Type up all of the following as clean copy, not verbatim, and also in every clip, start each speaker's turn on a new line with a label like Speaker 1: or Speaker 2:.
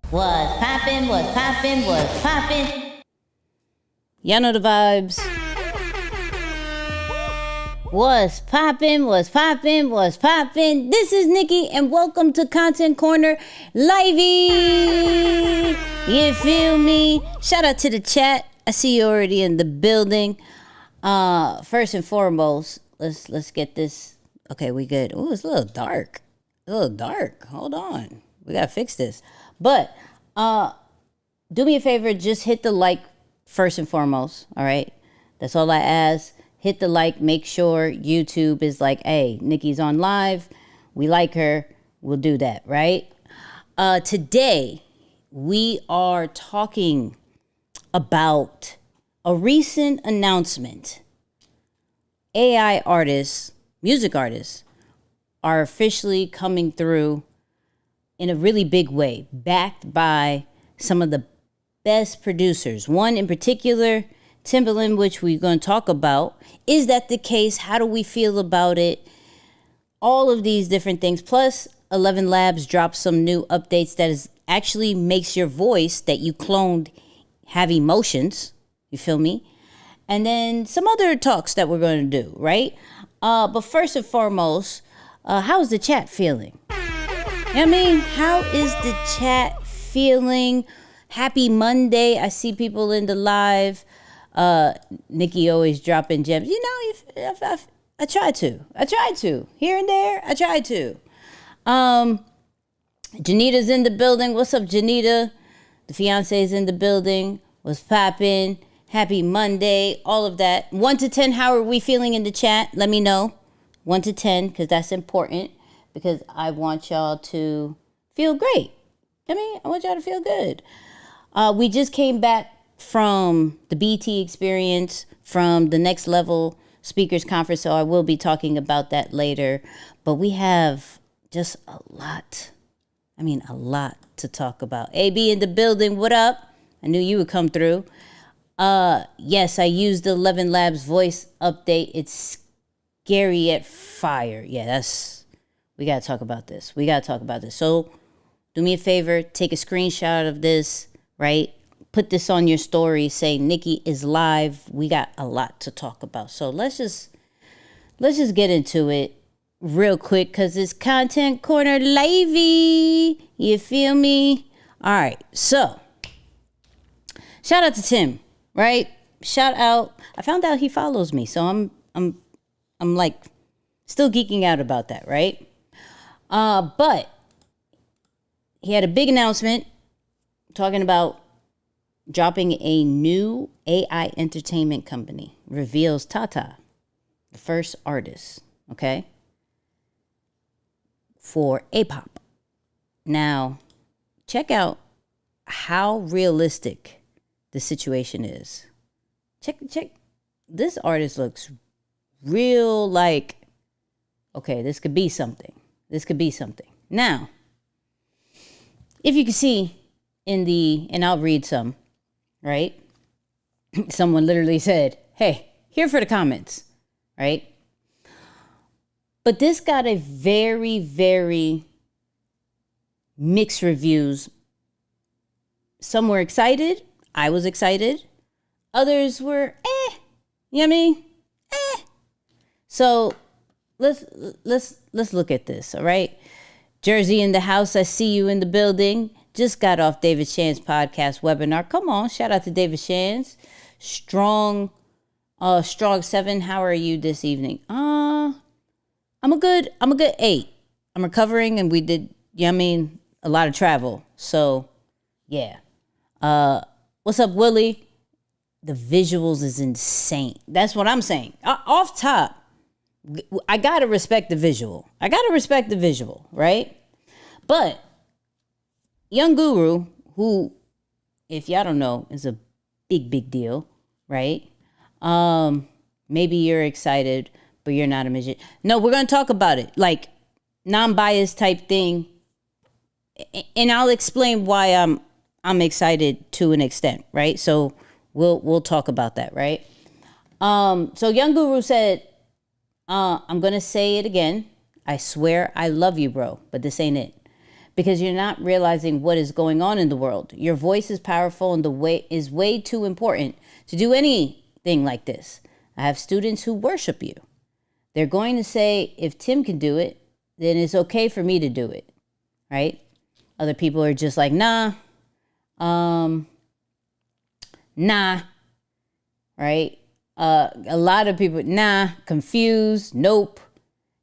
Speaker 1: What's poppin', what's poppin', what's poppin'? Y'all know the vibes. What's poppin', what's poppin', what's poppin'? This is Nicky and welcome to Content Corner Livey. You feel me? Shout out to the chat. I see you already in the building. First and foremost, let's get this. Okay, we good. Ooh, it's a little dark. Hold on. We gotta fix this. But do me a favor, just hit the like first and foremost, all right? That's all I ask. Hit the like, make sure YouTube is like, hey, Nikki's on live. We like her. We'll do that, right? Today, we are talking about a recent announcement. AI artists, music artists, are officially coming through in a really big way, backed by some of the best producers. One in particular, Timbaland, which we're going to talk about. Is that the case? How do we feel about it? All of these different things. Plus, 11 Labs dropped some new updates that is actually makes your voice that you cloned have emotions. You feel me? And then some other talks that we're going to do, right? But first and foremost, how's the chat feeling? You know what I mean? How is the chat feeling? Happy Monday. I see people in the live. Nicky always dropping gems. You know, I try to. Here and there, I try to. Janita's in the building. What's up, Janita? The fiance's in the building. What's poppin'? Happy Monday. All of that. 1 to 10, how are we feeling in the chat? Let me know. 1 to 10, because that's important. Because I want y'all to feel great. I mean, I want y'all to feel good. We just came back from the BT experience, from the Next Level Speakers Conference, so I will be talking about that later. But we have just a lot to talk about. AB in the building, what up? I knew you would come through. Yes, I used the 11 Labs voice update. It's scary yet fire. Yeah, we got to talk about this. So do me a favor, take a screenshot of this, right? Put this on your story, say Nicky is live. We got a lot to talk about. So let's just get into it real quick, because it's Content Corner livey. You feel me? All right, so shout out to Tim, right? Shout out. I found out he follows me, so I'm like still geeking out about that, right? But he had a big announcement talking about dropping a new AI entertainment company. Reveals Tata, the first artist, okay, for A-pop. Now, check out how realistic the situation is. Check. This artist looks real, like, okay, this could be something. Now, if you can see and I'll read some, right? Someone literally said, hey, here for the comments, right? But this got a very, very mixed reviews. Some were excited. I was excited. Others were, you know what I mean? So let's look at this, all right? Jersey in the house. I see you in the building. Just got off David Shan's podcast webinar. Come on, shout out to David Shan's. Strong 7. How are you this evening? I'm a good 8. I'm recovering, and we did, a lot of travel. So yeah. What's up, Willie? The visuals is insane. That's what I'm saying. Off top, I gotta respect the visual. Right? But Young Guru, who, if y'all don't know, is a big deal, right? Maybe you're excited, but you're not a magician. No, we're gonna talk about it, like non-biased type thing, and I'll explain why I'm excited to an extent, right? So we'll talk about that, right? So Young Guru said, I'm gonna say it again. I swear I love you, bro, but this ain't it. Because you're not realizing what is going on in the world. Your voice is powerful and is way too important to do anything like this. I have students who worship you. They're going to say, if Tim can do it, then it's okay for me to do it, right? Other people are just like, nah, right? A lot of people, nah, confused, nope,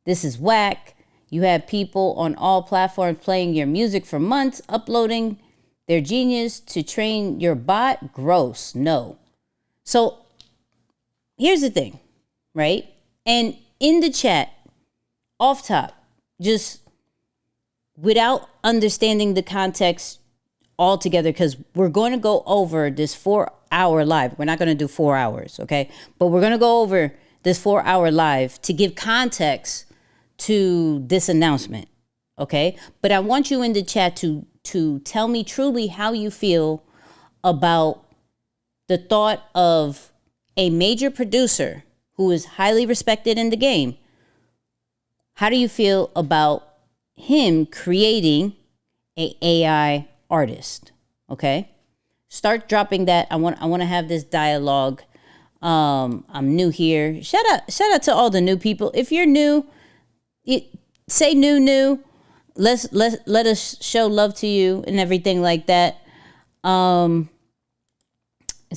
Speaker 1: this is whack. You have people on all platforms playing your music for months, uploading their genius to train your bot. Gross. No. So here's the thing, right? And in the chat, off top, just without understanding the context altogether, because we're going to go over this 4-hour live. We're not going to do 4 hours, okay? But we're going to go over this 4-hour live to give context to this announcement, okay? But I want you in the chat to tell me truly how you feel about the thought of a major producer who is highly respected in the game. How do you feel about him creating a AI artist? Okay, start dropping that. I want to have this dialogue. I'm new here. Shout out to all the new people. If you're new, say new. Let us show love to you and everything like that. So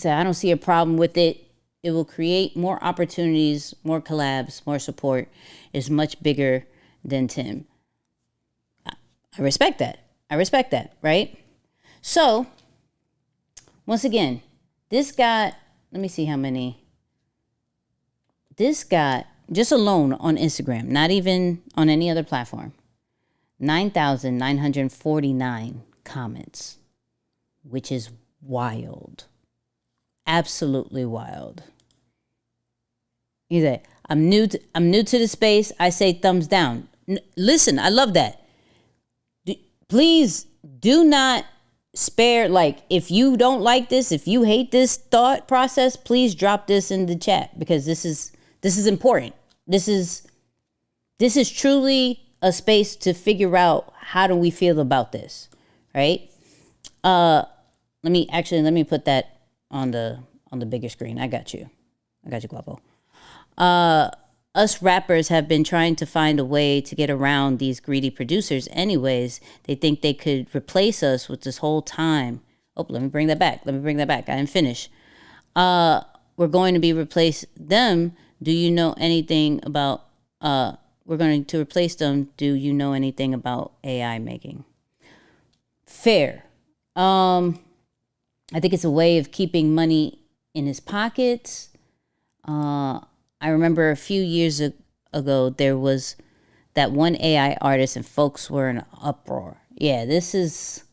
Speaker 1: I don't see a problem with it. It will create more opportunities, more collabs, more support. It's much bigger than Tim. I respect that, right? So, once again, this got, let me see how many. This got, just alone on Instagram, not even on any other platform, 9,949 comments, which is wild. Absolutely wild. You say, I'm new to the space. I say thumbs down. Listen, I love that. Please do not spare, like, if you don't like this, if you hate this thought process, please drop this in the chat, because this is important. This is truly a space to figure out how do we feel about this, right? Let me put that on the bigger screen. I got you, Guapo. Us rappers have been trying to find a way to get around these greedy producers anyways. They think they could replace us with this whole time. Oh, let me bring that back. I didn't finish. We're going to be replace them. Do you know anything about, we're going to replace them. Do you know anything about AI making? Fair. I think it's a way of keeping money in his pockets. I remember a few years ago, there was that one AI artist and folks were in an uproar. Yeah, it's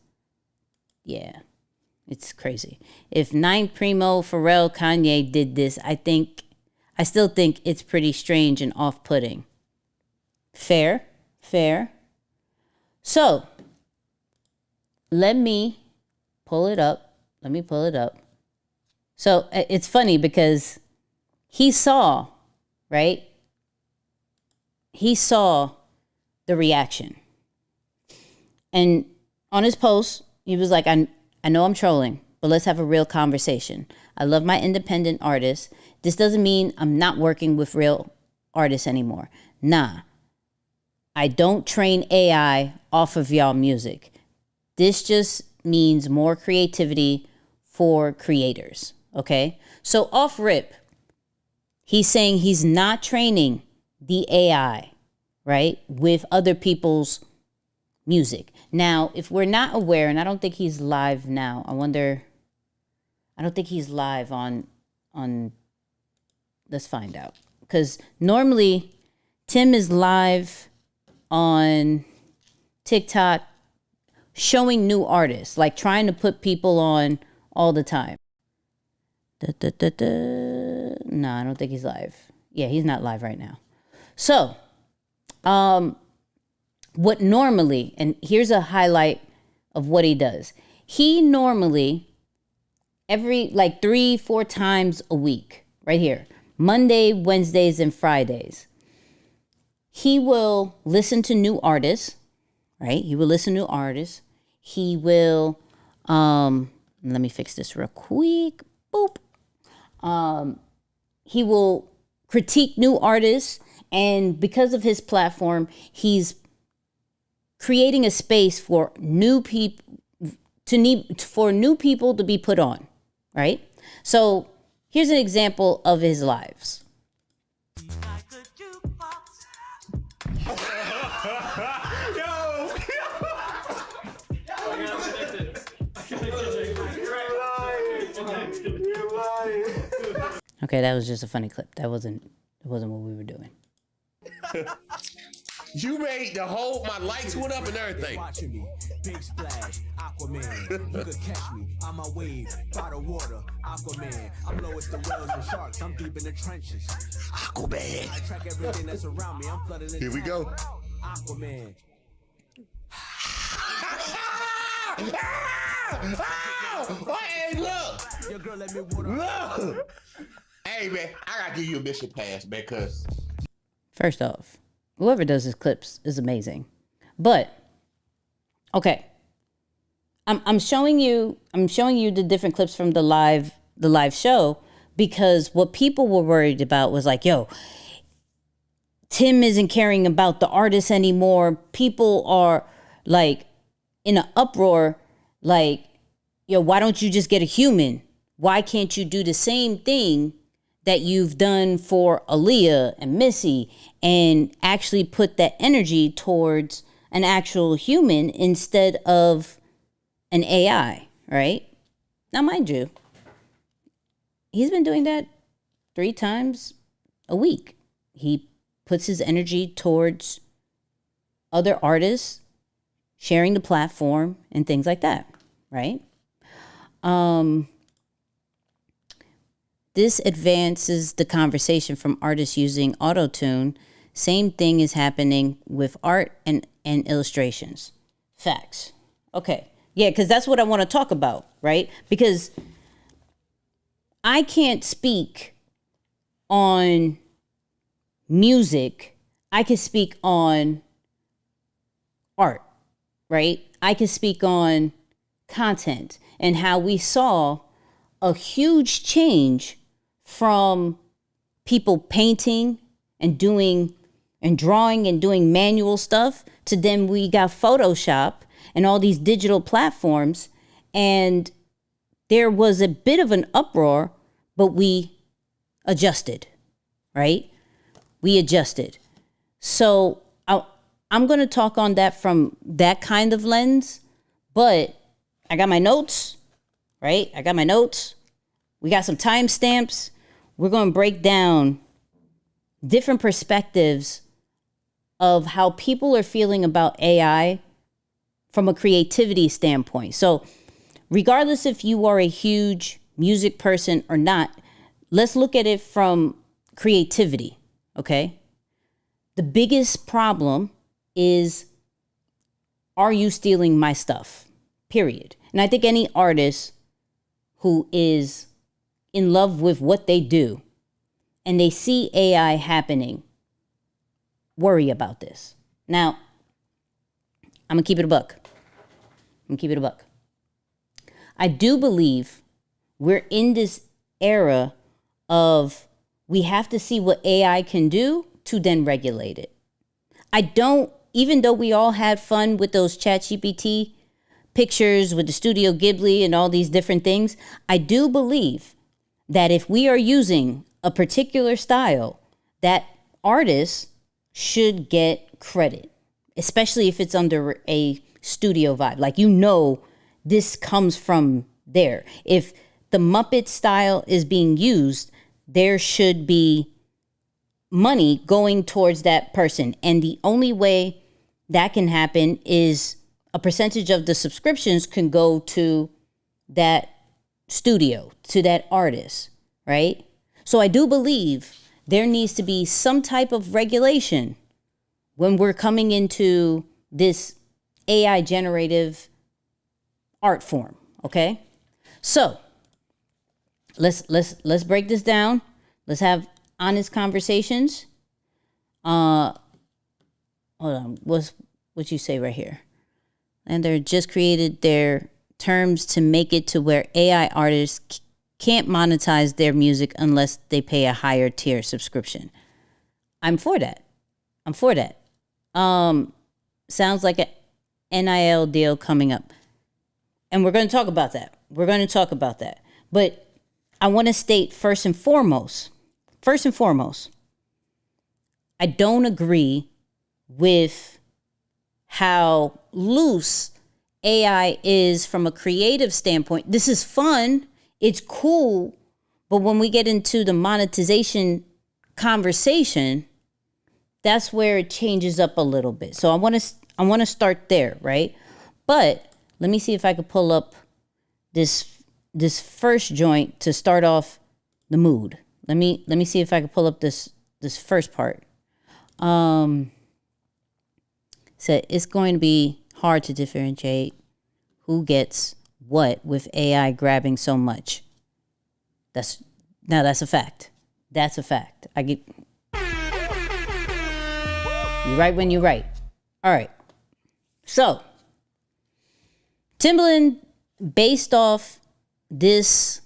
Speaker 1: crazy. If Nine Primo, Pharrell, Kanye did this, I still think it's pretty strange and off-putting. Fair. So, let me pull it up. So, it's funny because he saw, right? He saw the reaction. And on his post, he was like, I know I'm trolling, but let's have a real conversation. I love my independent artists. This doesn't mean I'm not working with real artists anymore. Nah. I don't train AI off of y'all music. This just means more creativity for creators, okay? So off rip, he's saying he's not training the AI, right, with other people's music. Now, if we're not aware, and I don't think he's live now, I don't think he's live on let's find out. Because normally Tim is live on TikTok showing new artists, like trying to put people on all the time. No, I don't think he's live. Yeah, he's not live right now. So, what normally, and here's a highlight of what he does. He normally, every 3-4 times a week, right here, Monday, Wednesdays, and Fridays, he will listen to new artists, right? He will listen to new artists. He will, let me fix this real quick. Boop. He will critique new artists, and because of his platform, he's creating a space for new people to be put on, right? So here's an example of his lives. Okay, that was just a funny clip. That wasn't what we were doing.
Speaker 2: You made my lights went up and everything.
Speaker 3: Watching me, big splash, Aquaman. You could catch me on my wave, by the water, Aquaman. I'm low as the whales and sharks. I'm deep in the trenches.
Speaker 2: Aquaman.
Speaker 3: I track everything that's around me. I'm flooding the
Speaker 2: Here we go.
Speaker 3: Aquaman.
Speaker 2: Hey, look.
Speaker 3: Your girl let me water.
Speaker 2: Look. Hey, man, I gotta give you a mission pass because.
Speaker 1: First off, whoever does his clips is amazing. But okay, I'm showing you the different clips from the live show, because what people were worried about was like, yo, Tim isn't caring about the artists anymore. People are like in an uproar, like, yo, why don't you just get a human? Why can't you do the same thing that you've done for Aaliyah and Missy and actually put that energy towards an actual human instead of an AI, right? Now, mind you, he's been doing that 3 times a week. He puts his energy towards other artists, sharing the platform and things like that, right? This advances the conversation from artists using autotune. Same thing is happening with art and illustrations. Facts. Okay. Yeah, because that's what I want to talk about, right? Because I can't speak on music. I can speak on art, right? I can speak on content and how we saw a huge change from people painting and doing and drawing and doing manual stuff to then we got Photoshop and all these digital platforms, and there was a bit of an uproar, but we adjusted, right? We adjusted. So I'm going to talk on that from that kind of lens, but I got my notes, right? I got my notes. We got some timestamps. We're going to break down different perspectives of how people are feeling about AI from a creativity standpoint. So regardless if you are a huge music person or not, let's look at it from creativity, okay? The biggest problem is, are you stealing my stuff? Period. And I think any artist who is in love with what they do and they see AI happening, worry about this. Now, I'm going to keep it a buck. I do believe we're in this era of we have to see what AI can do to then regulate it. Even though we all had fun with those ChatGPT pictures with the Studio Ghibli and all these different things, I do believe that if we are using a particular style, that artists should get credit, especially if it's under a studio vibe. Like, this comes from there. If the Muppet style is being used, there should be money going towards that person. And the only way that can happen is a percentage of the subscriptions can go to that studio, to that artist, right? So I do believe there needs to be some type of regulation when we're coming into this AI generative art form, okay? So let's break this down. Let's have honest conversations. Hold on, what you say right here? And they're just created their terms to make it to where AI artists can't monetize their music unless they pay a higher tier subscription. I'm for that. Sounds like a NIL deal coming up. And we're going to talk about that. But I want to state first and foremost, I don't agree with how loose AI is from a creative standpoint. This is fun. It's cool. But when we get into the monetization conversation, that's where it changes up a little bit. So I want to start there, right? But let me see if I could pull up this first joint to start off the mood. Let me see if I can pull up this first part. So it's going to be hard to differentiate who gets what with AI grabbing so much. That's a fact. That's a fact. You're right when you're right. All right. So Timbaland, based off this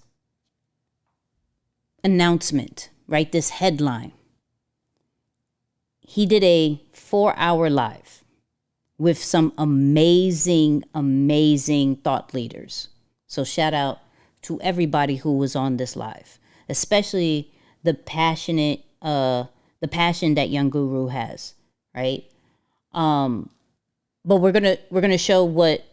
Speaker 1: announcement, right? This headline, he did a 4-hour live with some amazing thought leaders. So shout out to everybody who was on this live, especially the passion that Young Guru has, right? But we're gonna show what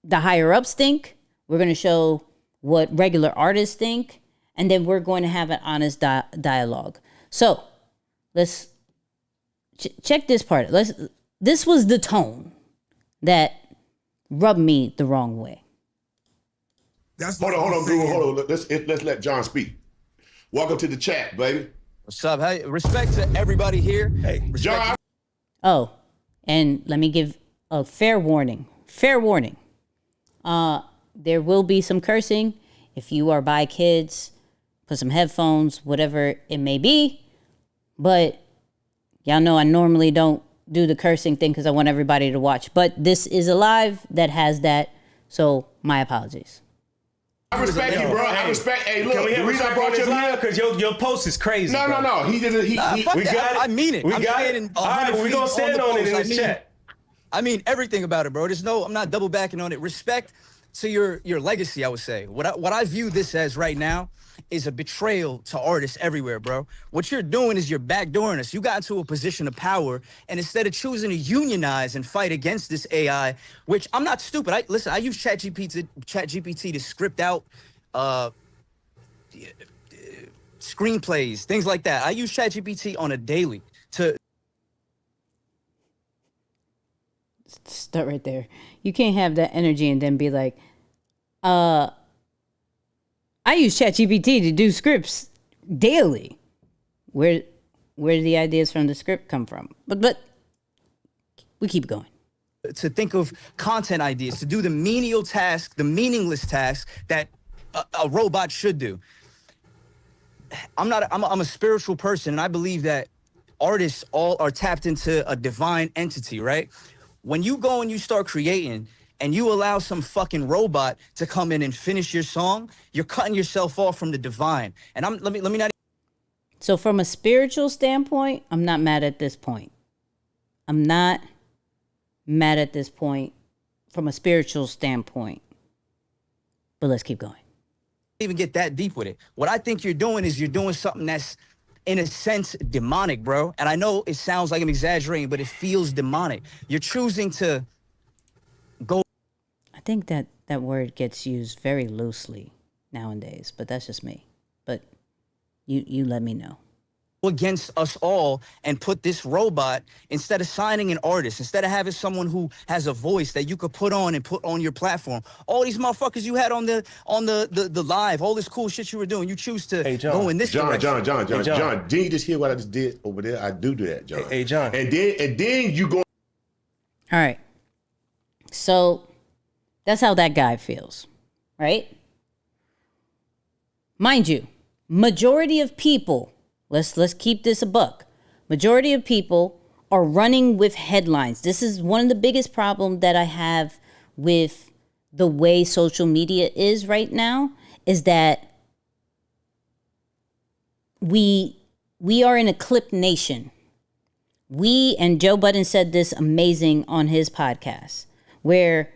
Speaker 1: the higher ups think. We're gonna show what regular artists think, and then we're going to have an honest dialogue. So let's check this part. This was the tone. that rub me the wrong way.
Speaker 2: Hold on, Drew. Let's let John speak. Welcome to the chat, baby.
Speaker 4: What's up? Hey, respect to everybody here. Hey,
Speaker 2: John.
Speaker 1: Oh, and let me give a fair warning. Fair warning. There will be some cursing. If you are by kids, put some headphones, whatever it may be. But y'all know I normally don't do the cursing thing because I want everybody to watch. But this is a live that has that. So my apologies.
Speaker 2: I respect you, bro. I respect. Hey, look, the reason I brought you up
Speaker 5: because your post is crazy.
Speaker 2: No. He didn't.
Speaker 4: We got it. I mean it.
Speaker 5: We got it. All right, we're gonna stand on it in this chat.
Speaker 4: I mean everything about it, bro. I'm not double backing on it. Respect to your legacy, I would say. What I view this as right now is a betrayal to artists everywhere, bro. What you're doing is you're backdooring us. You got into a position of power, and instead of choosing to unionize and fight against this AI, which I'm not stupid. I use ChatGPT to script out screenplays, things like that. I use ChatGPT on a daily to
Speaker 1: start right there. You can't have that energy and then be like, I use ChatGPT to do scripts daily. Where do the ideas from the script come from? But we keep going.
Speaker 4: To think of content ideas, to do the menial task, the meaningless task that a robot should do. I'm a spiritual person, and I believe that artists all are tapped into a divine entity, right? When you go and you start creating and you allow some fucking robot to come in and finish your song, you're cutting yourself off from the divine. And let me not.
Speaker 1: So from a spiritual standpoint, I'm not mad at this point. I'm not mad at this point from a spiritual standpoint. But let's keep going.
Speaker 4: Even get that deep with it. What I think you're doing is you're doing something that's, in a sense, demonic, bro. And I know it sounds like I'm exaggerating, but it feels demonic. You're choosing to go.
Speaker 1: I think that word gets used very loosely nowadays, but that's just me. But you let me know.
Speaker 4: Against us all and put this robot, instead of signing an artist, instead of having someone who has a voice that you could put on and put on your platform, all these motherfuckers you had on the live, all this cool shit you were doing, you choose to go in this direction.
Speaker 2: John, did you just hear what I just did over there? I do that, John.
Speaker 5: Hey, John.
Speaker 2: And then you go.
Speaker 1: All right. So that's how that guy feels, right? Mind you, majority of people, let's keep this a buck. Majority of people are running with headlines. This is one of the biggest problems that I have with the way social media is right now, is that we are in a clip nation. And Joe Budden said this amazing on his podcast, where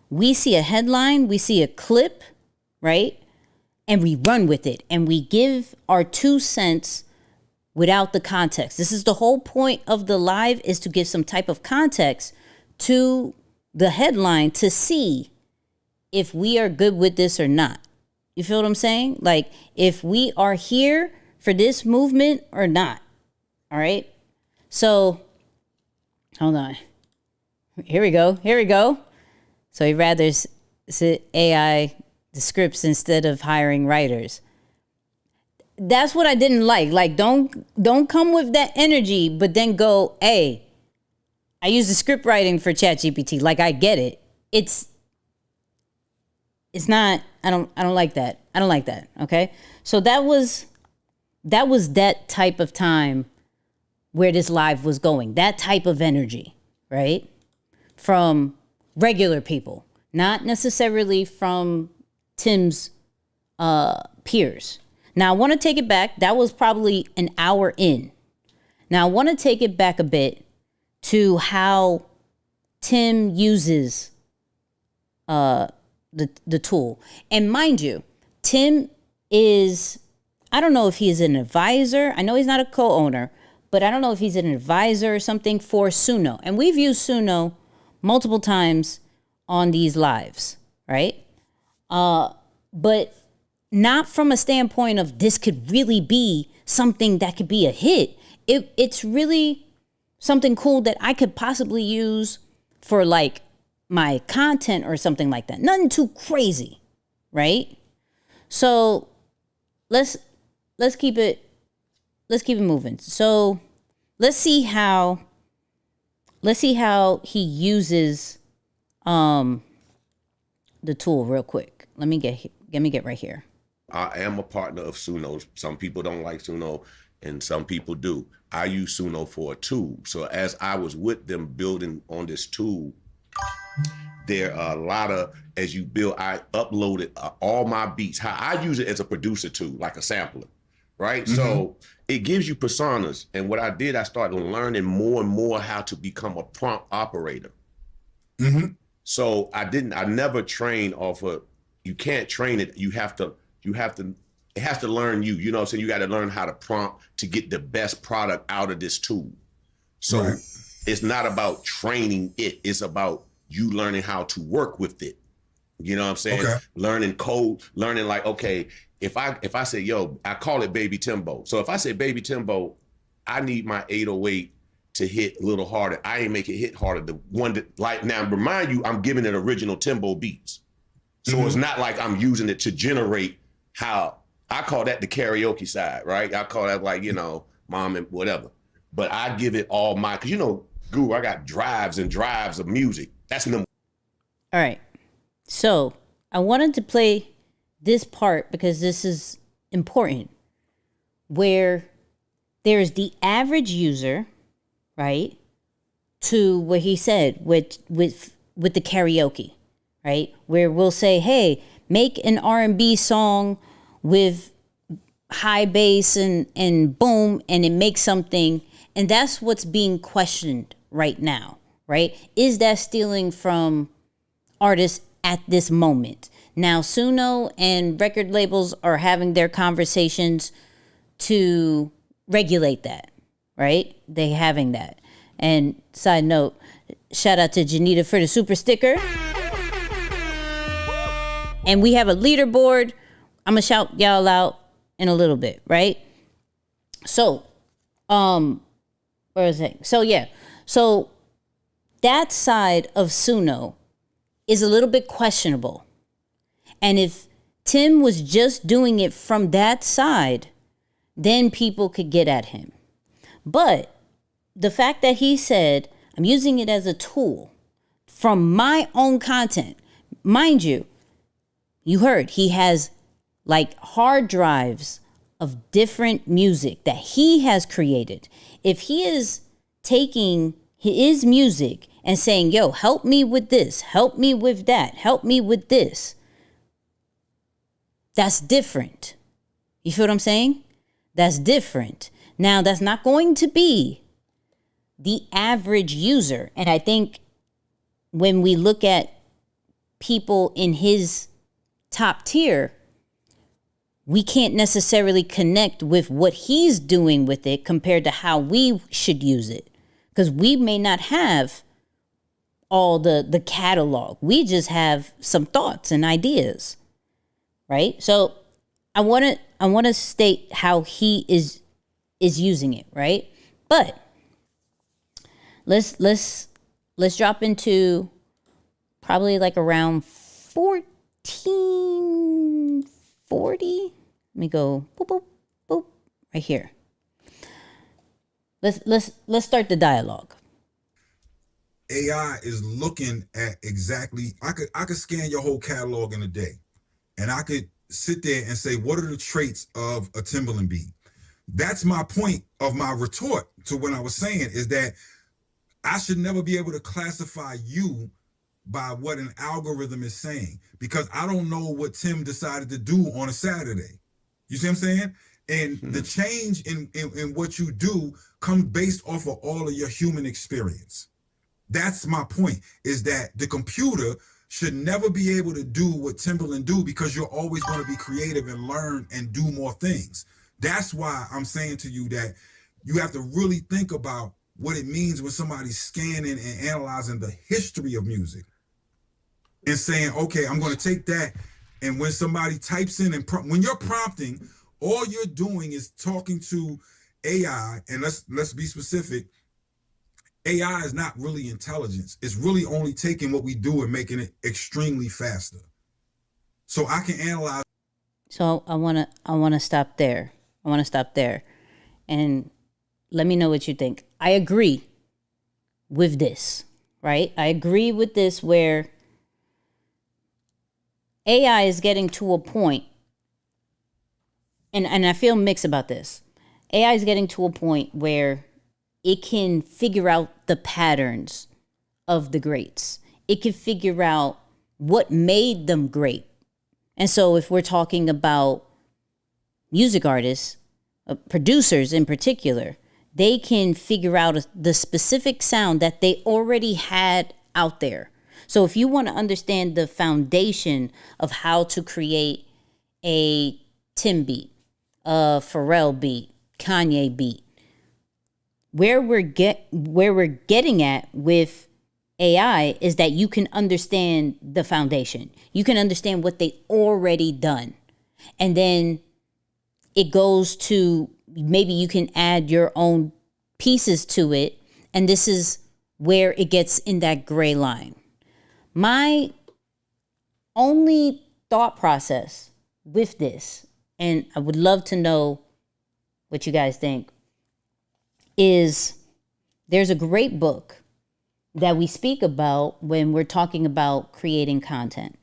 Speaker 1: we see a headline, we see a clip, right? And we run with it and we give our 2 cents without the context. This is the whole point of the live, is to give some type of context to the headline to see if we are good with this or not. You feel what I'm saying? Like, if we are here for this movement or not. All right. So hold on. Here we go. So he'd rather sit AI the scripts instead of hiring writers. That's what I didn't like. Like, don't come with that energy, but then go, hey, I use the script writing for ChatGPT. Like, I get it. It's not, I don't like that. I don't like that. Okay. So that was that type of time where this live was going, that type of energy, right? From regular people, not necessarily from Tim's peers. Now, I want to take it back. That was probably an hour in. Now, I want to take it back a bit to how Tim uses the tool. And mind you, Tim is, I don't know if he's an advisor. I know he's not a co-owner, but I don't know if he's an advisor or something for Suno. And we've used Suno multiple times on these lives, right? But not from a standpoint of this could really be something that could be a hit. It's really something cool that I could possibly use for like my content or something like that. Nothing too crazy, right? So let's keep it moving. So let's see how he uses the tool real quick. Let me get right here.
Speaker 2: I am a partner of Suno. Some people don't like Suno and some people do. I use Suno for a tool. So as I was with them building on this tool, there are a lot of, as you build, I uploaded all my beats, how I use it as a producer tool, like a sampler, right? So it gives you personas. And what I did, I started learning more and more how to become a prompt operator. So I never trained off of, you can't train it. It has to learn you, you know what I'm saying? You got to learn how to prompt to get the best product out of this tool. So it's not about training it. It's about you learning how to work with it. You know what I'm saying? Learning code, learning like, okay, if I say, yo, I call it Baby Timbo. So if I say Baby Timbo, I need my 808 to hit a little harder. I ain't make it hit harder. The one that, like, now remind you, I'm giving it original Timbo beats. So it's not like I'm using it to generate how, I call that the karaoke side, right? I call that like, you know, mom and whatever. But I give it all my, cause you know, Guru, I got drives and drives of music. That's number.
Speaker 1: All right. So I wanted to play this part because this is important, where there's the average user, right, to what he said with the karaoke, right, where we'll say, hey, make an R&B song with high bass and boom, and it makes something, and that's what's being questioned right now, right? Is that stealing from artists at this moment? Now, Suno and record labels are having their conversations to regulate that, right? They having that. And side note, shout out to Janita for the super sticker. And we have a leaderboard. I'm gonna shout y'all out in a little bit, right? So, where is it? So yeah, so that side of Suno is a little bit questionable. And if Tim was just doing it from that side, then people could get at him. But the fact that he said, I'm using it as a tool from my own content, mind you, you heard he has like hard drives of different music that he has created. If he is taking his music and saying, yo, help me with this, help me with that, help me with this, that's different. You feel what I'm saying? That's different. Now, that's not going to be the average user. And I think when we look at people in his top tier, we can't necessarily connect with what he's doing with it compared to how we should use it. Because we may not have all the catalog. We just have some thoughts and ideas. Right? So I want to state how he is using it, right? But let's drop into probably like around 1440. Let me go boop boop boop right here. Let's start the dialogue.
Speaker 6: AI is looking at exactly, I could scan your whole catalog in a day. And I could sit there and say, what are the traits of a Timbaland beat? That's my point of my retort to what I was saying, is that I should never be able to classify you by what an algorithm is saying, because I don't know what Tim decided to do on a Saturday. You see what I'm saying? And the change in what you do comes based off of all of your human experience. That's my point, is that the computer should never be able to do what Timbaland do, because you're always going to be creative and learn and do more things. That's why I'm saying to you that you have to really think about what it means when somebody's scanning and analyzing the history of music and saying, okay, I'm going to take that. And when somebody types in and when you're prompting, all you're doing is talking to AI, and let's be specific. AI is not really intelligence. It's really only taking what we do and making it extremely faster. So I can analyze.
Speaker 1: So I wanna stop there. I wanna stop there, and let me know what you think. I agree with this, right? I agree with this where AI is getting to a point, and I feel mixed about this. AI is getting to a point where it can figure out the patterns of the greats. It can figure out what made them great. And so if we're talking about music artists, producers in particular, they can figure out the specific sound that they already had out there. So if you want to understand the foundation of how to create a Tim beat, a Pharrell beat, Kanye beat, where we're getting at with AI is that you can understand the foundation. You can understand what they already done. And then it goes to maybe you can add your own pieces to it. And this is where it gets in that gray line. My only thought process with this, and I would love to know what you guys think, is there's a great book that we speak about when we're talking about creating content,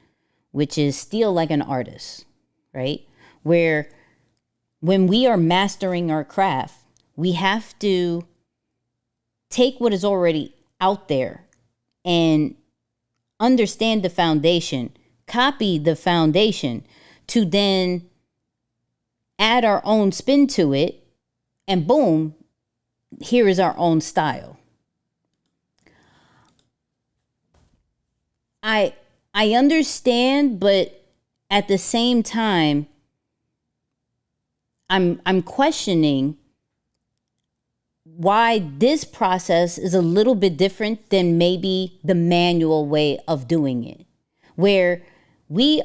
Speaker 1: which is Steal Like an Artist, right? Where when we are mastering our craft, we have to take what is already out there and understand the foundation, copy the foundation to then add our own spin to it, and boom, here is our own style. I understand, but at the same time, I'm questioning why this process is a little bit different than maybe the manual way of doing it, where we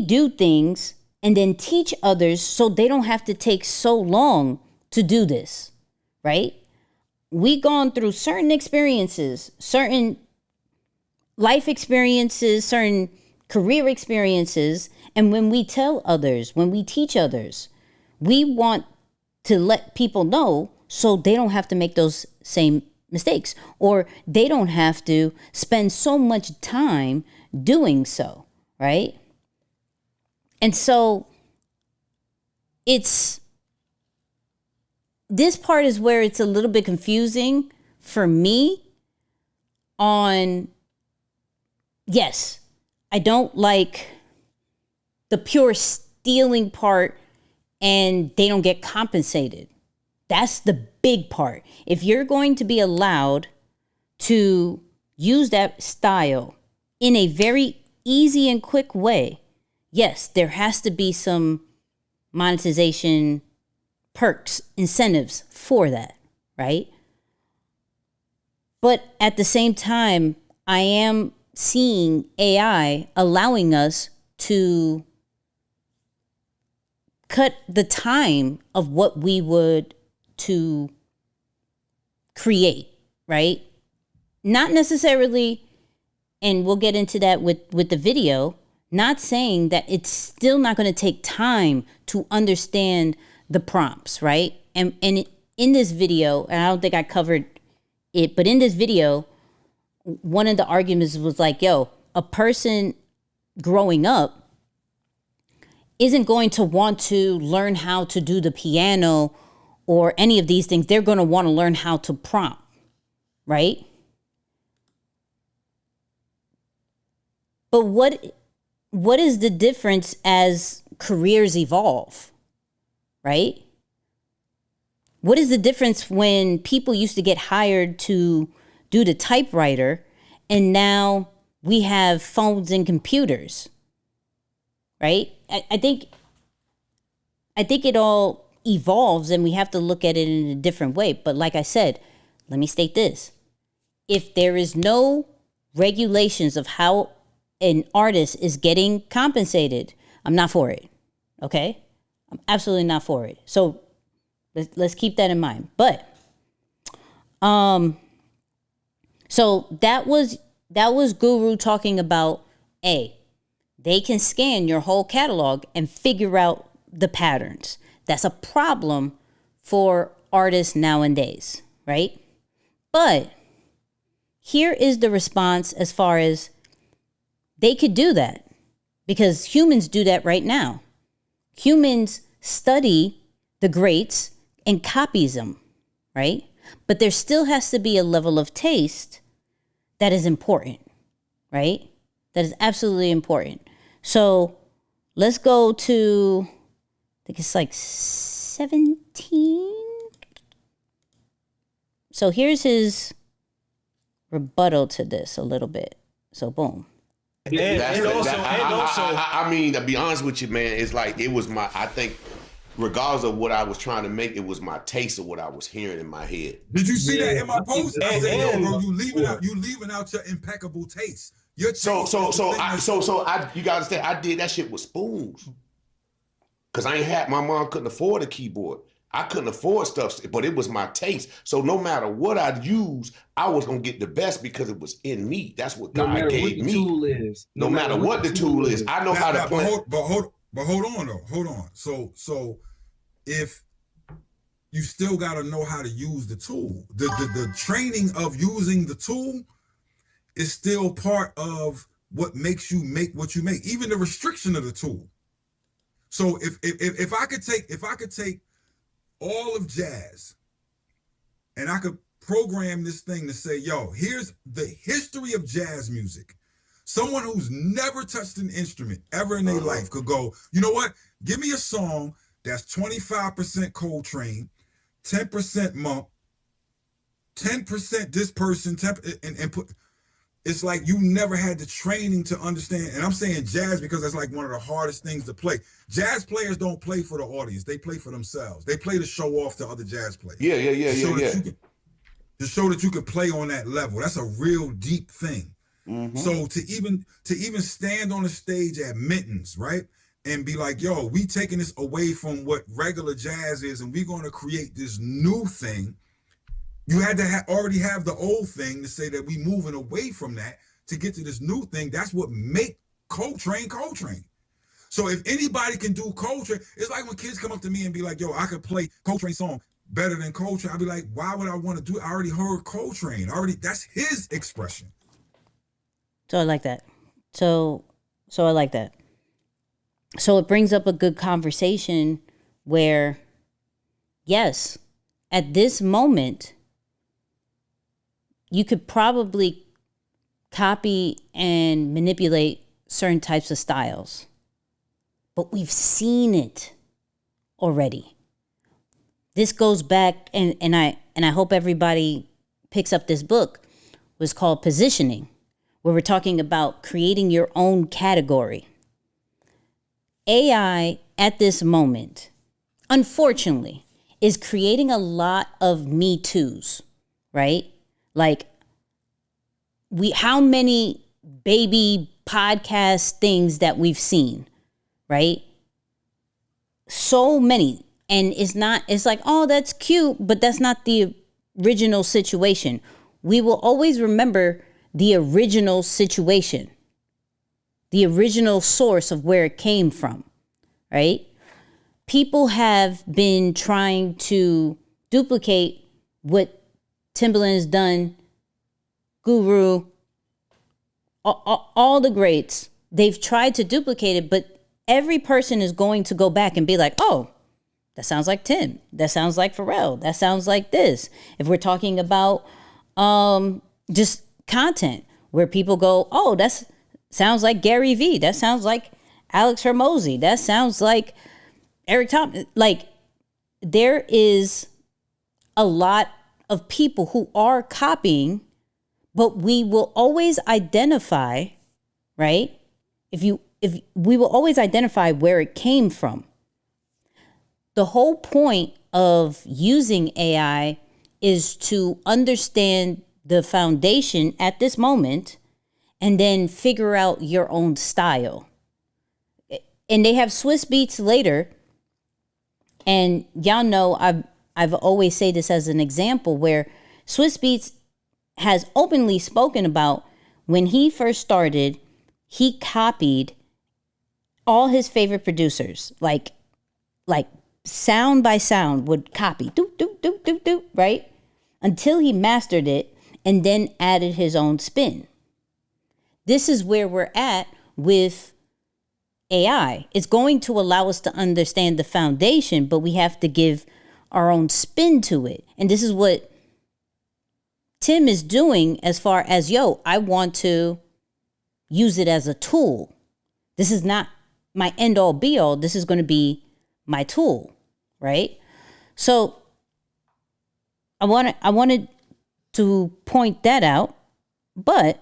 Speaker 1: do things and then teach others so they don't have to take so long to do this, right? We gone through certain experiences, certain life experiences, certain career experiences. And when we tell others, when we teach others, we want to let people know so they don't have to make those same mistakes, or they don't have to spend so much time doing so, right? And so this part is where it's a little bit confusing for me on, yes, I don't like the pure stealing part and they don't get compensated. That's the big part. If you're going to be allowed to use that style in a very easy and quick way, yes, there has to be some monetization perks, incentives for that, right? But at the same time, I am seeing AI allowing us to cut the time of what we would to create, right? Not necessarily, and we'll get into that with the video, not saying that it's still not going to take time to understand the prompts, right? And in this video, and I don't think I covered it, but in this video, one of the arguments was like, yo, a person growing up isn't going to want to learn how to do the piano or any of these things. They're going to want to learn how to prompt, right? But what is the difference as careers evolve, right? What is the difference when people used to get hired to do the typewriter and now we have phones and computers, right? I think it all evolves and we have to look at it in a different way. But like I said, let me state this. If there is no regulations of how an artist is getting compensated, I'm not for it, okay? I'm absolutely not for it. So let's keep that in mind. But So that was Guru talking about they can scan your whole catalog and figure out the patterns. That's a problem for artists nowadays, right? But here is the response as far as they could do that because humans do that right now. Humans study the greats and copies them, right? But there still has to be a level of taste that is important, right? That is absolutely important. So let's go to, I think it's like 17. So here's his rebuttal to this a little bit. So boom.
Speaker 2: I mean, to be honest with you, man, it's like it was I think, regardless of what I was trying to make, it was my taste of what I was hearing in my head.
Speaker 6: Did you see that in my post? I said, yo, bro, you leaving out your impeccable taste. Your taste
Speaker 2: you gotta understand, I did that shit with spoons. Cause my mom couldn't afford a keyboard. I couldn't afford stuff, but it was my taste. So no matter what I'd use, I was gonna get the best because it was in me. That's what God gave me.
Speaker 5: Tool is.
Speaker 2: No matter what the tool is, I know how to play.
Speaker 6: Hold on though. Hold on. So if you still gotta know how to use the tool, the training of using the tool is still part of what makes you make what you make. Even the restriction of the tool. So if I could take all of jazz and I could program this thing to say, yo, here's the history of jazz music. Someone who's never touched an instrument ever in their life could go, you know what? Give me a song that's 25% Coltrane, 10% Monk, 10% this person, 10%, and put. It's like you never had the training to understand. And I'm saying jazz because that's like one of the hardest things to play. Jazz players don't play for the audience. They play for themselves. They play to show off to other jazz players.
Speaker 2: Yeah.
Speaker 6: To show that you can play on that level. That's a real deep thing. Mm-hmm. So to even stand on a stage at Minton's, right? And be like, yo, we taking this away from what regular jazz is and we're going to create this new thing. You had to already have the old thing to say that we moving away from that to get to this new thing. That's what make Coltrane. So if anybody can do Coltrane, it's like when kids come up to me and be like, yo, I could play Coltrane song better than Coltrane. I'd be like, why would I want to do it? I already heard Coltrane. That's his expression.
Speaker 1: So I like that. So I like that. So it brings up a good conversation where, yes, at this moment, you could probably copy and manipulate certain types of styles, but we've seen it already. This goes back, and I hope everybody picks up this book. It was called Positioning, where we're talking about creating your own category. AI at this moment, unfortunately, is creating a lot of Me Too's, right? Like, how many baby podcast things that we've seen, right? So many. And it's like, oh, that's cute, but that's not the original situation. We will always remember the original situation, the original source of where it came from, right? People have been trying to duplicate what Timbaland has done, Guru, all the greats. They've tried to duplicate it, but every person is going to go back and be like, oh, that sounds like Tim. That sounds like Pharrell. That sounds like this. If we're talking about just content where people go, oh, that sounds like Gary Vee. That sounds like Alex Hormozy. That sounds like Eric Thompson. Like, there is a lot of people who are copying, but we will always identify, right? If we will always identify where it came from. The whole point of using AI is to understand the foundation at this moment and then figure out your own style. And they have Swiss Beats later. And y'all know I've always say this as an example where Swiss Beats has openly spoken about when he first started, he copied all his favorite producers, like sound by sound would copy, doop, doop, doop, doop, doop, right? Until he mastered it and then added his own spin. This is where we're at with AI. It's going to allow us to understand the foundation, but we have to give our own spin to it. And this is what Tim is doing as far as, yo, I want to use it as a tool. This is not my end all be all. This is going to be my tool, right? So I wanted to point that out, but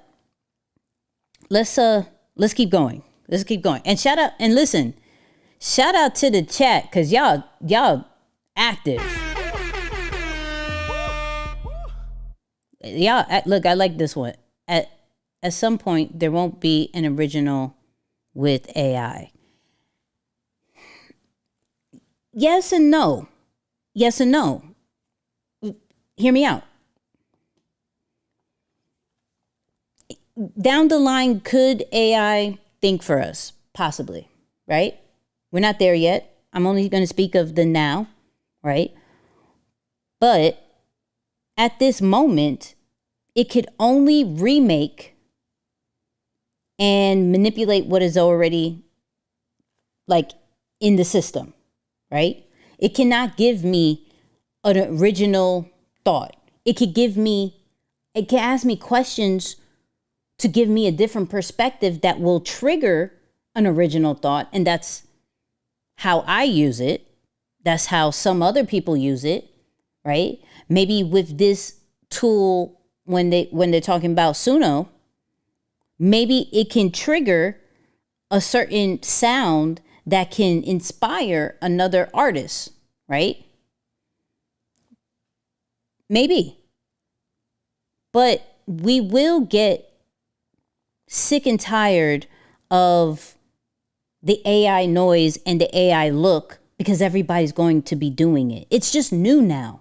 Speaker 1: let's keep going. Let's keep going. And shout out and listen, shout out to the chat, cause y'all active. Y'all look, I like this one. At some point there won't be an original with AI. Yes and no. Yes and no. Hear me out. Down the line, could AI think for us? Possibly, right? We're not there yet. I'm only going to speak of the now, right? But at this moment, it could only remake and manipulate what is already like in the system, right? It cannot give me an original thought. It can ask me questions to give me a different perspective that will trigger an original thought. And that's how I use it. That's how some other people use it, right? Maybe with this tool, when they're talking about Suno, maybe it can trigger a certain sound that can inspire another artist, right? Maybe. But we will get sick and tired of the AI noise and the AI look because everybody's going to be doing it. It's just new now.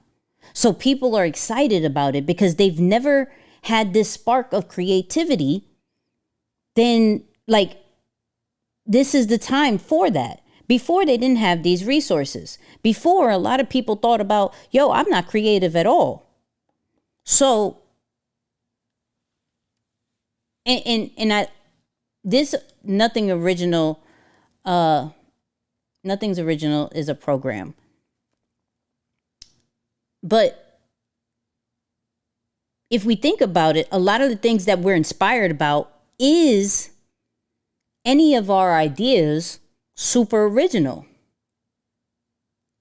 Speaker 1: So people are excited about it because they've never had this spark of creativity. Then, like, this is the time for that. Before, they didn't have these resources. Before, a lot of people thought about, yo, I'm not creative at all. So, this nothing's original is a program. But if we think about it, a lot of the things that we're inspired about is any of our ideas super original?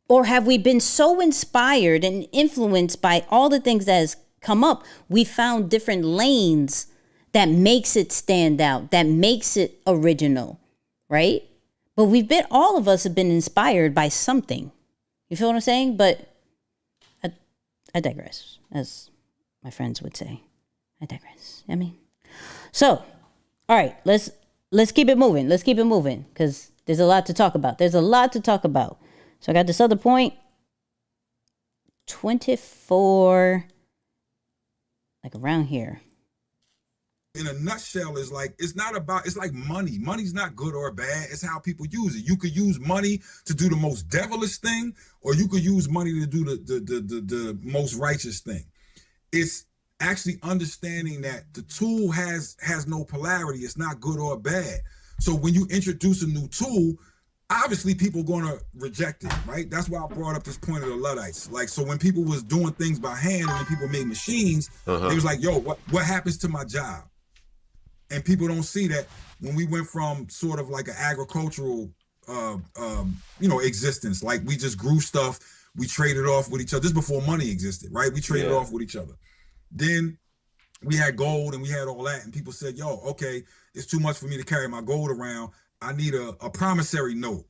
Speaker 1: Or have we been so inspired and influenced by all the things that has come up, we found different lanes that makes it stand out, that makes it original, right? But all of us have been inspired by something. You feel what I'm saying? But I digress, as my friends would say. I digress. I mean, so, all right, let's keep it moving. Let's keep it moving because there's a lot to talk about. So I got this other point. 24, like around here.
Speaker 6: In a nutshell, is like, it's like money. Money's not good or bad. It's how people use it. You could use money to do the most devilish thing, or you could use money to do the most righteous thing. It's actually understanding that the tool has no polarity. It's not good or bad. So when you introduce a new tool, obviously people are going to reject it, right? That's why I brought up this point of the Luddites. Like, so when people was doing things by hand and then people made machines, it was like, yo, what happens to my job? And people don't see that when we went from sort of like an agricultural, existence, like we just grew stuff, we traded off with each other. This is before money existed, right? We traded off with each other. Then we had gold and we had all that. And people said, yo, okay, it's too much for me to carry my gold around. I need a promissory note,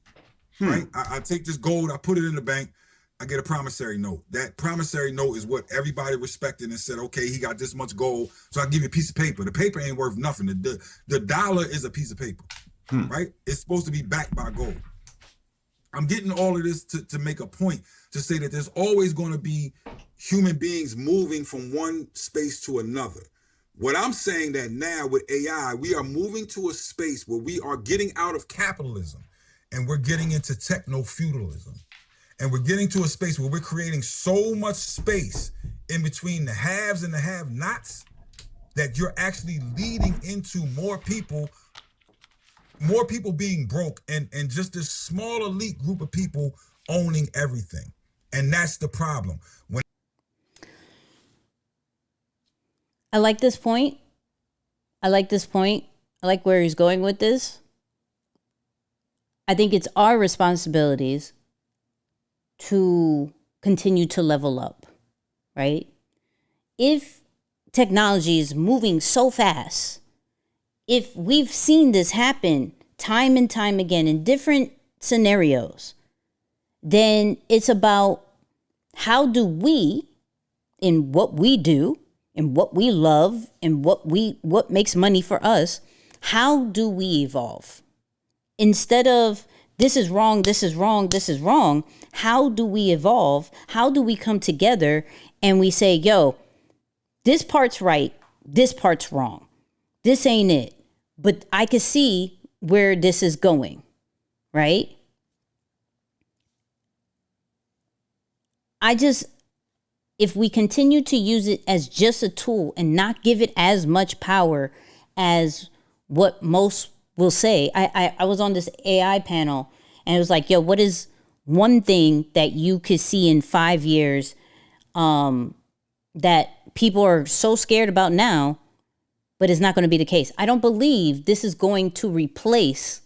Speaker 6: right? I take this gold, I put it in the bank, I get a promissory note. That promissory note is what everybody respected and said, okay, he got this much gold, so I give you a piece of paper. The paper ain't worth nothing. The dollar is a piece of paper, right? It's supposed to be backed by gold. I'm getting all of this to make a point to say that there's always going to be human beings moving from one space to another. What I'm saying that now with AI, we are moving to a space where we are getting out of capitalism and we're getting into techno-feudalism. And we're getting to a space where we're creating so much space in between the haves and the have-nots that you're actually leading into more people being broke and just this small elite group of people owning everything. And that's the problem.
Speaker 1: I like this point. I like where he's going with this. I think it's our responsibilities to continue to level up, right? If technology is moving so fast, if we've seen this happen time and time again in different scenarios, then it's about how do we, in what we do, in what we love, and what makes money for us, how do we evolve? Instead of this is wrong, this is wrong, this is wrong, how do we evolve? How do we come together and we say, yo, this part's right, this part's wrong. This ain't it. But I can see where this is going, right? If we continue to use it as just a tool and not give it as much power as what most will say. I was on this AI panel and it was like, yo, what is one thing that you could see in 5 years that people are so scared about now, but it's not going to be the case? I don't believe this is going to replace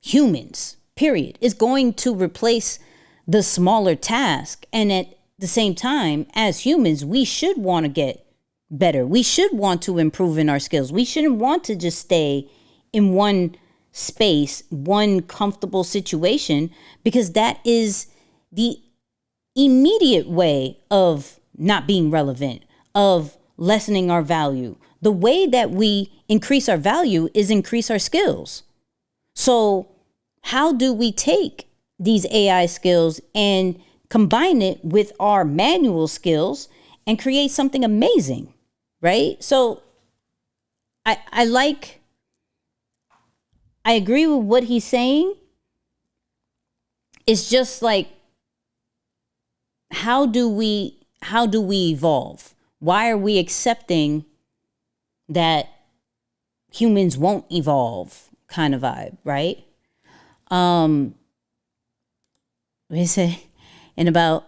Speaker 1: humans, period. It's going to replace the smaller task. And at the same time, as humans, we should want to get better. We should want to improve in our skills. We shouldn't want to just stay in one space, one comfortable situation, because that is the immediate way of not being relevant, of lessening our value. The way that we increase our value is increase our skills. So how do we take these AI skills and combine it with our manual skills and create something amazing, right? So I agree with what he's saying. It's just like, how do we evolve? Why are we accepting that humans won't evolve kind of vibe, right? We say in about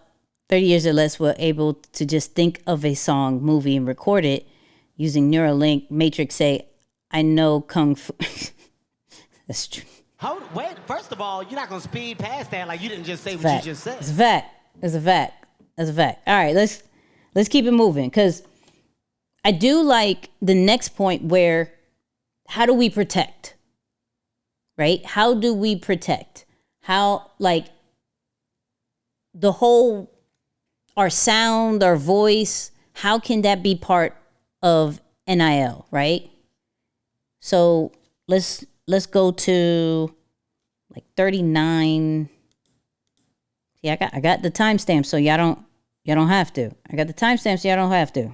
Speaker 1: 30 years or less, we're able to just think of a song, movie, and record it using Neuralink. Matrix say, I know Kung Fu. That's true.
Speaker 7: Wait, first of all, you're not going to speed past that like you didn't just say
Speaker 1: It's
Speaker 7: what
Speaker 1: fact.
Speaker 7: you just said.
Speaker 1: It's a fact. It's a fact. It's a fact. All right, let's keep it moving, because I do like the next point where, how do we protect? Right? How do we protect? How, like, the whole, our sound, our voice, how can that be part of NIL, right? So let's go to like 39. Yeah, I got the timestamp, so y'all don't have to. I got the timestamp, so y'all don't have to.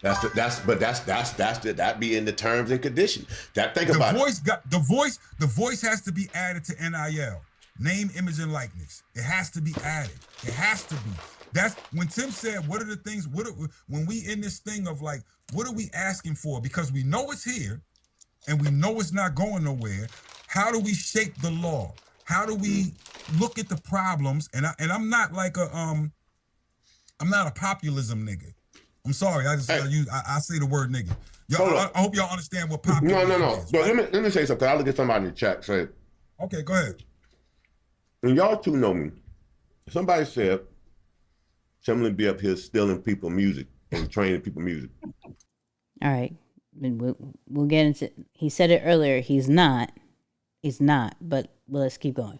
Speaker 2: That be in the terms and conditions. Think about it.
Speaker 6: The voice has to be added to NIL. Name, image, and likeness. It has to be added. It has to be. That's when Tim said, what are the things, when we in this thing of like, what are we asking for? Because we know it's here and we know it's not going nowhere. How do we shape the law? How do we look at the problems? And I'm not like I'm not a populism nigga. I'm sorry. I say the word nigga. Y'all, I hope y'all understand what populism is.
Speaker 2: No. But let me say something. I'll look at somebody in the chat say,
Speaker 6: okay, go ahead.
Speaker 2: And y'all two know me. Somebody said, Timbaland be up here stealing people music and training people music.
Speaker 1: All right. We'll get into, he said it earlier. He's not, but let's keep going.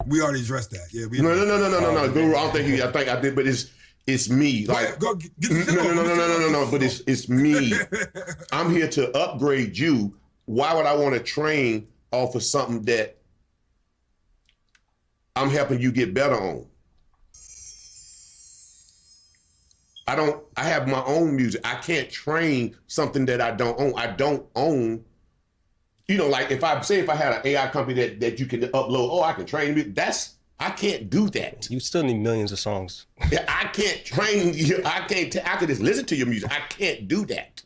Speaker 6: We already addressed that. Yeah.
Speaker 2: No. Guru, I think I did, but it's me. Like,
Speaker 6: go
Speaker 2: no. But it's me. I'm here to upgrade you. Why would I want to train off of something that I'm helping you get better on? I have my own music. I can't train something that I don't own. I don't own, like if I had an AI company that you can upload, I can train you. I can't do that.
Speaker 5: You still need millions of songs.
Speaker 2: Yeah, I can't train you. I can just listen to your music. I can't do that.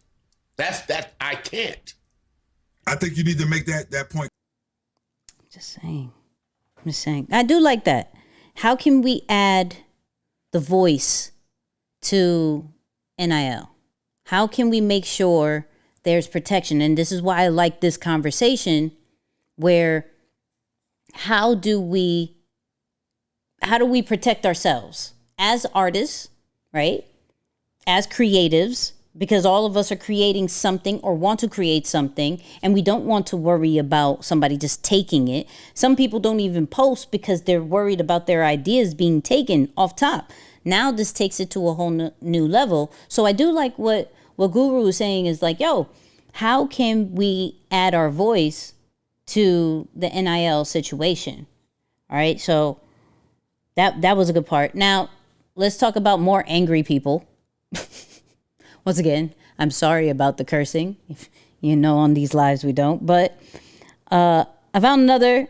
Speaker 2: I can't.
Speaker 6: I think you need to make that point.
Speaker 1: Just saying. I do like that. How can we add the voice to NIL? How can we make sure there's protection? And this is why I like this conversation where how do we protect ourselves as artists, right? As creatives, because all of us are creating something or want to create something, and we don't want to worry about somebody just taking it. Some people don't even post because they're worried about their ideas being taken off top. Now this takes it to a whole new level. So I do like what Guru is saying is like, yo, how can we add our voice to the NIL situation? All right, so that was a good part. Now, let's talk about more angry people. Once again, I'm sorry about the cursing. If, on these lives we don't. But I found another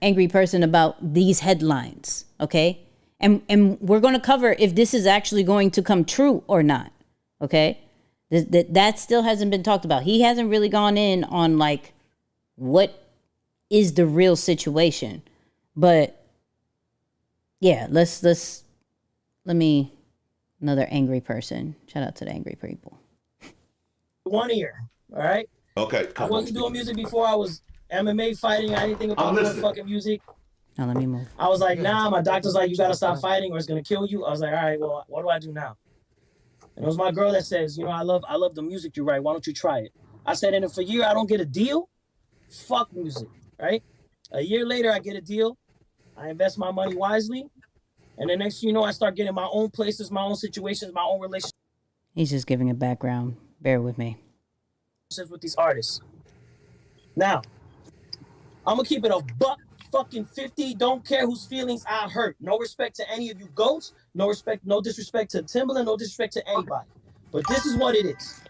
Speaker 1: angry person about these headlines, okay? And we're going to cover if this is actually going to come true or not, okay? That still hasn't been talked about. He hasn't really gone in on, like, what is the real situation. But, yeah, another angry person. Shout out to the angry people.
Speaker 8: 1 year, all right?
Speaker 2: Okay.
Speaker 8: I wasn't doing music before I was MMA fighting. I didn't think about doing fucking music.
Speaker 1: Now let me move.
Speaker 8: I was like, nah, my doctor's like, you gotta stop fighting or it's gonna kill you. I was like, all right, well, what do I do now? And it was my girl that says, I love the music you write. Why don't you try it? I said, and if a year I don't get a deal, fuck music, right? A year later, I get a deal. I invest my money wisely. And the next thing you know, I start getting my own places, my own situations, my own relationships.
Speaker 1: He's just giving a background. Bear with me.
Speaker 8: With these artists. Now, I'm gonna keep it a buck fucking 50. Don't care whose feelings I hurt. No respect to any of you goats. No disrespect to Timbaland. No disrespect to anybody. But this is what it is.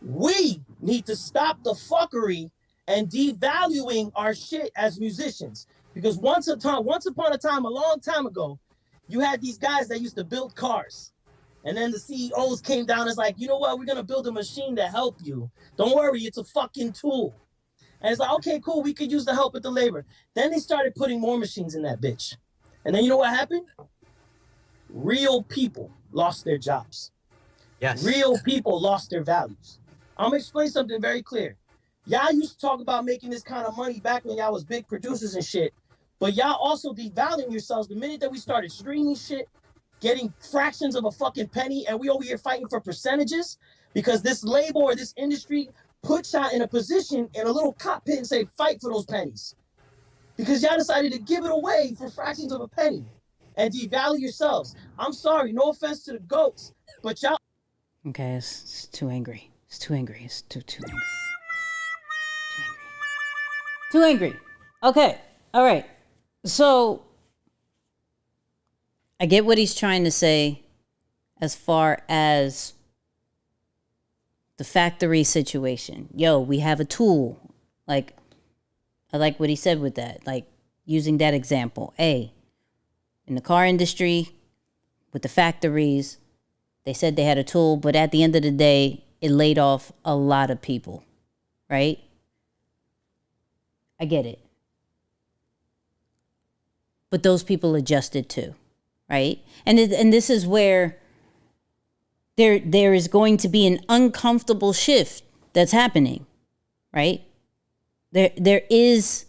Speaker 8: We need to stop the fuckery and devaluing our shit as musicians. Because once upon a time, a long time ago, you had these guys that used to build cars. And then the CEOs came down and was like, you know what? We're going to build a machine to help you. Don't worry, it's a fucking tool. And it's like, okay, cool, we could use the help with the labor. Then they started putting more machines in that bitch. And then you know what happened? Real people lost their jobs.
Speaker 7: Yes.
Speaker 8: Real people lost their values. I'm going to explain something very clear. Y'all used to talk about making this kind of money back when y'all was big producers and shit. But y'all also devaluing yourselves the minute that we started streaming shit, getting fractions of a fucking penny, and we over here fighting for percentages because this label or this industry puts y'all in a position in a little cockpit and say, fight for those pennies. Because y'all decided to give it away for fractions of a penny and devalue yourselves. I'm sorry, no offense to the goats, but y'all.
Speaker 1: Okay, it's too angry. It's too angry. It's too angry. Too angry. Okay, all right. So, I get what he's trying to say as far as the factory situation. Yo, we have a tool. Like, I like what he said with that. Like, using that example. In the car industry, with the factories, they said they had a tool, but at the end of the day, it laid off a lot of people, right? I get it. But those people adjusted too, right? And this is where there is going to be an uncomfortable shift that's happening, right? There is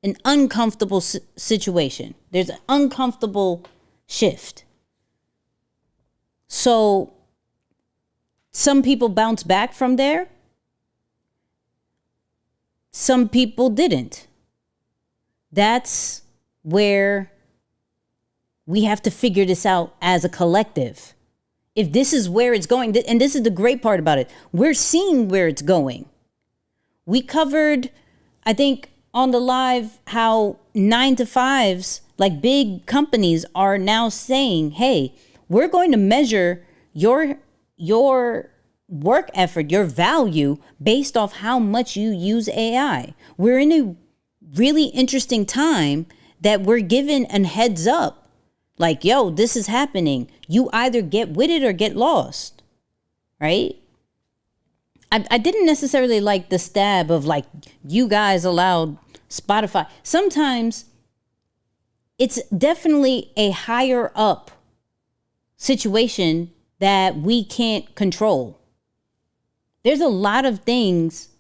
Speaker 1: an uncomfortable situation. There's an uncomfortable shift. So some people bounce back from there. Some people didn't. That's where we have to figure this out as a collective. If this is where it's going, and this is the great part about it, we're seeing where it's going. We covered, I think, on the live how 9-to-5s, like big companies, are now saying, hey, We're going to measure your work effort, your value based off how much you use AI. We're in a really interesting time that we're given a heads up. Like, yo, this is happening. You either get with it or get lost, right? I didn't necessarily like the stab of like, you guys allowed Spotify. Sometimes it's definitely a higher up situation that we can't control. There's a lot of things,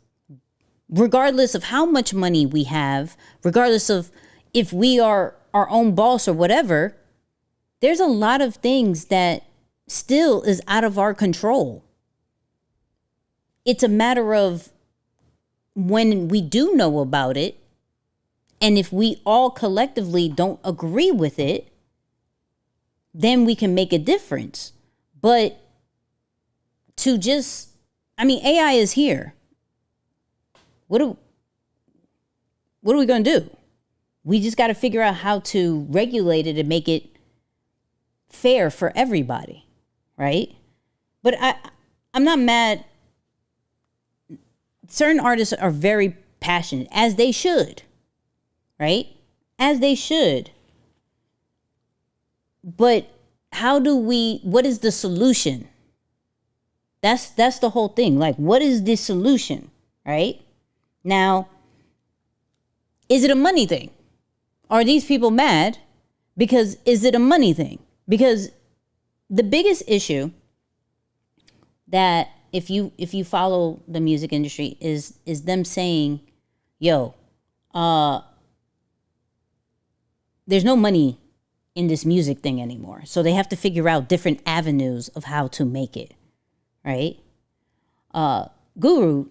Speaker 1: regardless of how much money we have, regardless of if we are our own boss or whatever, there's a lot of things that still is out of our control. It's a matter of when we do know about it, and if we all collectively don't agree with it, then we can make a difference. But to just, I mean, AI is here. What are we going to do? We just got to figure out how to regulate it and make it fair for everybody, right? But I'm not mad. Certain artists are very passionate, as they should, right? As they should. But what is the solution? That's the whole thing. Like, what is the solution, right? Now, is it a money thing? Are these people mad because is it a money thing? Because the biggest issue that if you follow the music industry is them saying, yo, there's no money in this music thing anymore. So they have to figure out different avenues of how to make it, right? Guru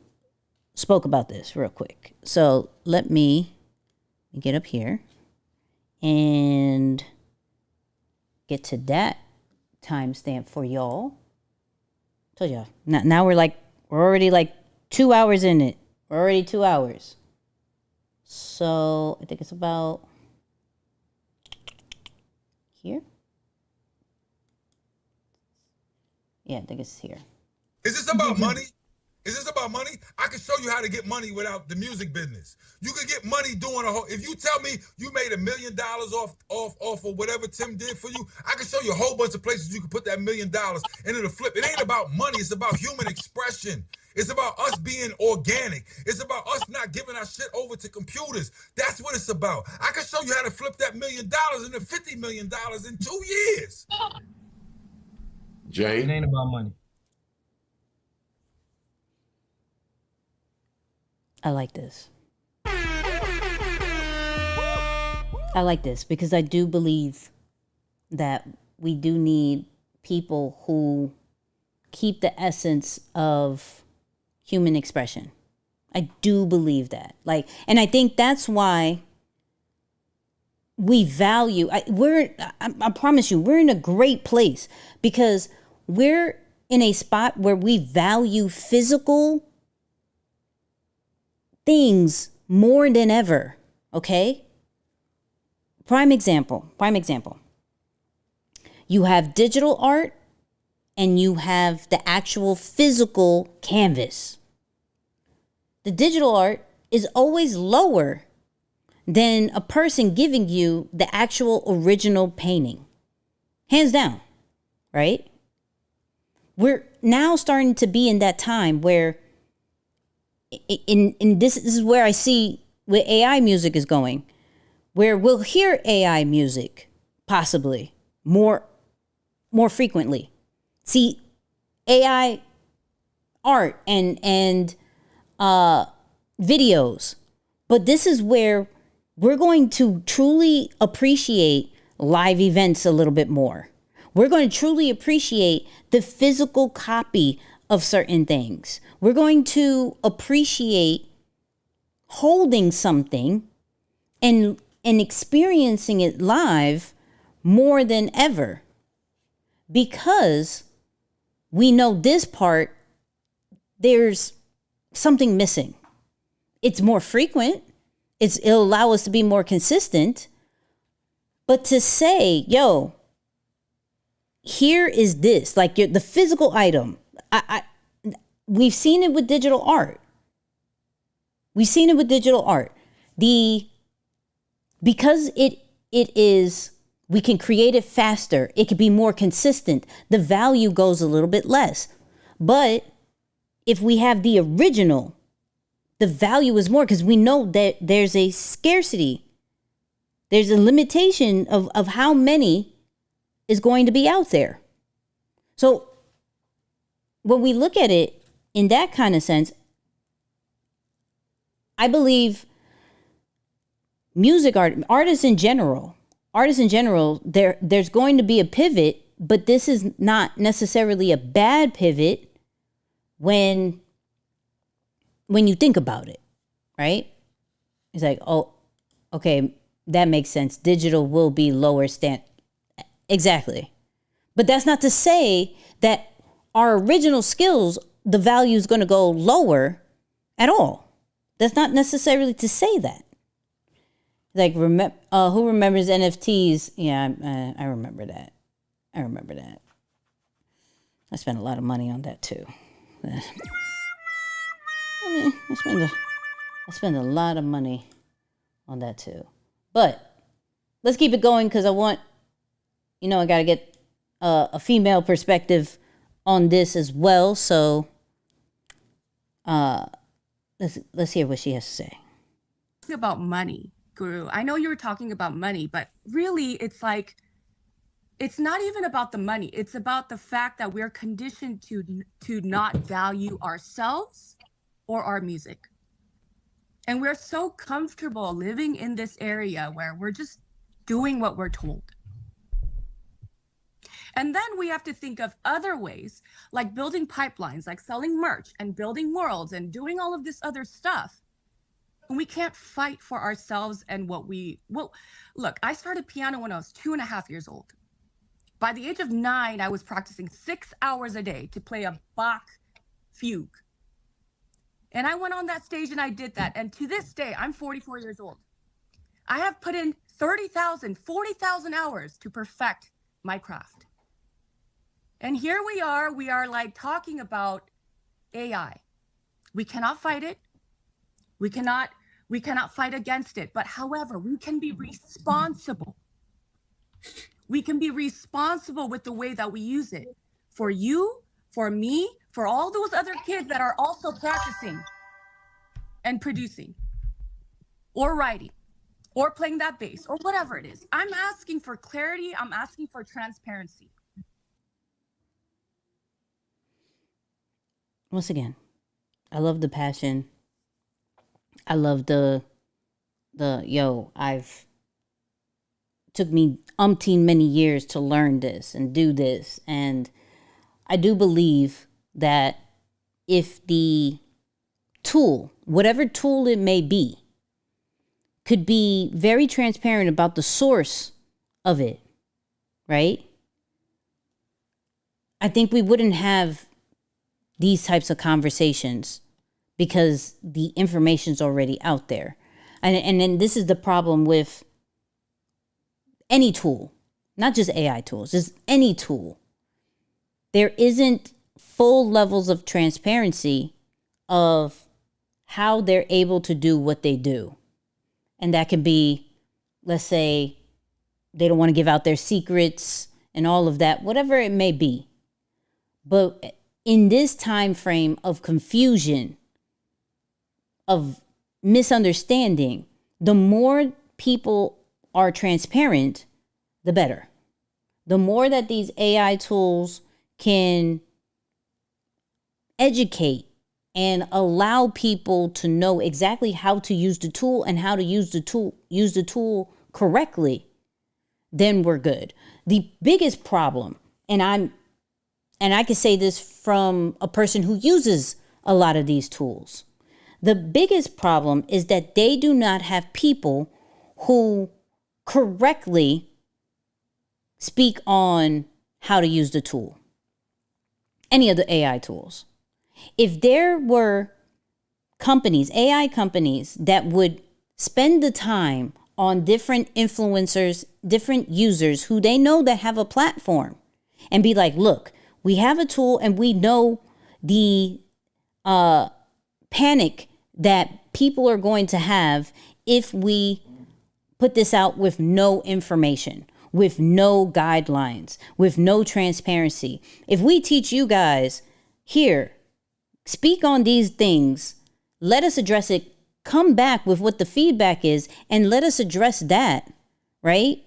Speaker 1: spoke about this real quick. So let me get up here and get to that timestamp for y'all. Told y'all. Now we're already like 2 hours in it. We're already 2 hours. So I think it's about here. Yeah, I think it's here.
Speaker 6: Is this about money? Is this about money? I can show you how to get money without the music business. You can get money doing a whole. If you tell me you made $1 million off of whatever Tim did for you, I can show you a whole bunch of places you can put that $1 million and it'll flip. It ain't about money. It's about human expression. It's about us being organic. It's about us not giving our shit over to computers. That's what it's about. I can show you how to flip that $1 million into $50 million in 2 years.
Speaker 2: Jay?
Speaker 8: It ain't about money.
Speaker 1: I like this. I like this because I do believe that we do need people who keep the essence of human expression. I do believe that. And I think that's why we value, I promise you, we're in a great place because we're in a spot where we value physical things more than ever, okay? Prime example. You have digital art and you have the actual physical canvas. The digital art is always lower than a person giving you the actual original painting. Hands down, right? We're now starting to be in that time where in this is where I see where AI music is going, where we'll hear AI music possibly more frequently. See, AI art and videos, but this is where we're going to truly appreciate live events a little bit more. We're going to truly appreciate the physical copy of certain things. We're going to appreciate holding something and experiencing it live more than ever because we know this part, there's something missing. It's more frequent. It'll allow us to be more consistent. But to say, yo, here is this, like the physical item. We've seen it with digital art. We've seen it with digital art. Because it is, we can create it faster. It can be more consistent. The value goes a little bit less. But if we have the original, the value is more because we know that there's a scarcity. There's a limitation of how many is going to be out there. So when we look at it in that kind of sense, I believe artists in general, there's going to be a pivot, but this is not necessarily a bad pivot when you think about it, right? It's like, oh, okay, that makes sense. Digital will be lower Exactly. But that's not to say that our original skills, the value is going to go lower at all. That's not necessarily to say that. Like, who remembers NFTs? Yeah, I remember that. I spent a lot of money on that too. I spend a lot of money on that too. But let's keep it going because I want, I got to get a female perspective on this as well. So let's hear what she has to say.
Speaker 9: About money, Guru. I know you were talking about money, but really it's like, it's not even about the money. It's about the fact that we're conditioned to not value ourselves or our music. And we're so comfortable living in this area where we're just doing what we're told. And then we have to think of other ways, like building pipelines, like selling merch and building worlds and doing all of this other stuff. And we can't fight for ourselves and look, I started piano when I was 2.5 years old. By the age of 9, I was practicing 6 hours a day to play a Bach fugue. And I went on that stage and I did that. And to this day, I'm 44 years old. I have put in 30,000, 40,000 hours to perfect my craft. And here we are like talking about AI. We cannot fight it. We cannot fight against it. But however, we can be responsible. We can be responsible with the way that we use it. For you, for me, for all those other kids that are also practicing and producing or writing or playing that bass or whatever it is. I'm asking for clarity. I'm asking for transparency.
Speaker 1: Once again, I love the passion. I love took me umpteen many years to learn this and do this. And I do believe that if the tool, whatever tool it may be, could be very transparent about the source of it, right? I think we wouldn't have these types of conversations because the information's already out there. And then this is the problem with any tool, not just AI tools, just any tool. There isn't full levels of transparency of how they're able to do what they do. And that can be, let's say, they don't want to give out their secrets and all of that, whatever it may be. But in this time frame of confusion, of misunderstanding, the more people are transparent, the better. The more that these AI tools can educate and allow people to know exactly how to use the tool and how to use the tool correctly, then we're good. The biggest problem, and I can say this from a person who uses a lot of these tools. The biggest problem is that they do not have people who correctly speak on how to use the tool. Any of the AI tools. If there were companies, AI companies, that would spend the time on different influencers, different users who they know that have a platform, and be like, look, we have a tool and we know the panic that people are going to have if we put this out with no information, with no guidelines, with no transparency. If we teach you guys, here, speak on these things, let us address it, come back with what the feedback is, and let us address that, right?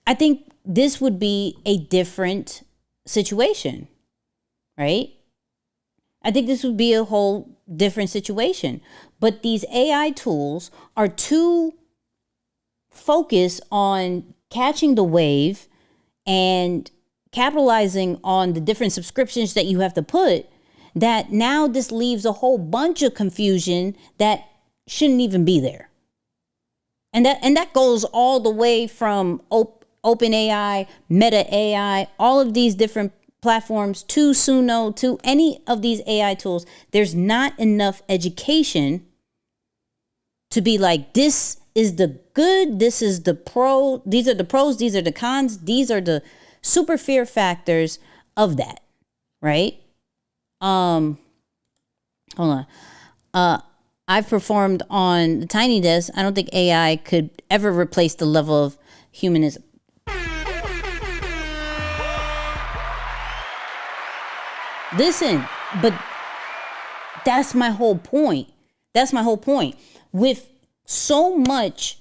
Speaker 1: I think this would be a different situation, right? I think this would be a whole different situation. But these AI tools are too focused on catching the wave and capitalizing on the different subscriptions that you have to put, that now this leaves a whole bunch of confusion that shouldn't even be there. And that goes all the way from OpenAI, Meta AI, all of these different platforms to Suno, to any of these AI tools. There's not enough education to be like, this is the good, this is the pro, these are the pros, these are the cons, these are the super fear factors of that, right? Hold on. I've performed on the Tiny Desk. I don't think AI could ever replace the level of humanism. Listen, but that's my whole point. That's my whole point. With so much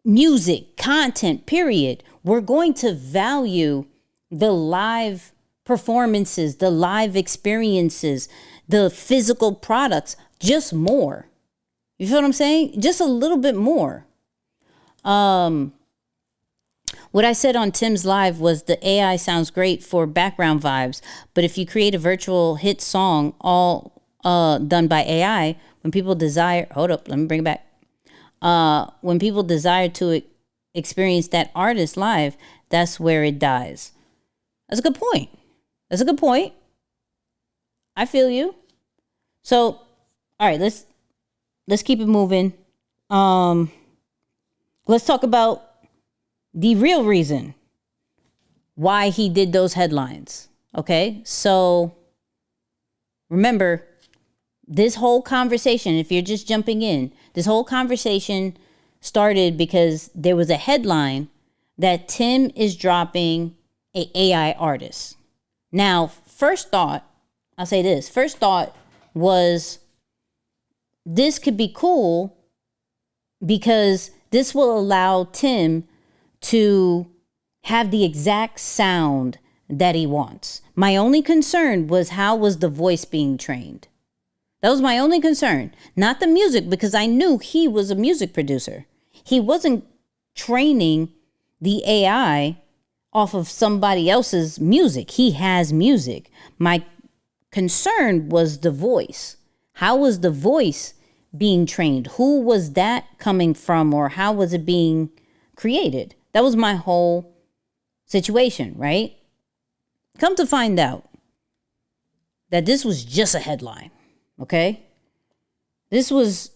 Speaker 1: music, content, period, we're going to value the live performances, the live experiences, the physical products just more. You feel what I'm saying? Just a little bit more. What I said on Tim's live was the AI sounds great for background vibes, but if you create a virtual hit song all done by AI, when people desire, hold up, let me bring it back. When people desire to experience that artist live, that's where it dies. That's a good point. That's a good point. I feel you. So, all right, let's keep it moving. Let's talk about the real reason why he did those headlines. Okay, so remember, this whole conversation, if you're just jumping in, this whole conversation started because there was a headline that Tim is dropping a AI artist. Now, first thought, I'll say this, first thought was, this could be cool because this will allow Tim to have the exact sound that he wants. My only concern was, how was the voice being trained? That was my only concern. Not the music, because I knew he was a music producer. He wasn't training the AI off of somebody else's music. He has music. My concern was the voice. How was the voice being trained? Who was that coming from, or how was it being created? That was my whole situation, right? Come to find out that this was just a headline, okay? This was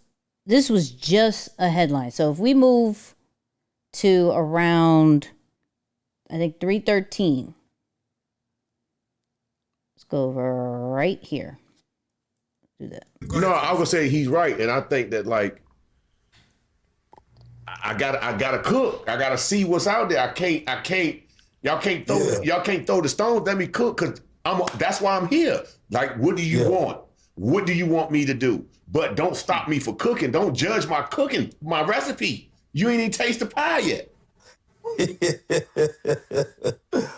Speaker 1: just a headline. So if we move to around, I think 313, let's go over right here. Do that.
Speaker 2: No, I would say he's right, and I think that, like, I gotta cook. I gotta see what's out there. I can't. Y'all can't throw the stones. Let me cook, because that's why I'm here. Like, what do you want? What do you want me to do? But don't stop me for cooking. Don't judge my cooking, my recipe. You ain't even taste the pie yet.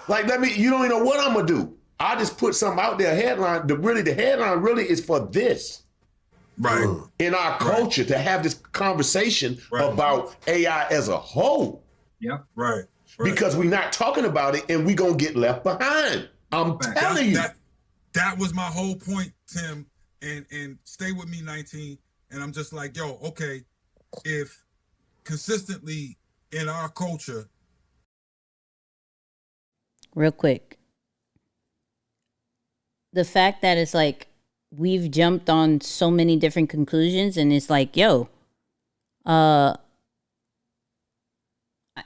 Speaker 2: Like, you don't even know what I'm gonna do. I just put something out there, headline. The headline really is for this.
Speaker 6: Right.
Speaker 2: In our culture, to have this conversation about AI as a whole.
Speaker 6: Yeah. Right.
Speaker 2: Because we're not talking about it, and we're going to get left behind. I'm telling you.
Speaker 6: That was my whole point, Tim. And stay with me, 19. And I'm just like, yo, okay, if consistently in our culture.
Speaker 1: Real quick. The fact that it's like, we've jumped on so many different conclusions, and it's like, yo, I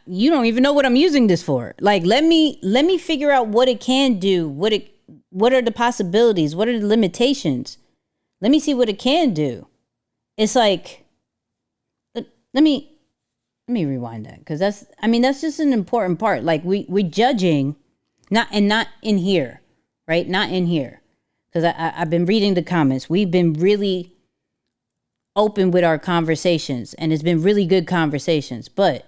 Speaker 1: you don't even know what I'm using this for. Like, let me figure out what it can do. What are the possibilities? What are the limitations? Let me see what it can do. It's like, let me rewind that, because that's just an important part. Like, we're judging, not in here, right? Not in here, because I've been reading the comments. We've been really open with our conversations, and it's been really good conversations. But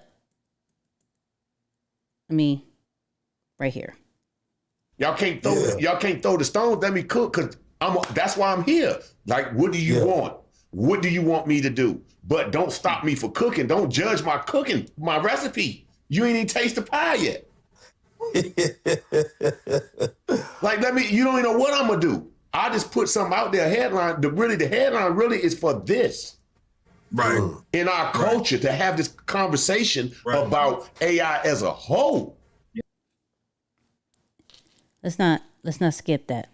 Speaker 1: right here.
Speaker 2: Y'all can't throw the stones. Let me cook, because that's why I'm here. Like, what do you want? What do you want me to do? But don't stop me for cooking. Don't judge my cooking, my recipe. You ain't even taste the pie yet. Like, you don't even know what I'm gonna do. I just put something out there, headline. The headline really is for this.
Speaker 6: Right.
Speaker 2: In our culture, to have this conversation about AI as a whole.
Speaker 1: Let's not skip that.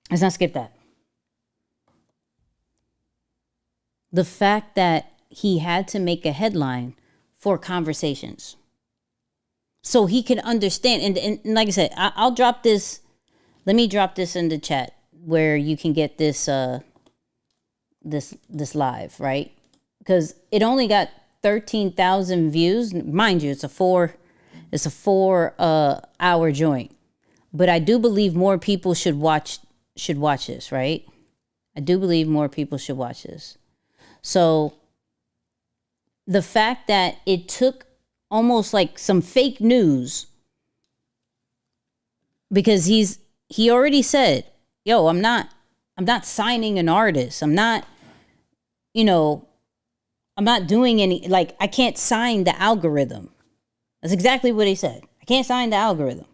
Speaker 1: Let's not skip that. The fact that he had to make a headline for conversations, so he can understand. And like I said, I'll drop this. Let me drop this in the chat where you can get this this live, right? Because it only got 13,000 views. Mind you, it's a 4 hour joint. But I do believe more people should watch this, right? I do believe more people should watch this. So the fact that it took almost like some fake news, because he already said, yo, I'm not signing an artist. I'm not doing any, like, I can't sign the algorithm. That's exactly what he said. I can't sign the algorithm.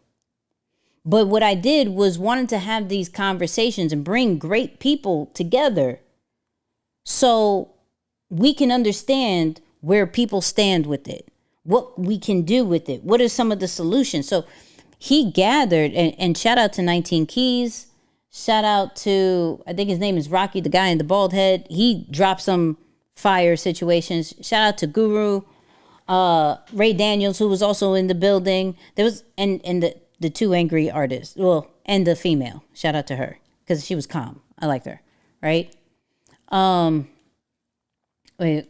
Speaker 1: But what I did was wanted to have these conversations and bring great people together so we can understand where people stand with it, what we can do with it, what are some of the solutions. So he gathered, and shout out to 19 Keys, shout out to, I think his name is Rocky, the guy in the bald head. He dropped some fire situations. Shout out to Guru, Ray Daniels, who was also in the building. There was, and the two angry artists, well, and the female. Shout out to her, because she was calm. I liked her, right? Wait,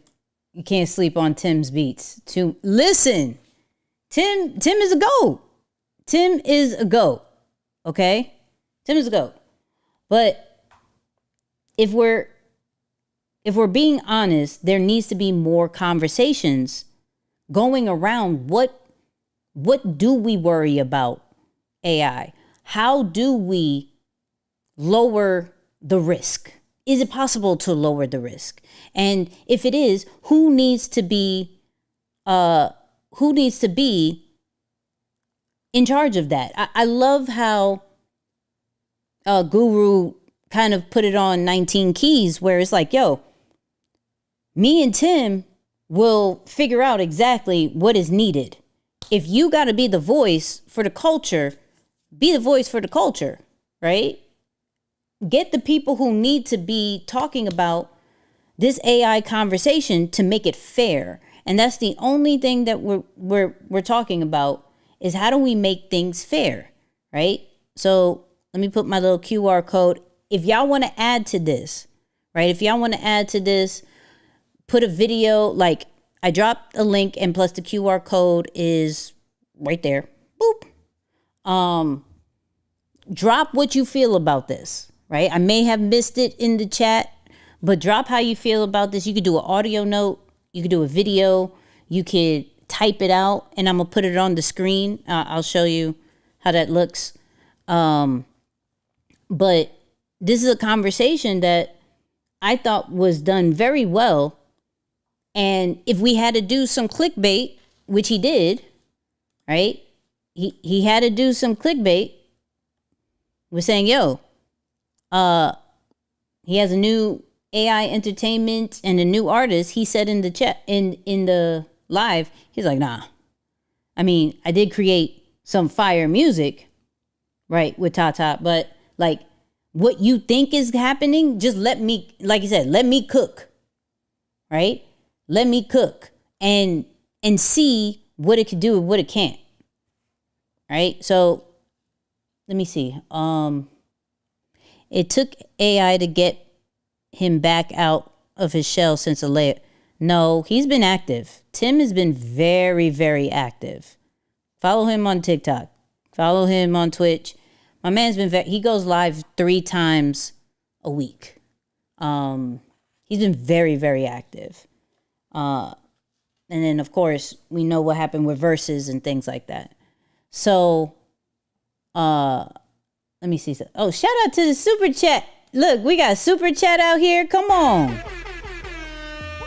Speaker 1: you can't sleep on Tim's beats. Listen, Tim is a GOAT. Tim is a GOAT, okay? Tim is a GOAT. But if we're being honest, there needs to be more conversations going around what do we worry about AI? How do we lower the risk? Is it possible to lower the risk? And if it is, who needs to be in charge of that? I love how Guru kind of put it on 19 Keys, where it's like, yo, me and Tim will figure out exactly what is needed. If you got to be the voice for the culture, be the voice for the culture, right? Get the people who need to be talking about this AI conversation to make it fair. And that's the only thing that we're talking about, is how do we make things fair, right? So let me put my little QR code. If y'all want to add to this, right? If y'all want to add to this, put a video, like I dropped a link, and plus the QR code is right there. Boop. Drop what you feel about this, right? I may have missed it in the chat, but drop how you feel about this. You could do an audio note. You could do a video. You could type it out, and I'm going to put it on the screen. I'll show you how that looks. But this is a conversation that I thought was done very well. And if we had to do some clickbait, which he did, right? He had to do some clickbait. We're saying, yo, he has a new AI entertainment and a new artist. He said in the chat, in the live, he's like, nah. I mean, I did create some fire music, right, with Tata, but like, what you think is happening, just let me, like you said, let me cook, right? Let me cook and see what it could do and what it can't. Right? So let me see. It took AI to get him back out of his shell since a layer. No, he's been active. Tim has been very, very active. Follow him on TikTok. Follow him on Twitch. My man's been he goes live 3 times a week. He's been very, very active. And then of course we know what happened with verses and things like that. So let me see. Oh, shout out to the super chat. Look, we got super chat out here. Come on.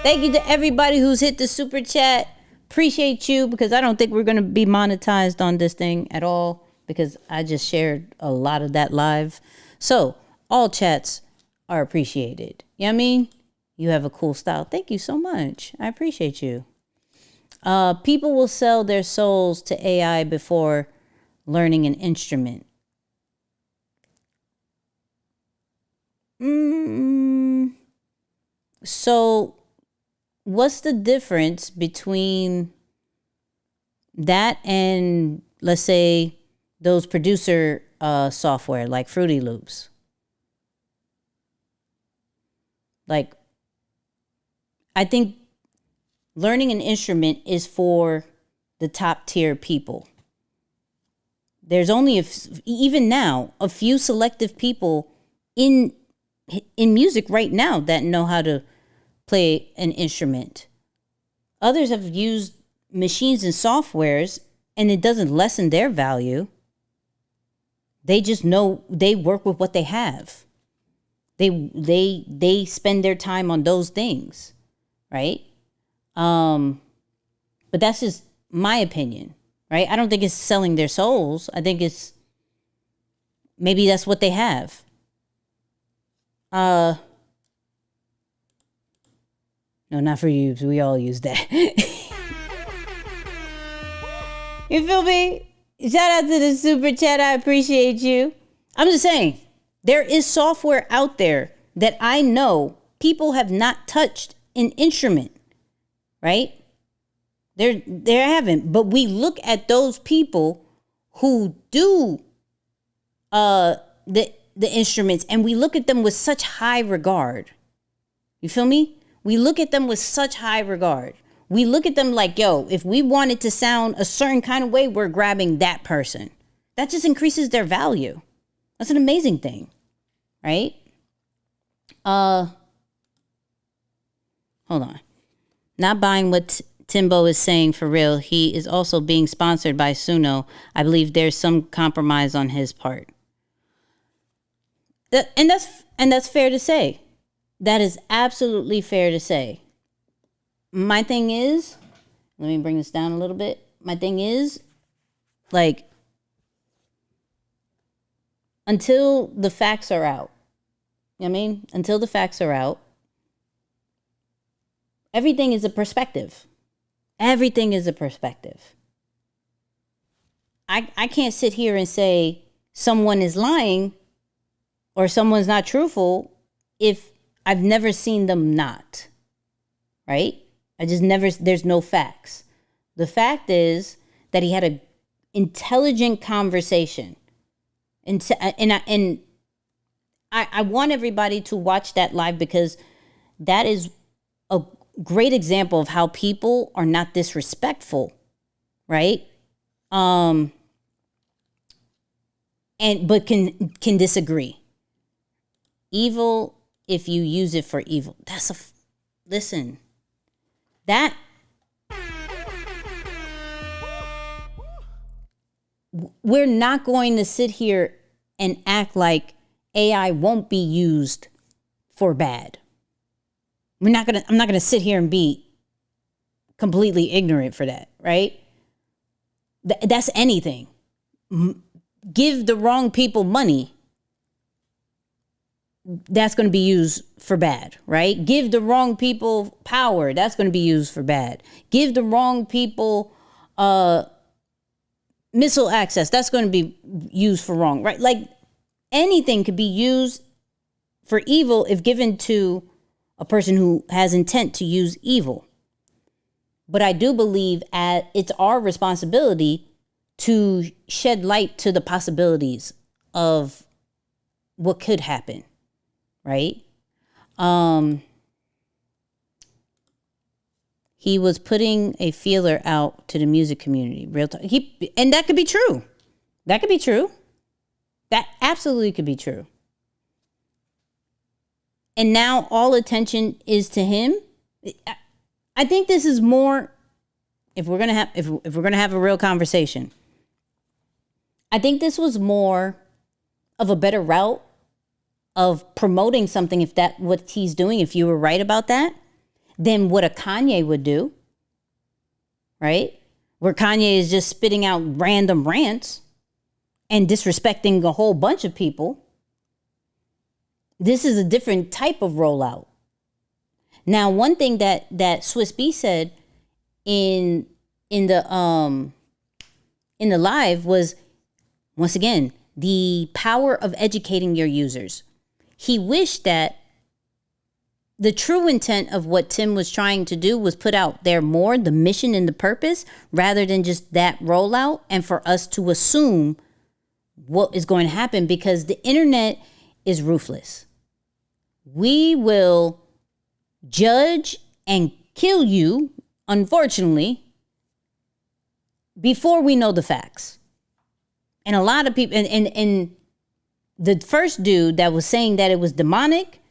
Speaker 1: Thank you to everybody who's hit the super chat. Appreciate you, because I don't think we're going to be monetized on this thing at all, because I just shared a lot of that live. So all chats are appreciated. You know what I mean? You have a cool style. Thank you so much. I appreciate you. People will sell their souls to AI before learning an instrument. So what's the difference between that and, let's say, those producer software like Fruity Loops? Like, I think learning an instrument is for the top tier people. There's only even now a few selective people in music right now that know how to play an instrument. Others have used machines and softwares, and it doesn't lessen their value. They just know they work with what they have. They spend their time on those things, right? But that's just my opinion, right? I don't think it's selling their souls. I think it's maybe that's what they have. No, not for you. We all use that. You feel me? Shout out to the super chat. I appreciate you. I'm just saying, there is software out there that I know people have not touched an instrument, right? They haven't. But we look at those people who do the instruments, and we look at them with such high regard. You feel me? We look at them with such high regard. We look at them like, yo, if we wanted to sound a certain kind of way, we're grabbing that person. That just increases their value. That's an amazing thing, right? Hold on. Not buying what Timbo is saying for real. He is also being sponsored by Suno. I believe there's some compromise on his part. And that's fair to say. That is absolutely fair to say. My thing is, let me bring this down a little bit. My thing is, like, until the facts are out, you know what I mean? Until the facts are out, everything is a perspective. Everything is a perspective. I can't sit here and say someone is lying or someone's not truthful if I've never seen them not, right? There's no facts. The fact is that he had an intelligent conversation. And I want everybody to watch that live, because that is a great example of how people are not disrespectful, right? But can disagree. Evil if you use it for evil. Listen. That we're not going to sit here and act like AI won't be used for bad. I'm not gonna sit here and be completely ignorant for that, right? That's anything. Give the wrong people money, that's going to be used for bad, right? Give the wrong people power, that's going to be used for bad. Give the wrong people missile access, that's going to be used for wrong, right? Like, anything could be used for evil if given to a person who has intent to use evil. But I do believe it's our responsibility to shed light to the possibilities of what could happen, right? He was putting a feeler out to the music community. Real talk. And that could be true. That could be true. That absolutely could be true. And now all attention is to him. I think this is more, if we're gonna have a real conversation, I think this was more of a better route of promoting something, if that what he's doing, if you were right about that, than what a Kanye would do, right? Where Kanye is just spitting out random rants and disrespecting a whole bunch of people. This is a different type of rollout. Now, one thing that Swiss B said in the live was, once again, the power of educating your users. He wished that the true intent of what Tim was trying to do was put out there more the mission and the purpose, rather than just that rollout, and for us to assume what is going to happen, because the internet is ruthless. We will judge and kill you, unfortunately, before we know the facts. And a lot of people, and the first dude that was saying that it was demonic,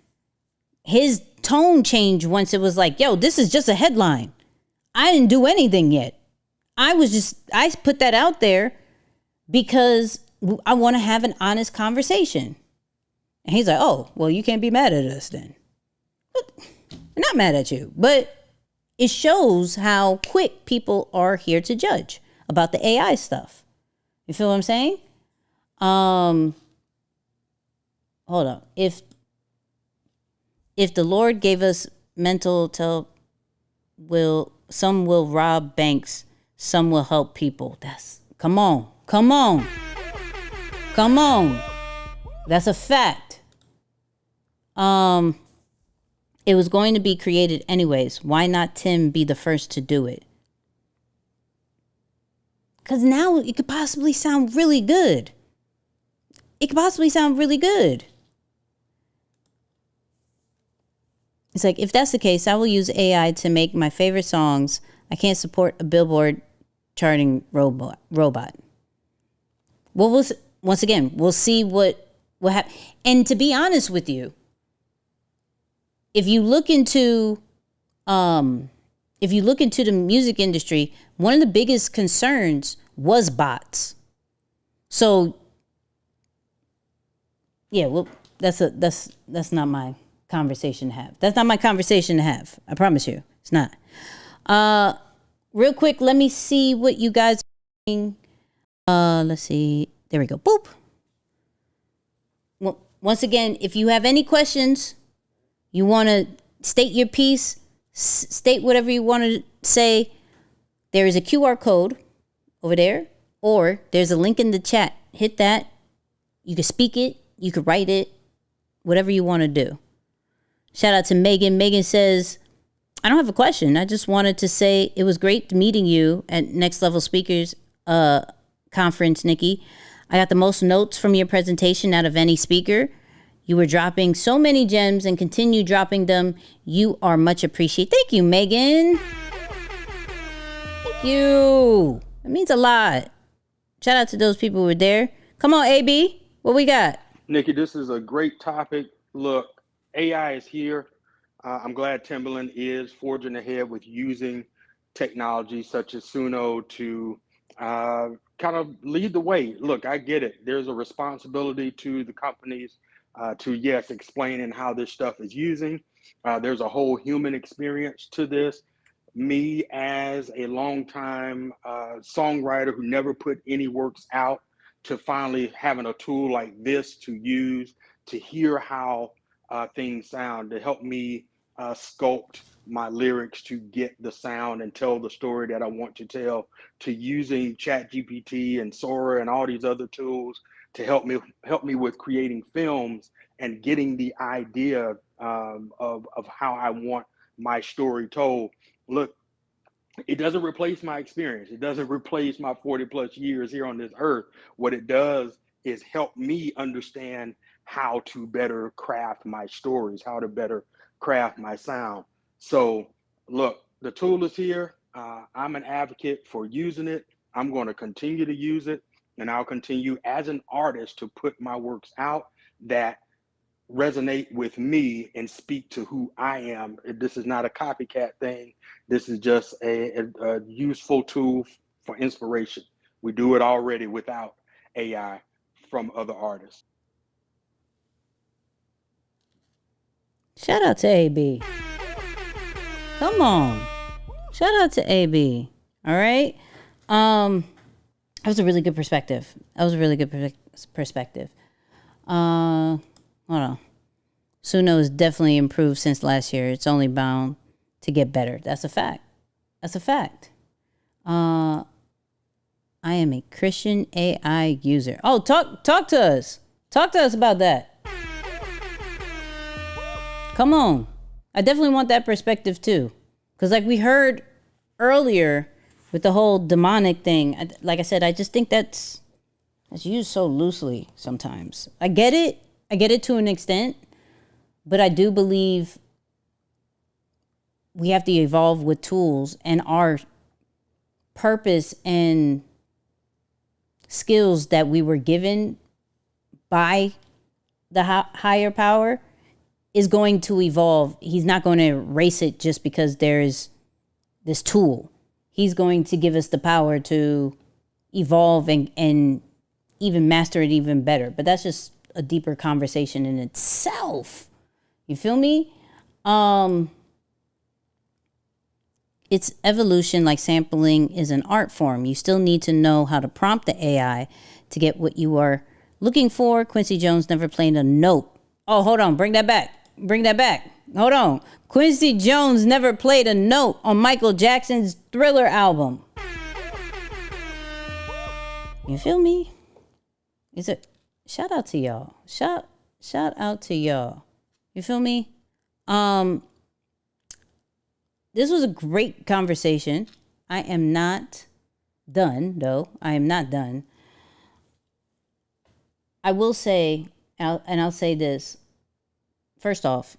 Speaker 1: his tone changed once it was like, yo, this is just a headline. I didn't do anything yet. I put that out there because I want to have an honest conversation. And he's like, oh, well, you can't be mad at us then. I'm not mad at you, but it shows how quick people are here to judge about the AI stuff. You feel what I'm saying? Hold on. If the Lord gave us mental some will rob banks, some will help people. Come on. That's a fact. It was going to be created anyways. Why not Tim be the first to do it? Because now it could possibly sound really good. It's like, if that's the case, I will use AI to make my favorite songs. I can't support a Billboard charting robot. Well, once again, we'll see what happens. And to be honest with you, if you look into the music industry, one of the biggest concerns was bots. So, yeah, well, that's not my conversation to have. That's not my conversation to have. I promise you, it's not. Real quick, let me see what you guys are doing. Let's see. There we go. Boop. Well, once again, if you have any questions, you want to state your piece, state whatever you want to say, there is a QR code over there, or there's a link in the chat. Hit that. You can speak it. You can write it. Whatever you want to do. Shout out to Megan. Megan says, I don't have a question. I just wanted to say it was great meeting you at Next Level Speakers Conference, Nicky. I got the most notes from your presentation out of any speaker. You were dropping so many gems and continue dropping them. You are much appreciated. Thank you, Megan. Thank you. It means a lot. Shout out to those people who were there. Come on, AB. What we got?
Speaker 10: Nikki, this is a great topic. Look, AI is here. I'm glad Timbaland is forging ahead with using technology such as Suno to kind of lead the way. Look, I get it. There's a responsibility to the companies to, yes, explaining how this stuff is using. There's a whole human experience to this. Me, as a longtime songwriter who never put any works out, to finally having a tool like this to use to hear how things sound, to help me sculpt my lyrics to get the sound and tell the story that I want to tell, to using ChatGPT and Sora and all these other tools to help me with creating films and getting the idea of how I want my story told. Look, It doesn't replace my experience. It doesn't replace my 40 plus years here on this earth. What it does is help me understand how to better craft my stories, how to better craft my sound. So, look, the tool is here. I'm an advocate for using it. I'm going to continue to use it, and I'll continue as an artist to put my works out that resonate with me and speak to who I am. This is not a copycat thing. This is just a useful tool for inspiration. We do it already without AI from other artists.
Speaker 1: Shout out to AB. Come on. Shout out to AB. All right. That was a really good perspective. Perspective. Hold on. Suno has definitely improved since last year. It's only bound to get better. That's a fact. I am a Christian AI user. Oh, talk to us. Talk to us about that. Come on. I definitely want that perspective too. Because like we heard earlier with the whole demonic thing, like I said, I just think that's used so loosely sometimes. I get it to an extent, but I do believe we have to evolve with tools, and our purpose and skills that we were given by the higher power is going to evolve. He's not going to erase it just because there's this tool. He's going to give us the power to evolve and even master it even better. But that's just a deeper conversation in itself. You feel me? It's evolution, like sampling is an art form. You still need to know how to prompt the AI to get what you are looking for. Quincy Jones never played a note. Oh, hold on. Bring that back. Hold on. Quincy Jones never played a note on Michael Jackson's Thriller album. You feel me? Is it? Shout out to y'all. Shout out to y'all. You feel me? This was a great conversation. I am not done, though. I am not done. I will say, and I'll say this. First off,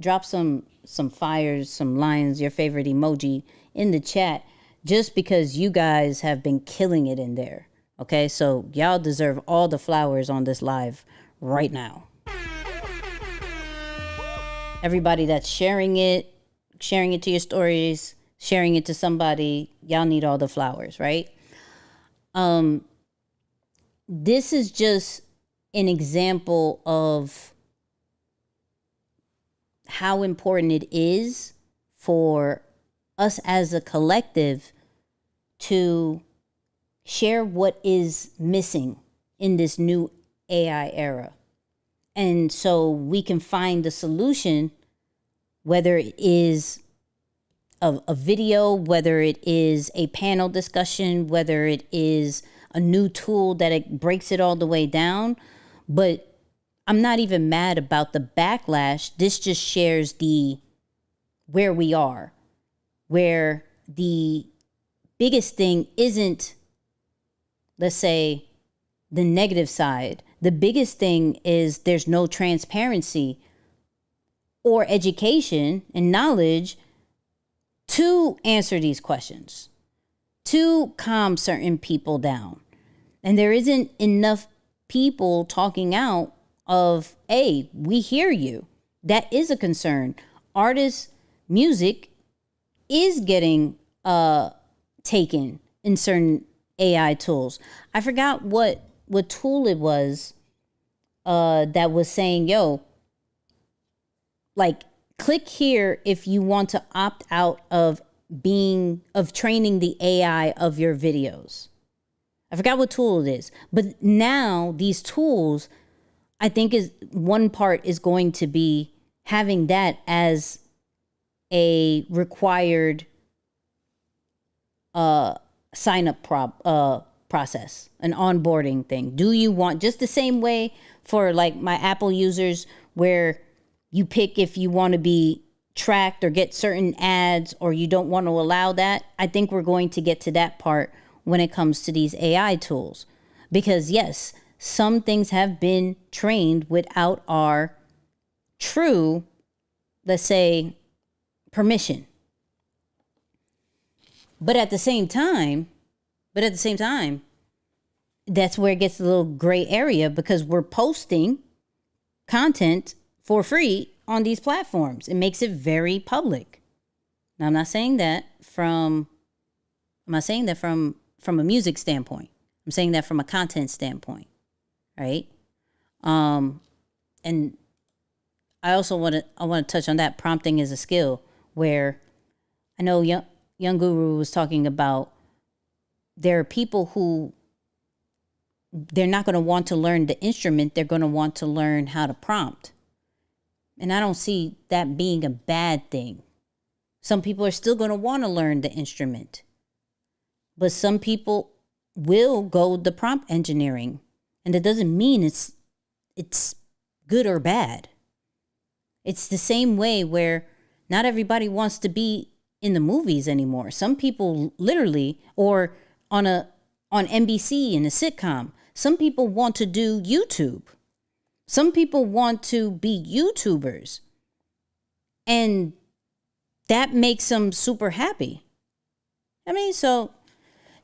Speaker 1: drop some fires, some lines, your favorite emoji in the chat, just because you guys have been killing it in there. Okay, so y'all deserve all the flowers on this live right now. Everybody that's sharing it to your stories, sharing it to somebody, y'all need all the flowers, right? This is just an example of how important it is for us as a collective to share what is missing in this new AI era. And so we can find the solution, whether it is a video, whether it is a panel discussion, whether it is a new tool that it breaks it all the way down. But I'm not even mad about the backlash. This just shares where we are, where the biggest thing isn't, let's say, the negative side. The biggest thing is there's no transparency or education and knowledge to answer these questions, to calm certain people down. And there isn't enough people talking out of, hey, we hear you. That is a concern. Artists' music is getting taken in certain AI tools. I forgot what tool it was that was saying, yo, like, click here if you want to opt out of training the AI of your videos. I forgot what tool it is. But now these tools, I think one part is going to be having that as a required sign up process, an onboarding thing. Do you want, just the same way for like my Apple users where you pick if you want to be tracked or get certain ads, or you don't want to allow that, I think we're going to get to that part when it comes to these AI tools. Because yes, some things have been trained without our true, let's say, permission. But at the same time, that's where it gets a little gray area, because we're posting content for free on these platforms. It makes it very public. Now, I'm not saying that from a music standpoint. I'm saying that from a content standpoint, right? And I also want to touch on that. Prompting is a skill, where I know Young Guru was talking about there are people who they're not going to want to learn the instrument. They're going to want to learn how to prompt. And I don't see that being a bad thing. Some people are still going to want to learn the instrument. But some people will go the prompt engineering. And that doesn't mean it's good or bad. It's the same way where not everybody wants to be in the movies anymore. Some people literally, or on NBC in a sitcom, some people want to do YouTube. Some people want to be YouTubers. And that makes them super happy. I mean, so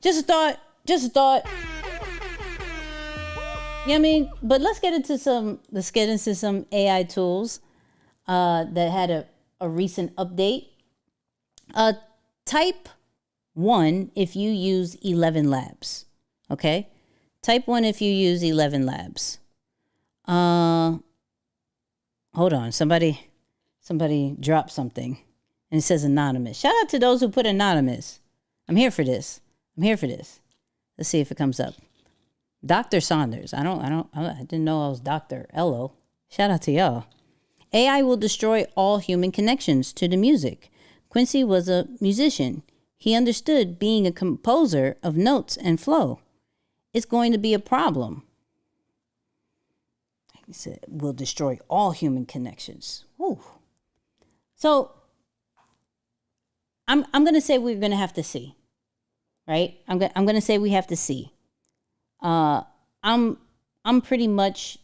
Speaker 1: just a thought. You know what I mean? But let's get into some AI tools that had a recent update. Type 1 if you use 11 Labs. Okay? Type 1 if you use 11 Labs. Hold on. Somebody dropped something. And it says anonymous. Shout out to those who put anonymous. I'm here for this. Let's see if it comes up. Dr. Saunders. I didn't know I was Dr. Ello. Shout out to y'all. AI will destroy all human connections to the music. Quincy was a musician. He understood being a composer of notes and flow. It's going to be a problem. He said, will destroy all human connections. Whew. So I'm going to say we're going to have to see, right? I'm going to say we have to see. I'm pretty much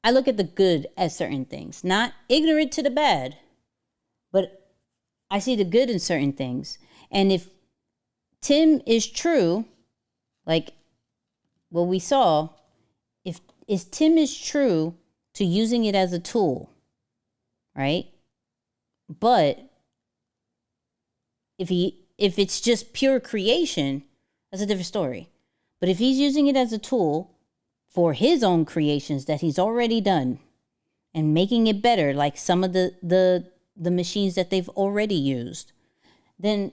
Speaker 1: I look at the good at certain things, not ignorant to the bad, but I see the good in certain things. And if Tim is true, like what we saw, if Tim is true to using it as a tool, right? But if it's just pure creation, that's a different story. But if he's using it as a tool for his own creations that he's already done and making it better, like some of the machines that they've already used, then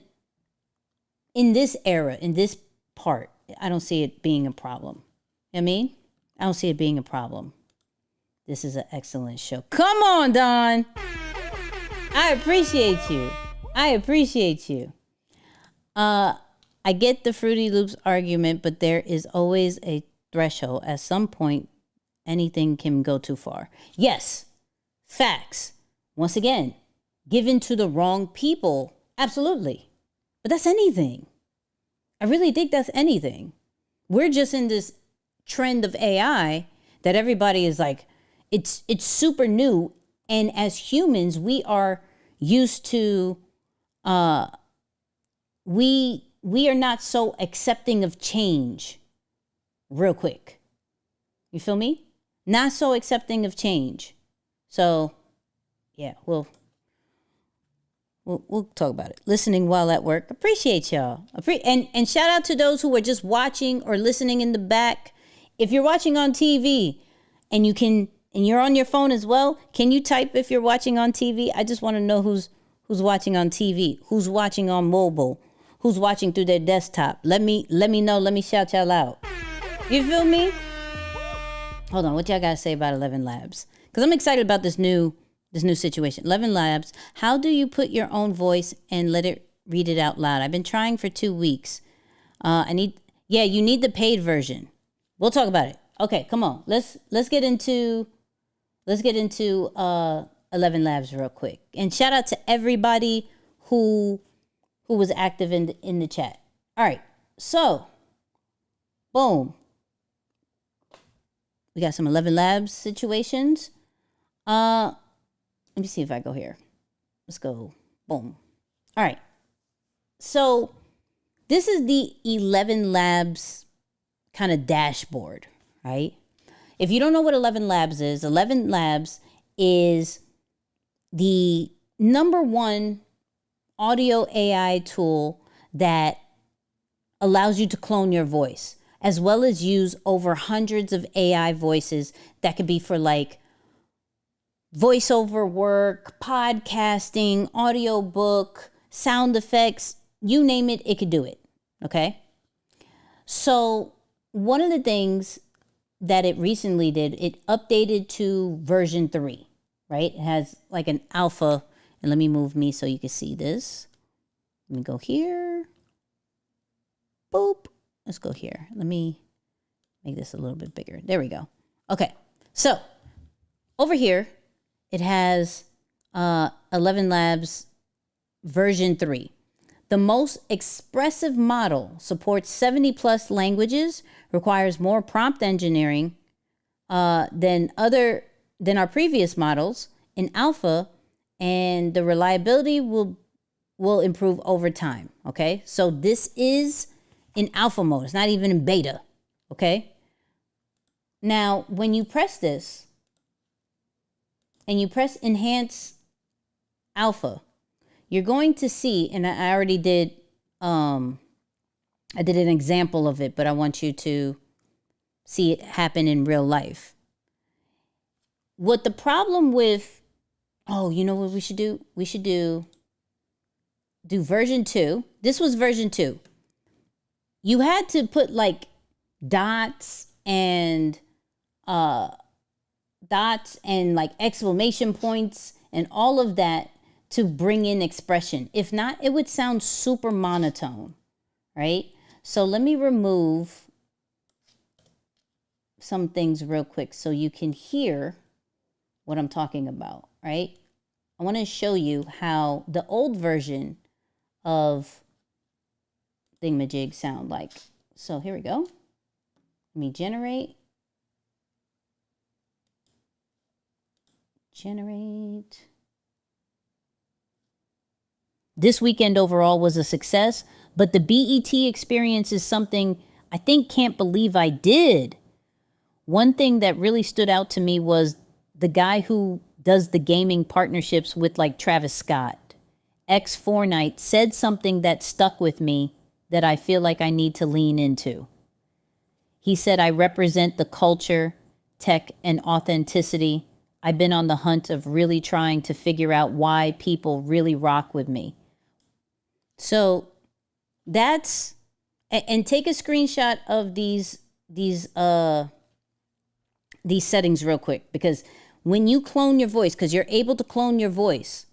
Speaker 1: in this era, in this part, I don't see it being a problem. You know what I mean? I don't see it being a problem. This is an excellent show. Come on, Don. I appreciate you. I get the Fruity Loops argument, but there is always a threshold. At some point, anything can go too far. Yes, facts. Once again, given to the wrong people, absolutely. But that's anything. I really think that's anything. We're just in this trend of AI that everybody is like, it's super new. And as humans, we are used to, we are not so accepting of change real quick. You feel me? Not so accepting of change. So, yeah, we'll talk about it. Listening while at work. Appreciate y'all. And shout out to those who are just watching or listening in the back. If you're watching on TV and you're on your phone as well, can you type if you're watching on TV? I just want to know who's watching on TV, who's watching on mobile, who's watching through their desktop. Let me know. Let me shout y'all out. You feel me? Hold on. What y'all got to say about 11 Labs? Because I'm excited about this new situation. 11 Labs. How do you put your own voice and let it read it out loud? I've been trying for 2 weeks. You need the paid version. We'll talk about it. Okay, come on. Let's get into let's get into 11 Labs real quick. And shout out to everybody who was active in the chat. All right. So, boom. We got some 11 Labs situations. Let me see if I go here. Let's go. Boom. All right. So, this is the 11 Labs kind of dashboard, right? If you don't know what 11 Labs is, 11 Labs is the #1 audio AI tool that allows you to clone your voice, as well as use over hundreds of AI voices that could be for like voiceover work, podcasting, audiobook, sound effects, you name it, it could do it. Okay. So one of the things that it recently did, it updated to version 3, right? It has like an alpha. And let me move me so you can see this. Let me go here. Boop. Let's go here. Let me make this a little bit bigger. There we go. Okay. So over here, it has 11 Labs version 3. The most expressive model supports 70 plus languages, requires more prompt engineering than our previous models in alpha, and the reliability will improve over time. Okay, so this is in alpha mode. It's not even in beta. Okay. Now, when you press this and you press enhance alpha, you're going to see, and I already did, I did an example of it, but I want you to see it happen in real life. What the problem with, you know what we should do? We should do version 2. This was version 2. You had to put like dots and like exclamation points and all of that to bring in expression. If not, it would sound super monotone, right? So let me remove some things real quick so you can hear what I'm talking about, right? I want to show you how the old version of Thingamajig sound like. So here we go. Let me generate. This weekend overall was a success, but the BET experience is something I think can't believe I did. One thing that really stood out to me was the guy who does the gaming partnerships with like Travis Scott. X4Night said something that stuck with me that I feel like I need to lean into. He said, I represent the culture, tech, and authenticity. I've been on the hunt of really trying to figure out why people really rock with me. So that's, and take a screenshot of these settings real quick, because when you clone your voice, because you're able to clone your voice,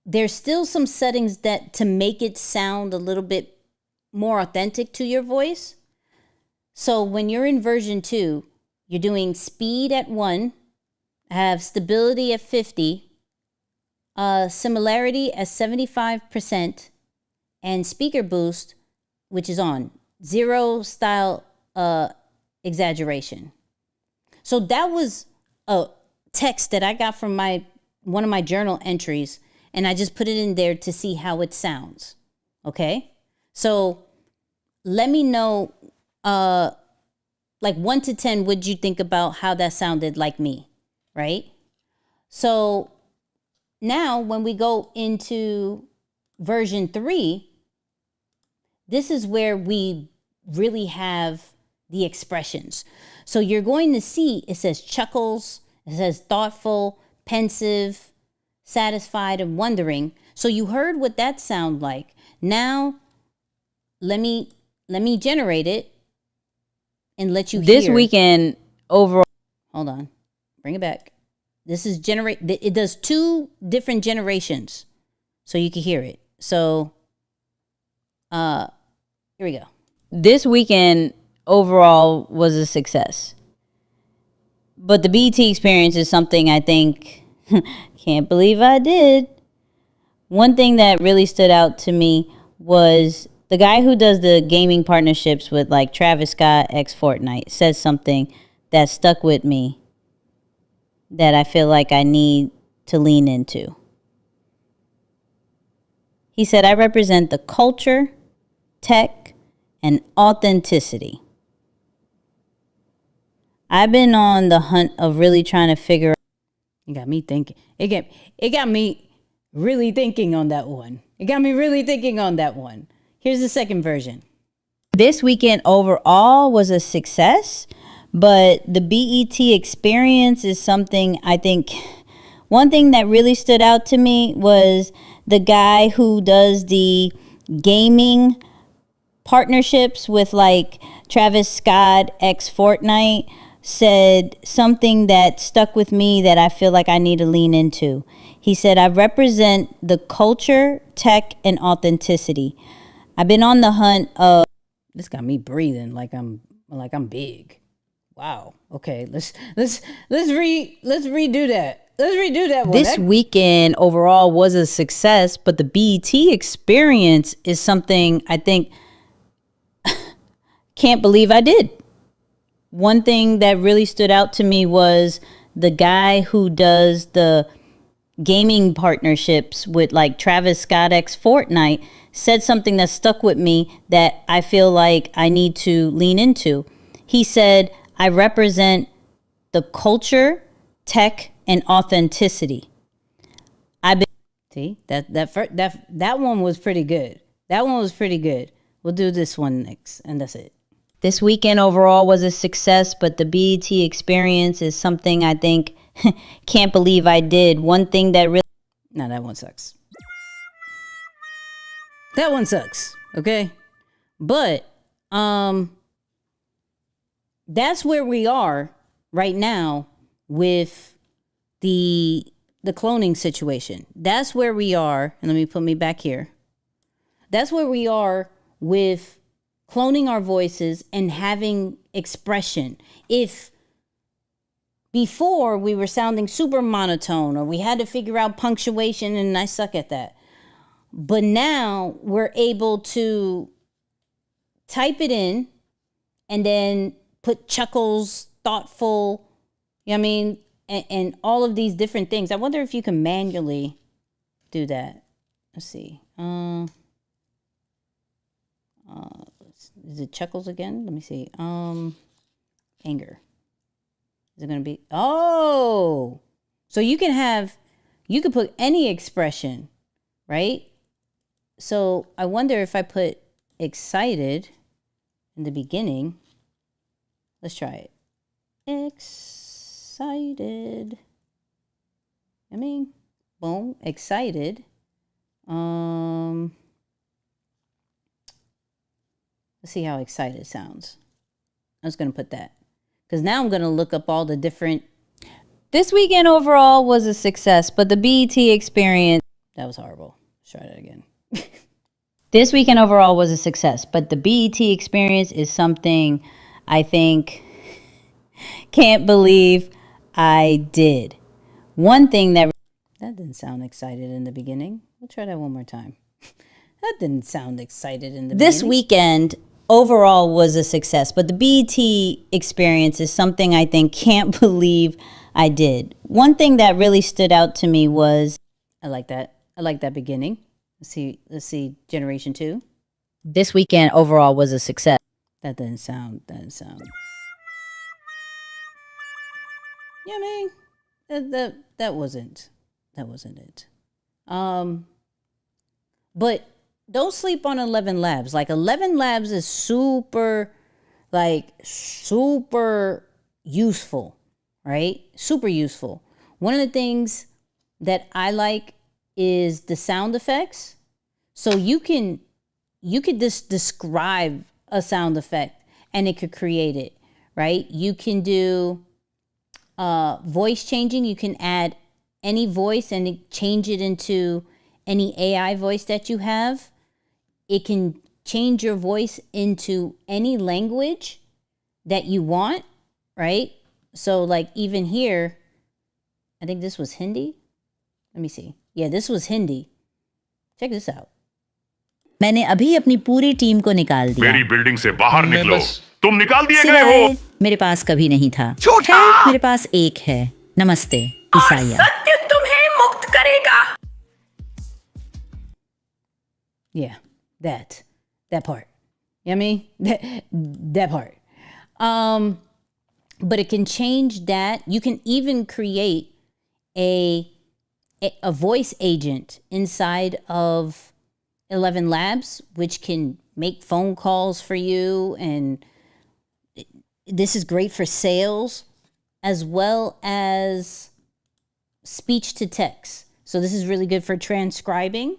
Speaker 1: there's still some settings that to make it sound a little bit more authentic to your voice. So when you're in version 2, you're doing speed at 1, have stability at 50, similarity at 75%, and speaker boost, which is on 0 style exaggeration. So that was a text that I got from one of my journal entries, and I just put it in there to see how it sounds. Okay? So let me know, like 1 to 10, what'd you think about how that sounded like me, right? So now when we go into version 3, this is where we really have the expressions. So you're going to see, it says chuckles, it says thoughtful, pensive, satisfied, and wondering. So you heard what that sound like. Now, let me generate it and let you hear.
Speaker 11: This weekend overall.
Speaker 1: Hold on. Bring it back. This is it does 2 different generations. So you can hear it. So here we go.
Speaker 11: This weekend overall was a success.
Speaker 1: but the BT experience is something I think, can't believe I did. One thing that really stood out to me was the guy who does the gaming partnerships with like Travis Scott x Fortnite says something that stuck with me that I feel like I need to lean into. He said, I represent the culture, tech, and authenticity. I've been on the hunt of really trying to figure out. It got me thinking. It got me really thinking on that one. Here's the second version. This weekend overall was a success, but the BET experience is something I think. One thing that really stood out to me was the guy who does the gaming partnerships with like Travis Scott x Fortnite said something that stuck with me that I feel like I need to lean into. He said, I represent the culture, tech, and authenticity. I've been on the hunt of. This got me breathing like I'm big. Wow. Okay, let's redo that. Let's redo that one. This weekend overall was a success, but the BET experience is something I think can't believe I did. One thing that really stood out to me was the guy who does the gaming partnerships with like Travis Scott x Fortnite said something that stuck with me that I feel like I need to lean into. He said, I represent the culture, tech, and authenticity. See, that one was pretty good. We'll do this one next, and that's it. This weekend overall was a success, but the BET experience is something I think can't believe I did. One thing that really. No, that one sucks. Okay? But that's where we are right now with the cloning situation. That's where we are, and let me put me back here. That's where we are with cloning our voices and having expression. If before we were sounding super monotone or we had to figure out punctuation, and I suck at that. But now we're able to type it in and then put chuckles, thoughtful, you know what I mean? And all of these different things. I wonder if you can manually do that. Let's see. Is it chuckles again? Let me see. Anger. Is it going to be? Oh! So you could put any expression, right? So I wonder if I put excited in the beginning. Let's try it. Excited. I mean, boom, excited. Let's see how excited sounds. I was going to put that. Because now I'm going to look up all the different. This weekend overall was a success, but the BET experience. That was horrible. Let's try that again. This weekend overall was a success, but the BET experience is something I think can't believe I did. One thing that didn't sound excited in the beginning. We'll try that one more time. That didn't sound excited in the beginning. This weekend overall was a success, but the BET experience is something I think can't believe I did. One thing that really stood out to me was I like that beginning. Let's see generation 2. This weekend overall was a success. That didn't sound. You know what I mean? That wasn't it. But don't sleep on 11 Labs. Like 11 Labs is super useful, right? Super useful. One of the things that I like is the sound effects. So you could just describe a sound effect and it could create it, right? You can do voice changing. You can add any voice and change it into any AI voice that you have. It can change your voice into any language that you want, right? So like even here, I think this was Hindi. Let me see. Yeah, this was Hindi. Check this out. मैंने अभी अपनी पूरी team को निकाल दिया।
Speaker 11: मेरी building से बाहर निकलो, तुम निकाल दिए गए
Speaker 1: सिवाय
Speaker 11: हो।
Speaker 1: मेरे पास कभी नहीं था। खैर, मेरे पास एक है। नमस्ते ईसाइया।
Speaker 12: सत्य तुम्हें मुक्त करेगा।
Speaker 1: Yeah, that part. You know what I mean? That part. But it can change that. You can even create a voice agent inside of 11 Labs, which can make phone calls for you. And this is great for sales as well as speech to text. So this is really good for transcribing.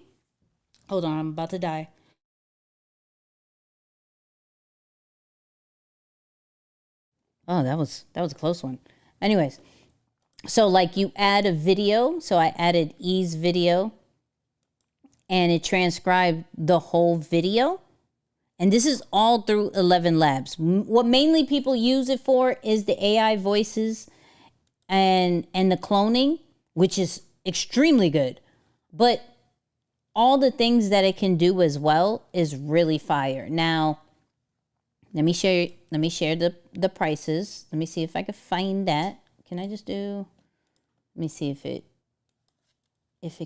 Speaker 1: Hold on, I'm about to die. Oh, that was a close one. Anyways, so like you add a video. So I added E's video and it transcribed the whole video. And this is all through 11 Labs. What mainly people use it for is the AI voices and the cloning, which is extremely good. But all the things that it can do as well is really fire. Now, let me share the prices. Let me see if I can find that. Can I just do, let me see if it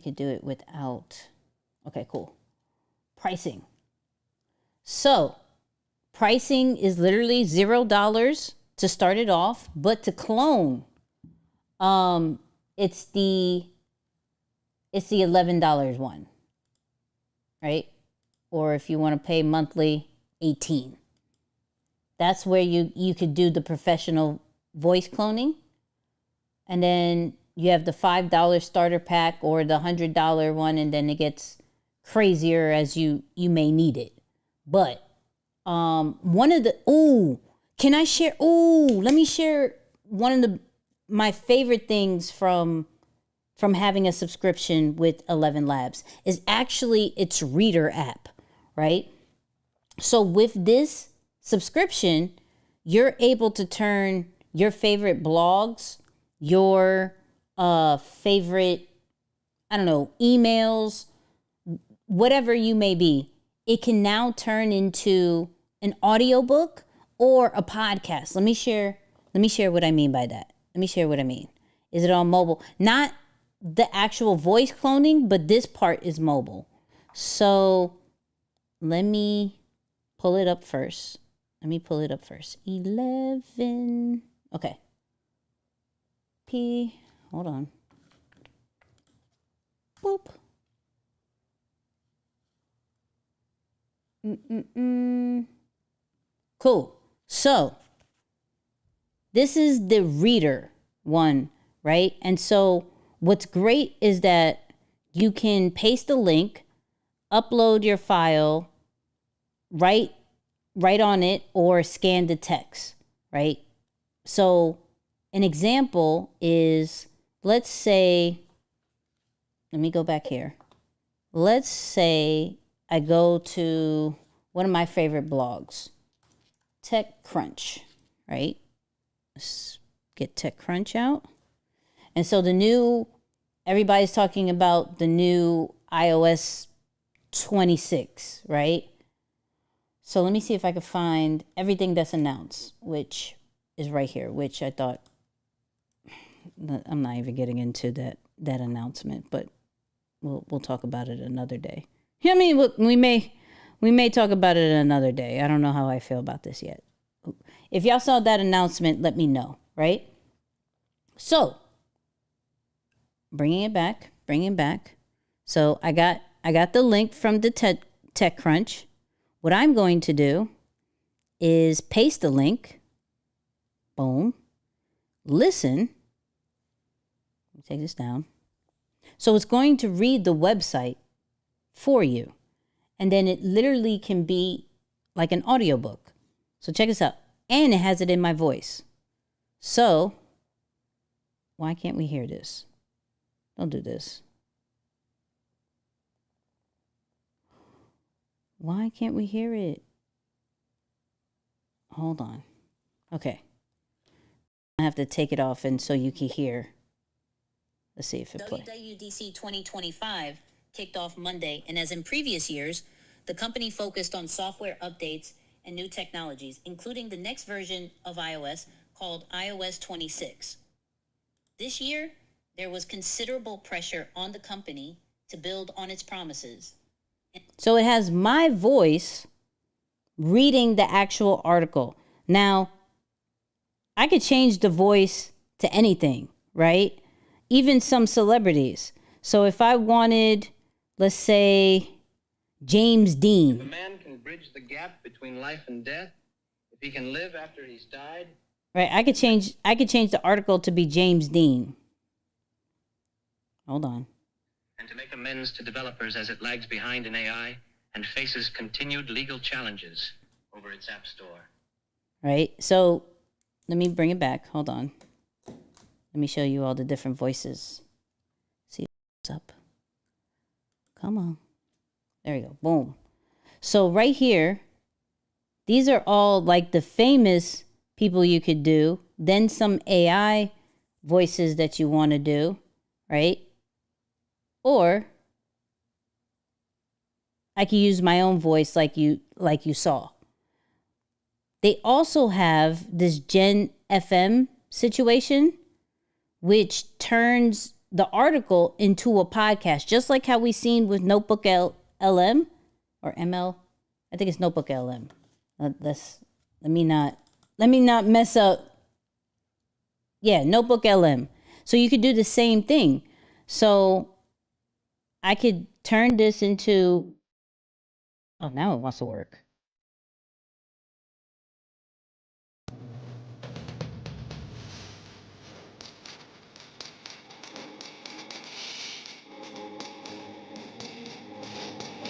Speaker 1: could do it without. Okay, cool. Pricing. So, pricing is literally $0 to start it off, but to clone, it's the $11 one, right? Or if you want to pay monthly, $18. That's where you could do the professional voice cloning. And then you have the $5 starter pack or the $100 one, and then it gets crazier as you may need it. But one of the let me share one of my favorite things from having a subscription with 11 Labs is actually its reader app, right? So with this subscription, you're able to turn your favorite blogs, your favorite, I don't know, emails, whatever you may be, it can now turn into an audiobook or a podcast. Let me share what I mean by that. Let me share what I mean. Is it on mobile? Not the actual voice cloning, but this part is mobile. So let me pull it up first. 11. Okay. Hold on. Boop. Cool. So this is the reader one, right? And so what's great is that you can paste a link, upload your file, write on it, or scan the text, right? So an example is, let's say, let me go back here. Let's say I go to one of my favorite blogs, TechCrunch, right? Let's get TechCrunch out. And so everybody's talking about the new iOS 26, right? So let me see if I can find everything that's announced, which is right here, which I thought, I'm not even getting into that announcement, but we'll talk about it another day. I mean, we may talk about it another day. I don't know how I feel about this yet. If y'all saw that announcement, let me know, right? So, bringing it back. So I got the link from the TechCrunch. What I'm going to do is paste the link. Boom. Listen. Let me take this down. So it's going to read the website for you. And then it literally can be like an audiobook. So check this out. And it has it in my voice. So why can't we hear this? Don't do this. Why can't we hear it? Hold on. Okay. I have to take it off and so you can hear. Let's see if it plays.
Speaker 13: WWDC 2025 kicked off Monday, and as in previous years, the company focused on software updates and new technologies, including the next version of iOS called iOS 26. This year, there was considerable pressure on the company to build on its promises.
Speaker 1: So it has my voice reading the actual article. Now, I could change the voice to anything, right? Even some celebrities. So if I wanted, let's say, James Dean.
Speaker 14: If a man can bridge the gap between life and death, if he can live after he's died.
Speaker 1: Right, I could change the article to be James Dean. Hold on.
Speaker 14: And to make amends to developers as it lags behind in AI and faces continued legal challenges over its app store.
Speaker 1: Right, so let me bring it back. Hold on. Let me show you all the different voices. See what's up. Come on. There we go. Boom. So right here, these are all like the famous people you could do. Then some AI voices that you want to do, right? Or I could use my own voice like you saw. They also have this Gen FM situation, which turns the article into a podcast, just like how we seen with Notebook LM or ML. I think it's Notebook LM. Let me not mess up. Yeah, Notebook LM. So you could do the same thing. So I could turn this into. Oh, now it wants to work.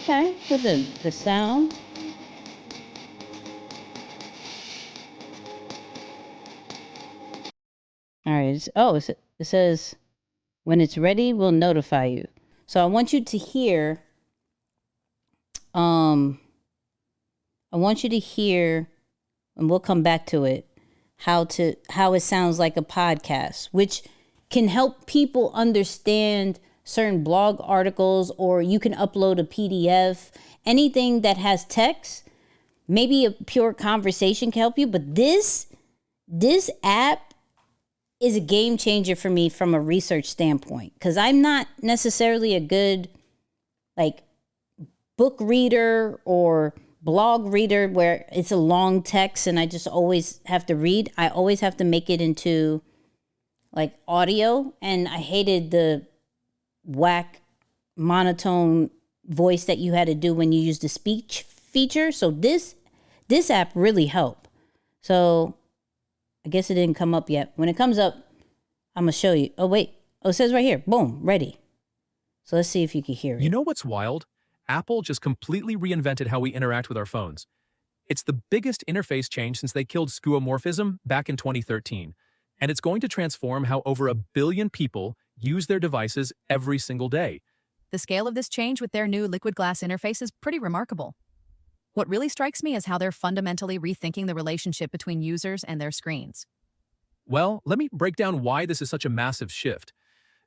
Speaker 1: Okay, with the sound. All right. It says, when it's ready, we'll notify you. So I want you to hear. I want you to hear, and we'll come back to it, how it sounds like a podcast, which can help people understand certain blog articles, or you can upload a PDF, anything that has text. Maybe a pure conversation can help you, but this app is a game changer for me from a research standpoint, because I'm not necessarily a good book reader or blog reader where it's a long text and I just always have to read. I always have to make it into audio, and I hated the whack monotone voice that you had to do when you used the speech feature. So this app really helped. So I guess it didn't come up yet. When it comes up, I'm gonna show you. Oh wait, it says right here, boom, ready. So let's see if you can hear it.
Speaker 15: You know what's wild? Apple just completely reinvented how we interact with our phones. It's the biggest interface change since they killed skeuomorphism back in 2013. And it's going to transform how over 1 billion people use their devices every single day.
Speaker 16: The scale of this change with their new liquid glass interface is pretty remarkable. What really strikes me is how they're fundamentally rethinking the relationship between users and their screens.
Speaker 15: Well, let me break down why this is such a massive shift.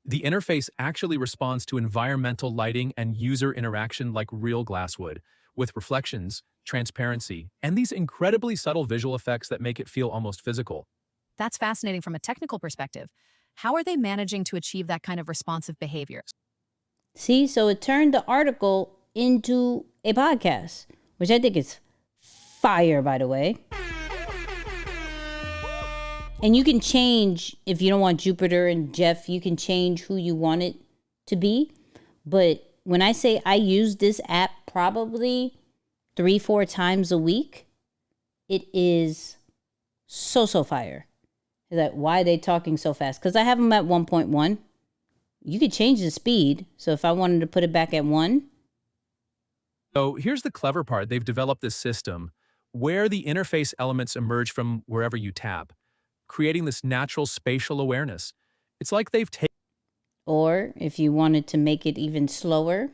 Speaker 15: The interface actually responds to environmental lighting and user interaction like real glass would, with reflections, transparency, and these incredibly subtle visual effects that make it feel almost physical.
Speaker 16: That's fascinating from a technical perspective. How are they managing to achieve that kind of responsive behavior?
Speaker 1: See, so it turned the article into a podcast, which I think is fire, by the way. And you can change, if you don't want Jupiter and Jeff, you can change who you want it to be. But when I say I use this app probably 3-4 times a week, it is so fire. That why are they talking so fast? Because I have them at 1.1. You could change the speed. So if I wanted to put it back at 1.
Speaker 15: So here's the clever part. They've developed this system where the interface elements emerge from wherever you tap, creating this natural spatial awareness. It's like they've taken...
Speaker 1: Or if you wanted to make it even slower.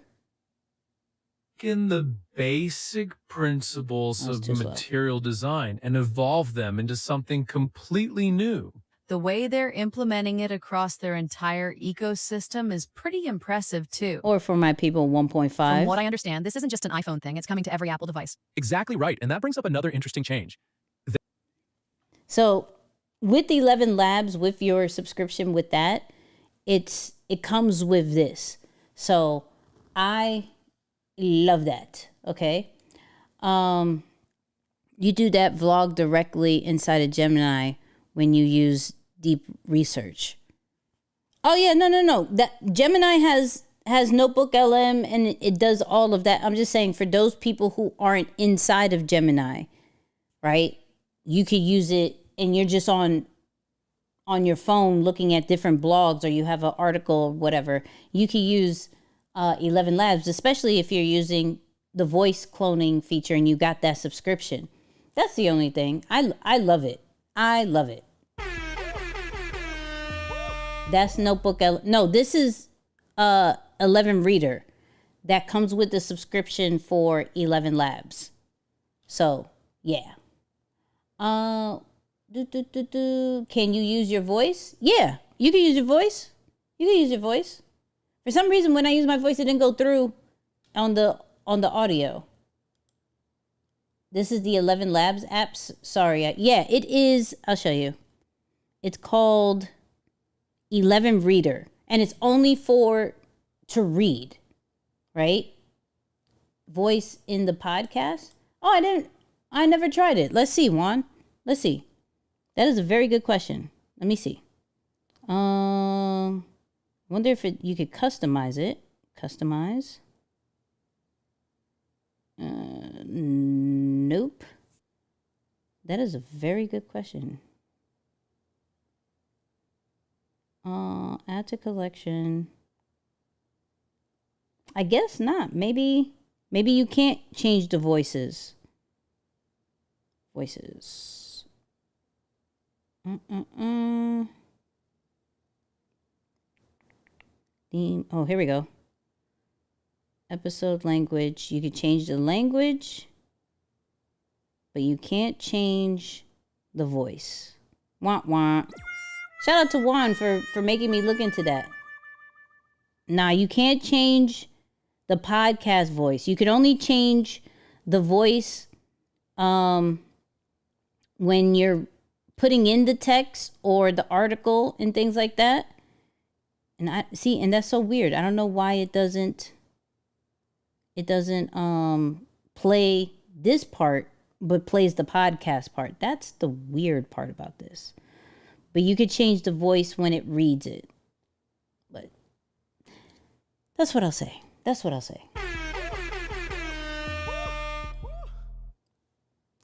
Speaker 15: In the basic principles of material design and evolve them into something completely new.
Speaker 16: The way they're implementing it across their entire ecosystem is pretty impressive too.
Speaker 1: Or for my people, 1.5.
Speaker 16: From what I understand, this isn't just an iPhone thing. It's coming to every Apple device.
Speaker 15: Exactly right. And that brings up another interesting change.
Speaker 1: So with 11 Labs, with your subscription with that, it comes with this. So I love that. Okay. You do that vlog directly inside of Gemini when you use deep research. Oh yeah, no. That Gemini has Notebook LM and it does all of that. I'm just saying for those people who aren't inside of Gemini, right? You could use it and you're just on your phone looking at different blogs, or you have an article or whatever. You could use 11 Labs, especially if you're using the voice cloning feature and you got that subscription. That's the only thing. I love it. I love it. That's Notebook L. No, this is 11 Reader that comes with the subscription for 11 Labs. So, yeah. Can you use your voice? Yeah, you can use your voice. You can use your voice. For some reason, when I use my voice, it didn't go through on the audio. This is the 11 Labs apps. Sorry. Yeah, it is. I'll show you. It's called 11 Reader, and it's only to read, right? Voice in the podcast. Oh, I never tried it. Let's see, Juan. Let's see. That is a very good question. Let me see. Wonder if you could customize it. Customize. Nope. That is a very good question. Add to collection. I guess not. Maybe you can't change the voices. Voices. Theme. Oh, here we go. Episode language. You can change the language, but you can't change the voice. Wah wah. Shout out to Juan for making me look into that. Nah, you can't change the podcast voice. You can only change the voice when you're putting in the text or the article and things like that. And that's so weird. I don't know why it doesn't play this part, but plays the podcast part. That's the weird part about this. But you could change the voice when it reads it. But that's what I'll say. That's what I'll say.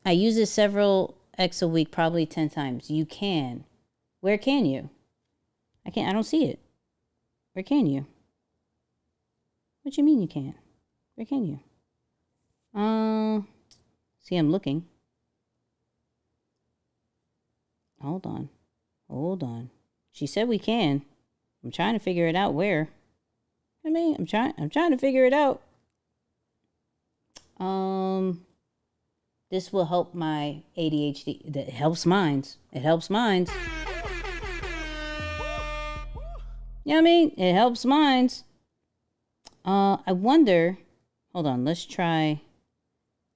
Speaker 1: I use it several X a week, probably 10 times. You can. Where can you? I don't see it. Where can you? What you mean you can? Where can you? See, I'm looking. Hold on. She said we can. I'm trying to figure it out where. I'm trying to figure it out. This will help my ADHD. That helps mine's. It helps mine's. You know what I mean? It helps mine's. I wonder. Hold on. Let's try.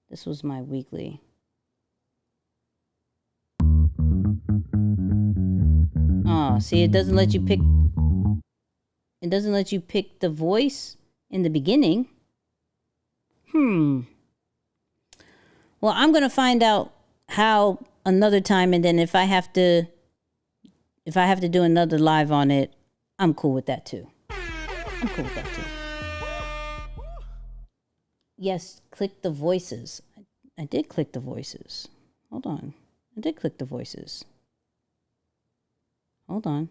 Speaker 1: This was my weekly. Oh, see, it doesn't let you pick. It doesn't let you pick the voice in the beginning. Well, I'm gonna find out how another time, and then if I have to do another live on it, I'm cool with that too. Yes, click the voices. I did click the voices. Hold on. I did click the voices. Hold on.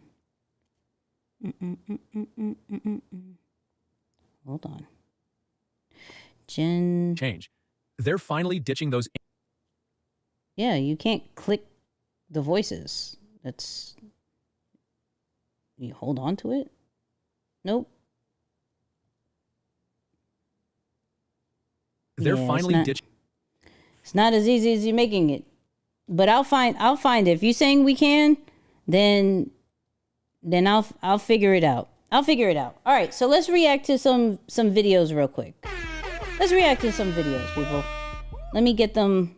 Speaker 1: Hold on.
Speaker 15: Change. They're finally ditching those.
Speaker 1: Yeah, you can't click the voices. That's. You hold on to it? Nope.
Speaker 15: They're finally ditching.
Speaker 1: It's not as easy as you're making it. But I'll find it. If you're saying we can, then I'll figure it out. All right, so let's react to some videos real quick. Let's react to some videos, people. Let me get them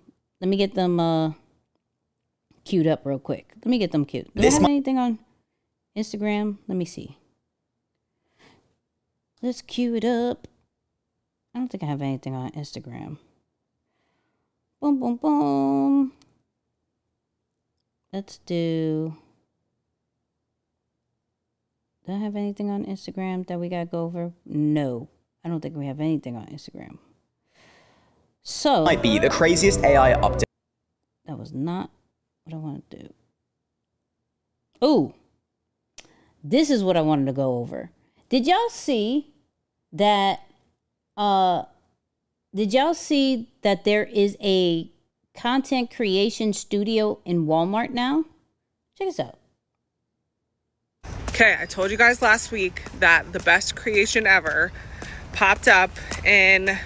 Speaker 1: queued up real quick. Let me get them queued. Do I have anything on Instagram? Let me see. Let's queue it up. I don't think I have anything on Instagram. Boom, boom, boom. Let's do... Do I have anything on Instagram that we got to go over? No. I don't think we have anything on Instagram. So...
Speaker 17: Might be the craziest AI update.
Speaker 1: That was not what I wanted to do. Oh. This is what I wanted to go over. Did y'all see that there is a content creation studio in Walmart now? Check this out.
Speaker 18: Okay, I told you guys last week that the best creation ever popped up in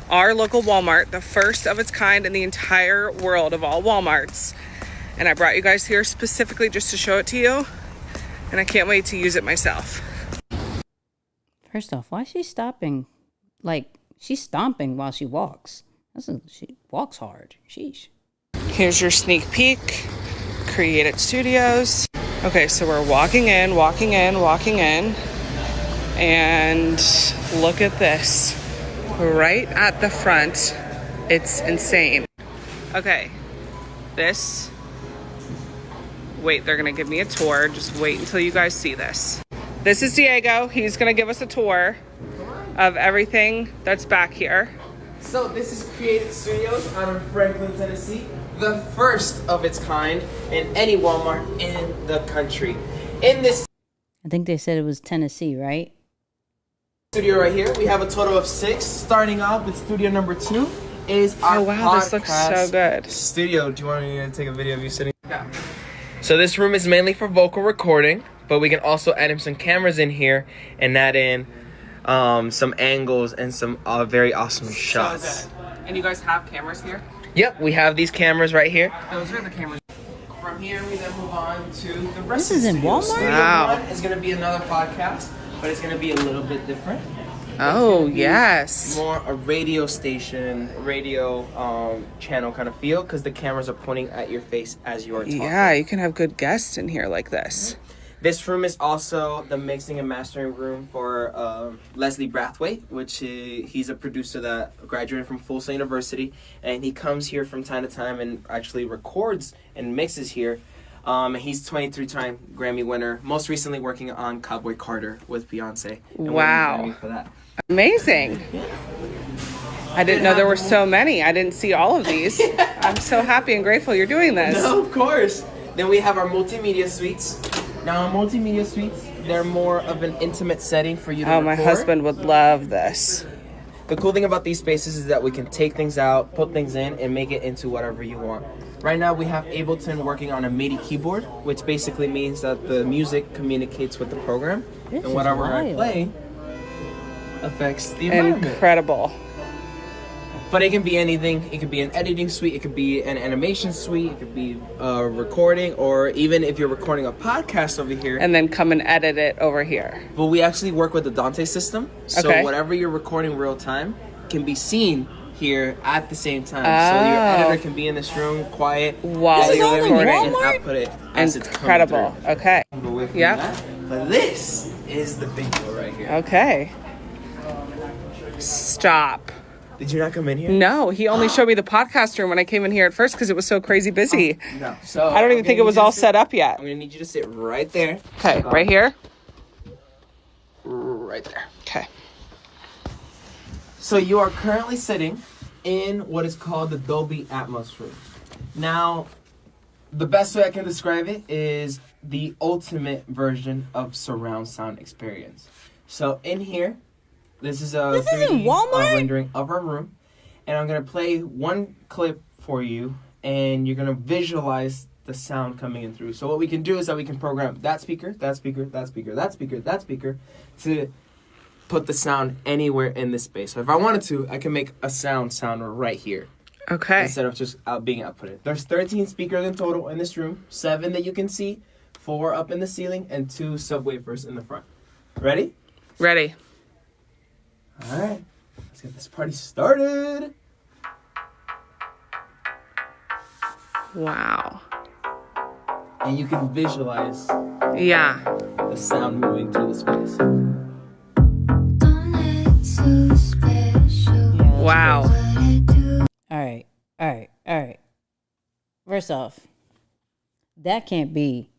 Speaker 18: our local Walmart, the first of its kind in the entire world of all Walmarts. And I brought you guys here specifically just to show it to you. And I can't wait to use it myself.
Speaker 1: First off, why is she stopping? Like, she's stomping while she walks. She walks hard. Sheesh.
Speaker 18: Here's your sneak peek. Created Studios. Okay, so we're walking in. And look at this. Right at the front. It's insane. Okay, this... Wait, they're gonna give me a tour. Just wait until you guys see this. This is Diego. He's gonna give us a tour of everything that's back here.
Speaker 19: So this is Created Studios out of Franklin, Tennessee. The first of its kind in any Walmart in the country. In this
Speaker 1: I think they said it was Tennessee, right?
Speaker 19: studio right here, we have a total of 6. Starting off with studio number 2 is our
Speaker 18: this looks so good.
Speaker 19: Studio. Do you want me to take a video of you sitting? Yeah. So this room is mainly for vocal recording, but we can also add in some cameras in here and add in some angles and some very awesome shots.
Speaker 18: So and you guys have cameras here?
Speaker 19: Yep, we have these cameras right here.
Speaker 18: Those are the cameras.
Speaker 19: From here, we then move on to the rest
Speaker 1: This is in Walmart?
Speaker 19: Studio
Speaker 18: Wow.
Speaker 19: 1 is going to be another podcast, but it's going to be a little bit different.
Speaker 18: Oh, yes.
Speaker 19: More a radio station, channel kind of feel, because the cameras are pointing at your face as you are talking.
Speaker 18: Yeah, you can have good guests in here like this.
Speaker 19: This room is also the mixing and mastering room for Leslie Brathwaite, which he's a producer that graduated from Full Sail University, and he comes here from time to time and actually records and mixes here. He's 23-time Grammy winner, most recently working on Cowboy Carter with Beyonce. And
Speaker 18: Wow.
Speaker 19: winning a Grammy for that.
Speaker 18: Amazing. I didn't know there were so many. I didn't see all of these. I'm so happy and grateful you're doing this.
Speaker 19: No, of course. Then we have our multimedia suites. Now, multimedia suites, they're more of an intimate setting for you to record.
Speaker 18: My husband would love this.
Speaker 19: The cool thing about these spaces is that we can take things out, put things in, and make it into whatever you want. Right now, we have Ableton working on a MIDI keyboard, which basically means that the music communicates with the program, and whatever I play affects the environment.
Speaker 18: Incredible.
Speaker 19: But it can be anything. It could be an editing suite. It could be an animation suite. It could be recording, or even if you're recording a podcast over here.
Speaker 18: And then come and edit it over here.
Speaker 19: But we actually work with the Dante system. So
Speaker 18: Okay.
Speaker 19: whatever you're recording real time can be seen here at the same time. So your editor can be in this room quiet
Speaker 18: while you're recording
Speaker 19: and output it as it's
Speaker 18: Incredible.
Speaker 19: coming through.
Speaker 18: Okay.
Speaker 19: Yep. But this is the big deal right here.
Speaker 18: Okay. Stop.
Speaker 19: Did you not come in here?
Speaker 18: No, he only showed me the podcast room when I came in here at first because it was so crazy busy.
Speaker 19: No. So
Speaker 18: I don't even think it was all set up yet.
Speaker 19: I'm gonna need you to sit right there.
Speaker 18: Okay, right here?
Speaker 19: Right there.
Speaker 18: Okay.
Speaker 19: So you are currently sitting in what is called the Dolby Atmos room. Now, the best way I can describe it is the ultimate version of surround sound experience. So in here, this is a 3D rendering of our room, and I'm gonna play one clip for you, and you're gonna visualize the sound coming in through. So what we can do is that we can program that speaker, that speaker, that speaker, that speaker, that speaker, to put the sound anywhere in this space. So if I wanted to, I can make a sound right here.
Speaker 18: Okay.
Speaker 19: Instead of just being outputted. There's 13 speakers in total in this room, 7 that you can see, 4 up in the ceiling, and 2 subwoofers in the front. Ready?
Speaker 18: Ready.
Speaker 19: All right. Let's get this party started.
Speaker 18: Wow.
Speaker 19: And you can visualize
Speaker 18: Yeah.
Speaker 19: the sound moving through the space.
Speaker 18: Wow.
Speaker 1: All right. First off, that can't be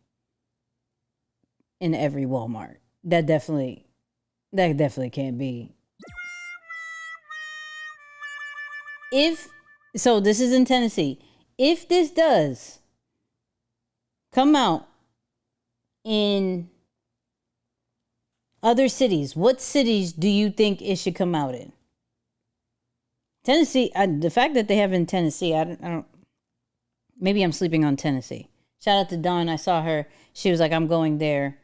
Speaker 1: in every Walmart. That definitely can't be. So this is in Tennessee. If this does come out in other cities, what cities do you think it should come out in? Tennessee, the fact that they have in Tennessee, I don't, maybe I'm sleeping on Tennessee. Shout out to Dawn. I saw her. She was like, I'm going there.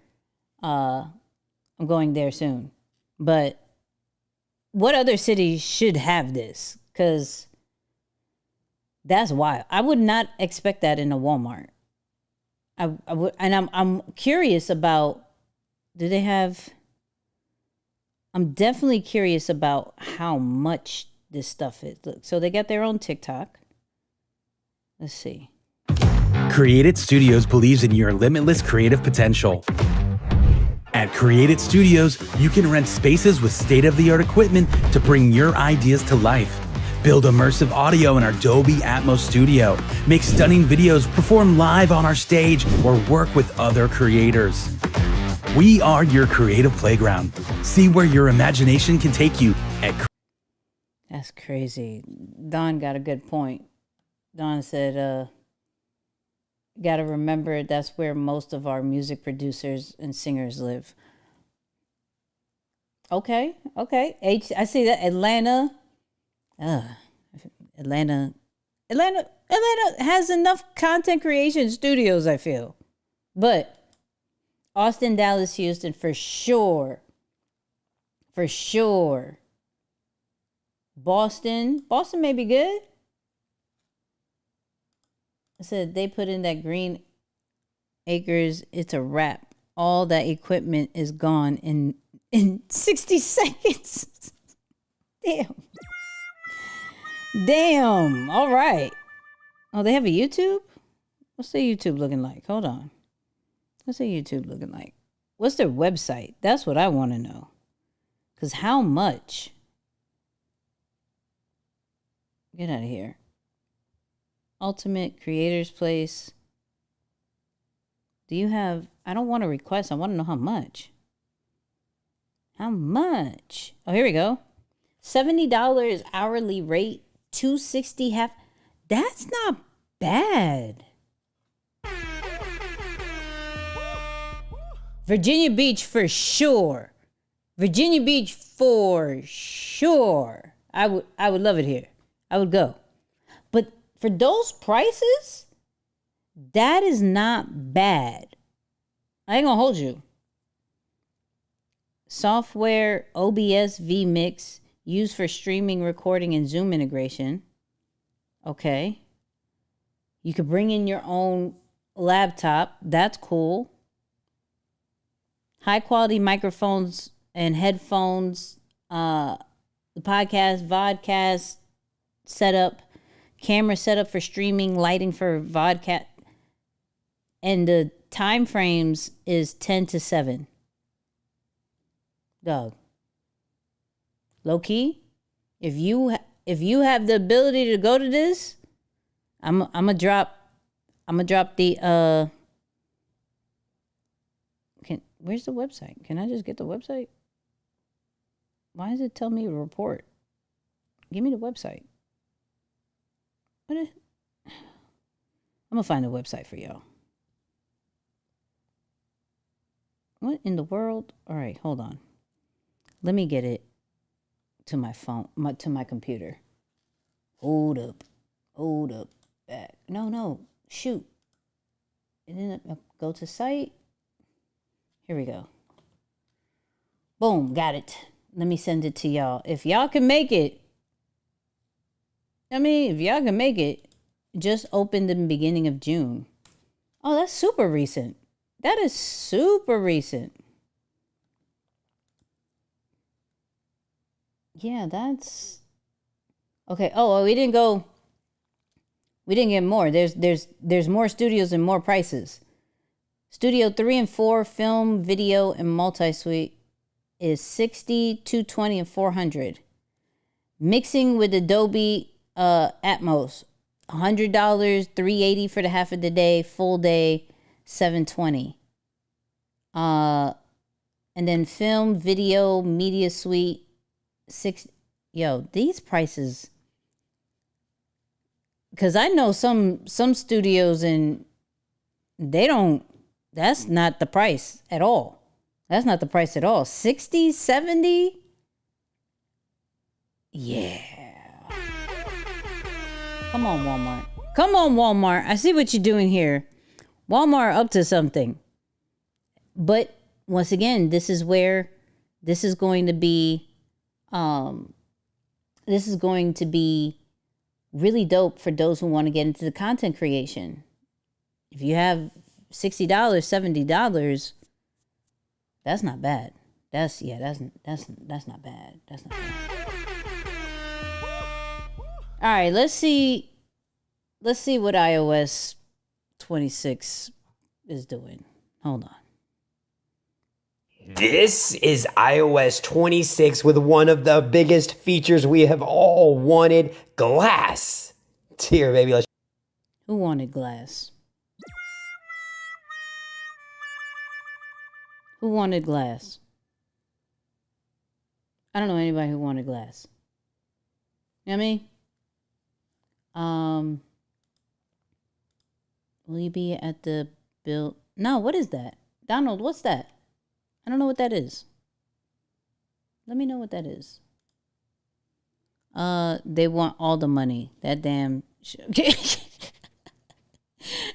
Speaker 1: I'm going there soon. But what other cities should have this? Because that's wild. I would not expect that in a Walmart. I would, and I'm curious about, do they have, I'm definitely curious about how much this stuff is. Look, so they got their own TikTok. Let's see.
Speaker 20: Created Studios believes in your limitless creative potential. At Created Studios, you can rent spaces with state-of-the-art equipment to bring your ideas to life. Build immersive audio in our Dolby Atmos studio, make stunning videos, perform live on our stage, or work with other creators. We are your creative playground. See where your imagination can take you at
Speaker 1: That's crazy. Don got a good point. Don said, got to remember that's where most of our music producers and singers live. Okay. I see that. Atlanta has enough content creation studios, I feel. But Austin, Dallas, Houston, for sure. Boston may be good. I said they put in that Green Acres. It's a wrap. All that equipment is gone in 60 seconds. Damn. All right. Oh, they have a YouTube? What's their YouTube looking like? Hold on. What's their YouTube looking like? What's their website? That's what I want to know. Because how much? Get out of here. Ultimate Creators Place. Do you have, I don't want to request. I want to know how much. How much? Oh, here we go. $70 hourly rate. $260 half. That's not bad. Virginia Beach for sure. Virginia Beach for sure. I would love it here. I would go. But for those prices, that is not bad. I ain't gonna hold you. Software OBS vMix used for streaming, recording, and Zoom integration. Okay. You could bring in your own laptop. That's cool. High quality microphones and headphones. The podcast, vodcast setup. Camera setup for streaming, lighting for vodcast. And the time frames is 10 to 7. Dog. Low key, if you have the ability to go to this, I'm gonna drop the where's the website? Can I just get the website? Why does it tell me to report? Give me the website. I'm gonna find the website for y'all. What in the world? All right, hold on. Let me get it to my phone, to my computer. Hold up. Back. No. Shoot. And then go to site. Here we go. Boom, got it. Let me send it to y'all. If y'all can make it, just opened in the beginning of June. Oh, that's super recent. That is super recent. Yeah, that's okay. Oh, we didn't get more. There's more studios and more prices. Studio 3 and 4 film, video, and multi-suite is $60, $220, and $400. Mixing with Adobe Atmos, $100, $380 for the half of the day, full day, $720. And then film, video, media suite, yo, these prices, because I know some studios and they don't, that's not the price at all. That's not the price at all. 60, 70? Yeah. Come on, Walmart. Come on, Walmart. I see what you're doing here. Walmart up to something. But once again, this is where this is going to be really dope for those who want to get into the content creation. If you have $60, $70, that's not bad. That's not bad. That's not bad. All right, let's see what iOS 26 is doing. Hold on.
Speaker 21: This is iOS 26 with one of the biggest features we have all wanted, glass. It's here, baby.
Speaker 1: Who wanted glass? Who wanted glass? I don't know anybody who wanted glass. You know what I mean? Will you be at the build? No, what is that? Donald, what's that? I don't know what that is. Let me know what that is. They want all the money. That damn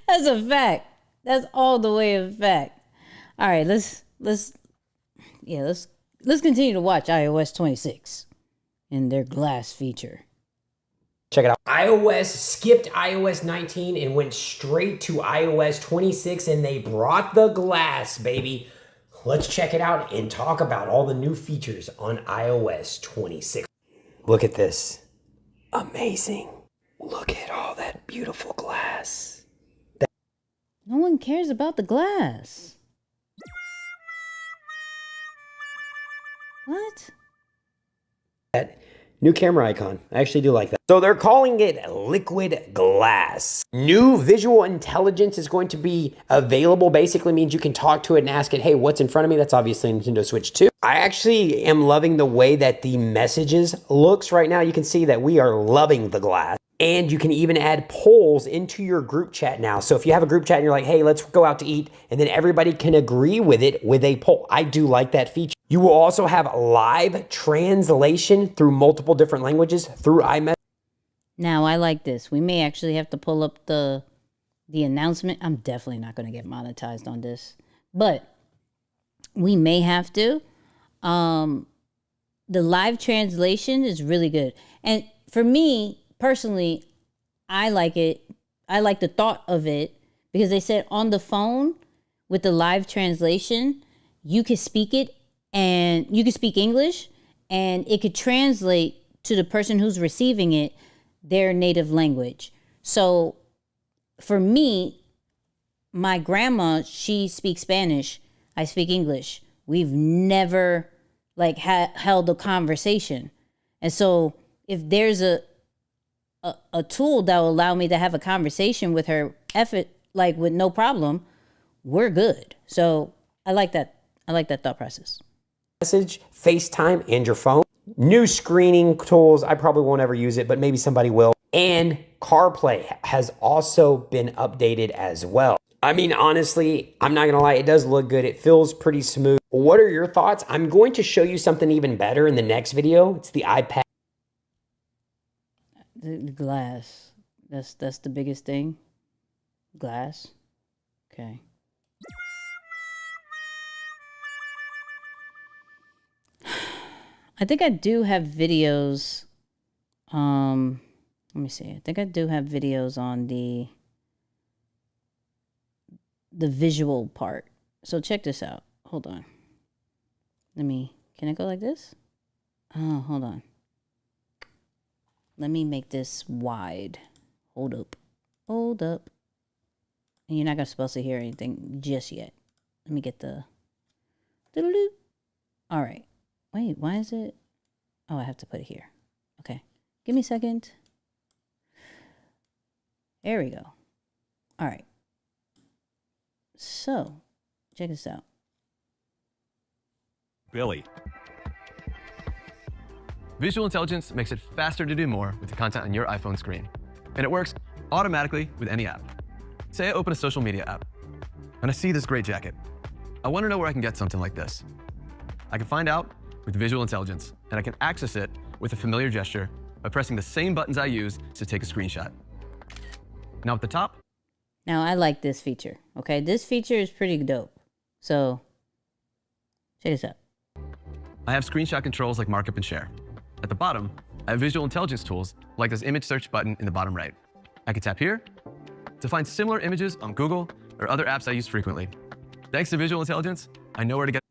Speaker 1: That's a fact. That's all the way a fact. All right, let's continue to watch iOS 26 and their glass feature.
Speaker 21: Check it out. iOS skipped iOS 19 and went straight to iOS 26, and they brought the glass, baby. Let's check it out and talk about all the new features on iOS 26. Look at this. Amazing. Look at all that beautiful glass.
Speaker 1: No one cares about the glass. What?
Speaker 21: That new camera icon. I actually do like that. So they're calling it liquid glass. New visual intelligence is going to be available. Basically means you can talk to it and ask it, hey, what's in front of me? That's obviously Nintendo Switch 2. I actually am loving the way that the messages looks right now. You can see that we are loving the glass. And you can even add polls into your group chat now. So if you have a group chat and you're like, hey, let's go out to eat, and then everybody can agree with it with a poll. I do like that feature. You will also have live translation through multiple different languages through iMessage.
Speaker 1: Now, I like this. We may actually have to pull up the announcement. I'm definitely not going to get monetized on this, but we may have to. The live translation is really good. And for me, personally, I like it. I like the thought of it because they said on the phone with the live translation, you could speak it and you could speak English and it could translate to the person who's receiving it their native language. So for me, my grandma, she speaks Spanish. I speak English. We've never held a conversation. And so if there's a tool that will allow me to have a conversation with her with no problem, we're good. So I like that. I like that thought process.
Speaker 21: Message, FaceTime, and your phone. New screening tools. I probably won't ever use it, but maybe somebody will. And CarPlay has also been updated as well. I mean, honestly, I'm not gonna lie, it does look good. It feels pretty smooth. What are your thoughts? I'm going to show you something even better in the next video. It's the iPad.
Speaker 1: The glass. That's the biggest thing. Glass. Okay. I think I do have videos. Let me see. I think I do have videos on the visual part. So check this out. Hold on. Can I go like this? Oh, hold on. Let me make this wide. Hold up. And you're not supposed to hear anything just yet. Let me get the... All right. Wait, why is it... Oh, I have to put it here. Okay. Give me a second. There we go. All right. So, check this out.
Speaker 3: Billy. Visual intelligence makes it faster to do more with the content on your iPhone screen. And it works automatically with any app. Say I open a social media app, and I see this great jacket. I want to know where I can get something like this. I can find out with visual intelligence, and I can access it with a familiar gesture by pressing the same buttons I use to take a screenshot. Now at the top.
Speaker 1: Now I like this feature, okay? This feature is pretty dope. So, check this out.
Speaker 3: I have screenshot controls like markup and share. At the bottom, I have visual intelligence tools like this image search button in the bottom right. I can tap here to find similar images on Google or other apps I use frequently. Thanks to visual intelligence, I know where to get.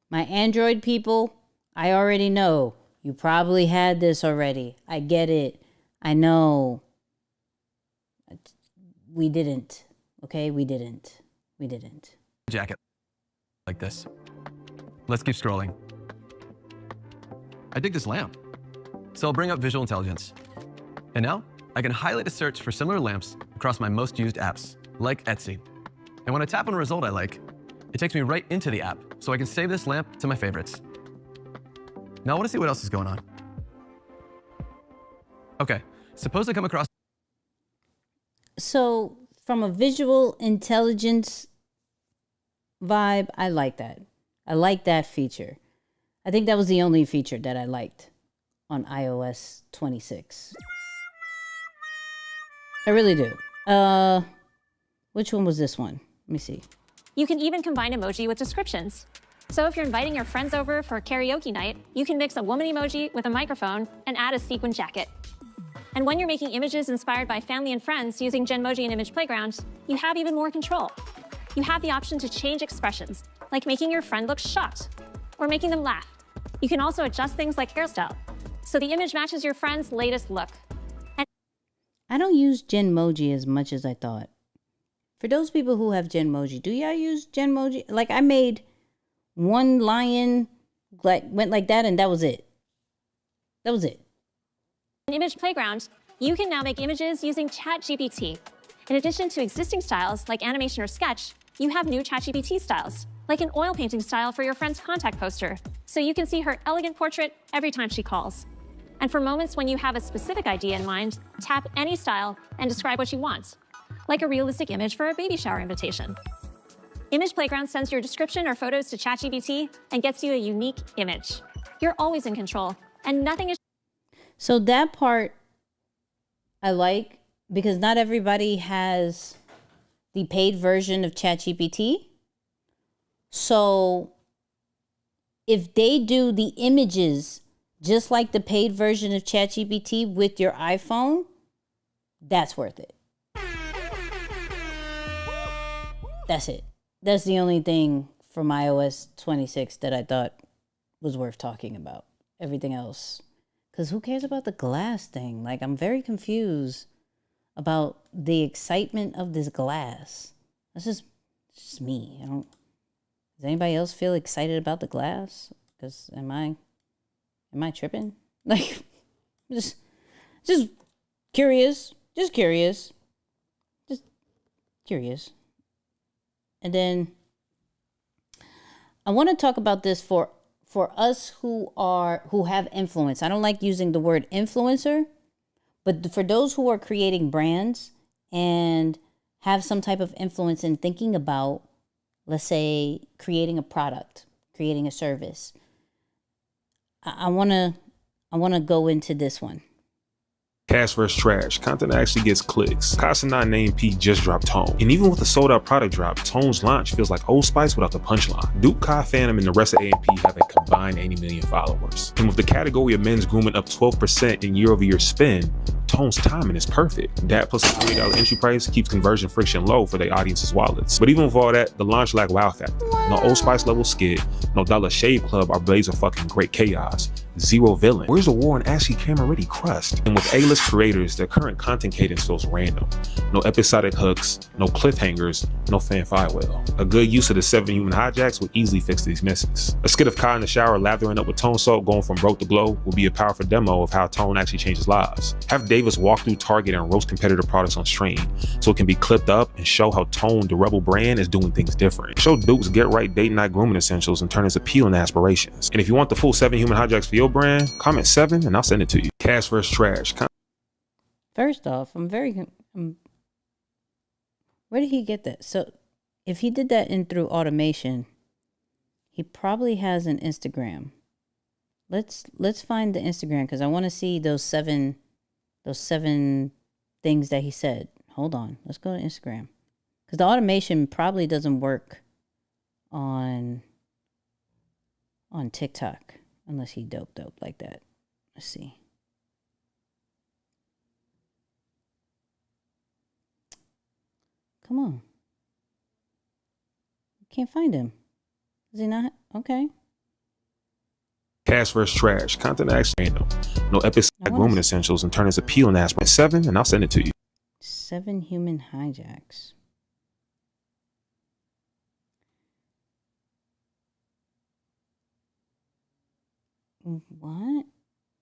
Speaker 1: My Android people, I already know. You probably had this already. I get it. I know. We didn't. Okay, we didn't.
Speaker 3: Jacket like this. Let's keep scrolling. I dig this lamp. So I'll bring up visual intelligence. And now I can highlight a search for similar lamps across my most used apps, like Etsy. And when I tap on a result I like, it takes me right into the app, so I can save this lamp to my favorites. Now I want to see what else is going on. Okay, suppose I come across...
Speaker 1: So from a visual intelligence vibe, I like that. I like that feature. I think that was the only feature that I liked on iOS 26. I really do. Which one was this one? Let me see.
Speaker 22: You can even combine emoji with descriptions. So if you're inviting your friends over for a karaoke night, you can mix a woman emoji with a microphone and add a sequin jacket. And when you're making images inspired by family and friends using Genmoji and Image Playground, you have even more control. You have the option to change expressions, like making your friend look shocked or making them laugh. You can also adjust things like hairstyle, so the image matches your friend's latest look. And
Speaker 1: I don't use Genmoji as much as I thought. For those people who have Genmoji, do y'all use Genmoji? Like, I made one lion, like, went like that, and that was it. That was it.
Speaker 22: in Image Playground, you can now make images using ChatGPT. In addition to existing styles like animation or sketch, you have new ChatGPT styles, like an oil painting style for your friend's contact poster, so you can see her elegant portrait every time she calls. And for moments when you have a specific idea in mind, tap any style and describe what you want, like a realistic image for a baby shower invitation. Image Playground sends your description or photos to ChatGPT and gets you a unique image. You're always in control, and nothing is...
Speaker 1: So that part I like, because not everybody has the paid version of ChatGPT. So if they do the images just like the paid version of ChatGPT with your iPhone, that's worth it. That's it. That's the only thing from iOS 26 that I thought was worth talking about. Everything else. Because who cares about the glass thing? Like, I'm very confused about the excitement of this glass. That's just me. Does anybody else feel excited about the glass? Because am I tripping? Like, just curious. Just curious. And then I want to talk about this for us who have influence. I don't like using the word influencer, but for those who are creating brands and have some type of influence in thinking about, let's say, creating a product, creating a service. I want to go into this one.
Speaker 23: Cash versus trash. Content actually gets clicks. Casa9 named P just dropped Tone. And even with the sold out product drop, Tone's launch feels like Old Spice without the punchline. Duke, Kai, Phantom, and the rest of AMP have a combined 80 million followers. And with the category of men's grooming up 12% in year-over-year spend, Tone's timing is perfect. That plus a $40 entry price keeps conversion friction low for their audience's wallets. But even with all that, the launch lacked wow factor. No Old Spice level skit, no Dollar Shave Club or Blazer fucking great chaos. Zero villain. Where's the war and ashy camera ready crust? And with A-list creators, their current content cadence feels random. No episodic hooks, no cliffhangers, no fan firewall. A good use of the 7 human hijacks would easily fix these misses. A skit of Kai in the shower lathering up with Tone Salt going from broke to glow will be a powerful demo of how Tone actually changes lives. Have Davis walk through Target and roast competitor products on stream so it can be clipped up and show how Tone, the Rebel brand, is doing things different. Show Duke's get right date night grooming essentials and turn his appeal into aspirations. And if you want the full 7 human hijacks for your brand, comment 7 and I'll send it to you. Cash versus trash.
Speaker 1: First off, where did he get that? So if he did that in through automation, he probably has an Instagram. Let's find the Instagram because I want to see those seven things that he said. Hold on. Let's go to Instagram. Because the automation probably doesn't work on TikTok unless he dope like that. Let's see. Come on. Can't find him. Is he not? Okay.
Speaker 23: Cash versus trash. Content actually random. No episodic grooming essentials and turn his appeal into aspiration. 7 and I'll send it to you.
Speaker 1: 7 human hijacks. What?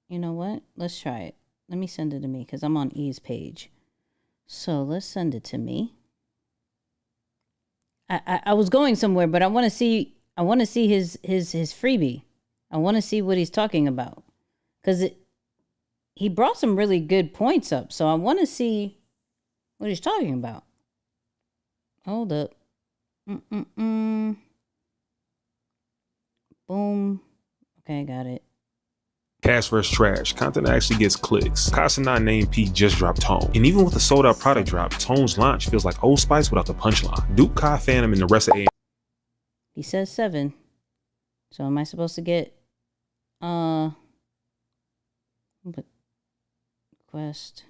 Speaker 1: You know what? Let's try it. Let me send it to me because I'm on E's page. So let's send it to me. I was going somewhere, but I want to see his freebie. I want to see what he's talking about because he brought some really good points up. So I want to see what he's talking about. Hold up. Boom. Okay, got it.
Speaker 23: Cash versus trash. Content actually gets clicks. Casa9 name P just dropped Tone. And even with the sold out product drop, Tone's launch feels like Old Spice without the punchline. Duke, Kai, Phantom, and the rest of A.
Speaker 1: He says 7. So am I supposed to get request?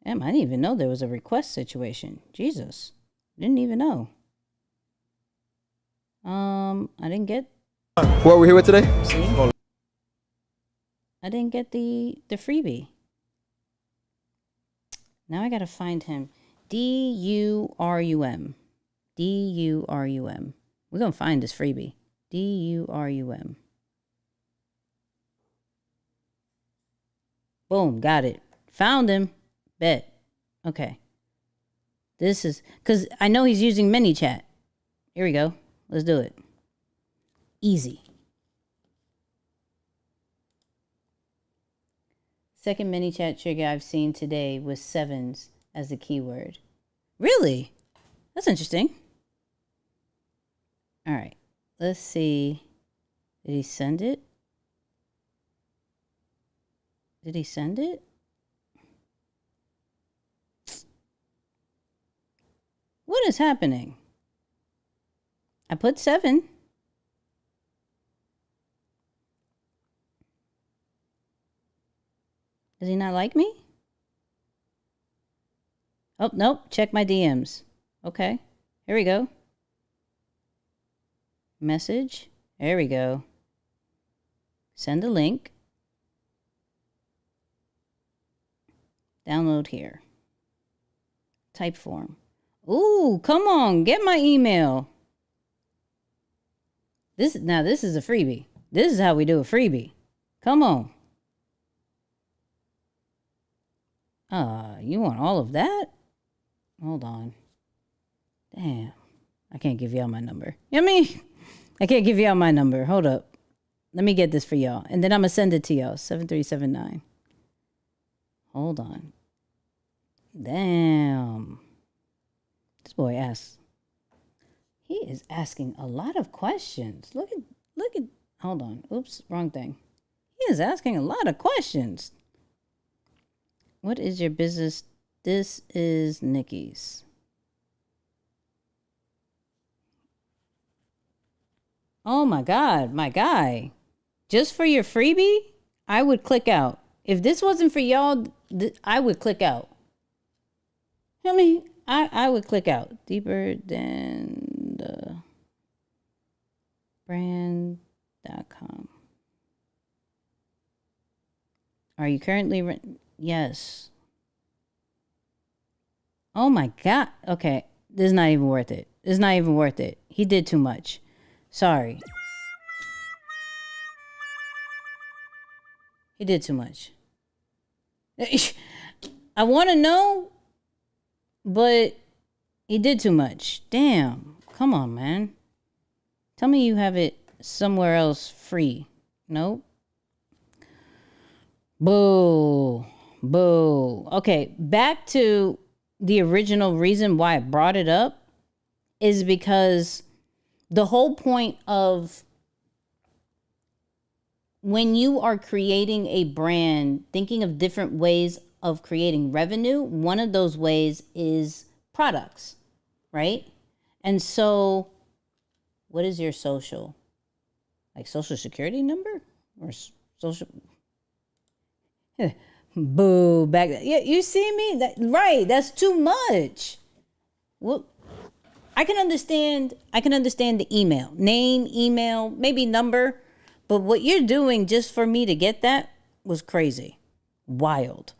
Speaker 1: Damn, I didn't even know there was a request situation. Jesus. Didn't even know. I didn't get
Speaker 4: Who are we here with today?
Speaker 1: See? I didn't get the freebie. Now I gotta find him. D-U-R-U-M. D-U-R-U-M. We're gonna find this freebie. D-U-R-U-M. Boom, got it. Found him. Bet. Okay. This is, because I know he's using ManyChat. Here we go. Let's do it. Easy. Second ManyChat trigger I've seen today was 7s as the keyword. Really? That's interesting. All right. Let's see. Did he send it? Did he send it? What is happening? I put 7. Does he not like me? Oh, nope. Check my DMs. Okay. Here we go. Message. There we go. Send a link. Download here. Type form. Ooh, come on. Get my email. This is a freebie. This is how we do a freebie. Come on. You want all of that? Hold on. Damn. I can't give y'all my number. You know what I mean? I can't give y'all my number. Hold up. Let me get this for y'all. And then I'm going to send it to y'all. 7379. Hold on. Damn. This boy asks. He is asking a lot of questions. Look at, hold on. Oops, wrong thing. He is asking a lot of questions. What is your business? This is Nicky's. Oh my God, my guy. Just for your freebie, I would click out. If this wasn't for y'all, I would click out. I mean, I would click out. Deeper than the Brand.com. Are you currently yes. Oh my God. Okay. This is not even worth it. It's not even worth it. He did too much. Sorry. He did too much. I want to know, but he did too much. Damn. Come on, man. Tell me you have it somewhere else free. Nope. Boo. Boo. Okay, back to the original reason why I brought it up is because the whole point of when you are creating a brand, thinking of different ways of creating revenue, one of those ways is products, right? And so what is your social? Like social security number or social? Boo, back. Yeah, you see me? Right, that's too much. Well, I can understand the email, name, email, maybe number, but what you're doing just for me to get that was crazy. Wild.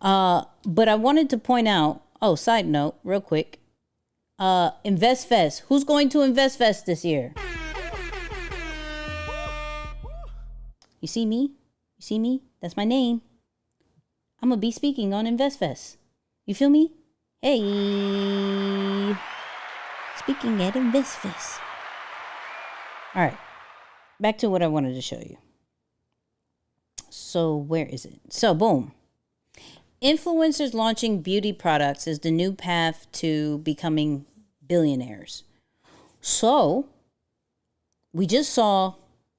Speaker 1: But I wanted to point out, side note, real quick. Investfest. Who's going to Investfest this year? You see me? You see me? That's my name. I'm going to be speaking on Investfest. You feel me? Hey. Speaking at Investfest. All right. Back to what I wanted to show you. So where is it? So boom. Influencers launching beauty products is the new path to becoming billionaires. So we just saw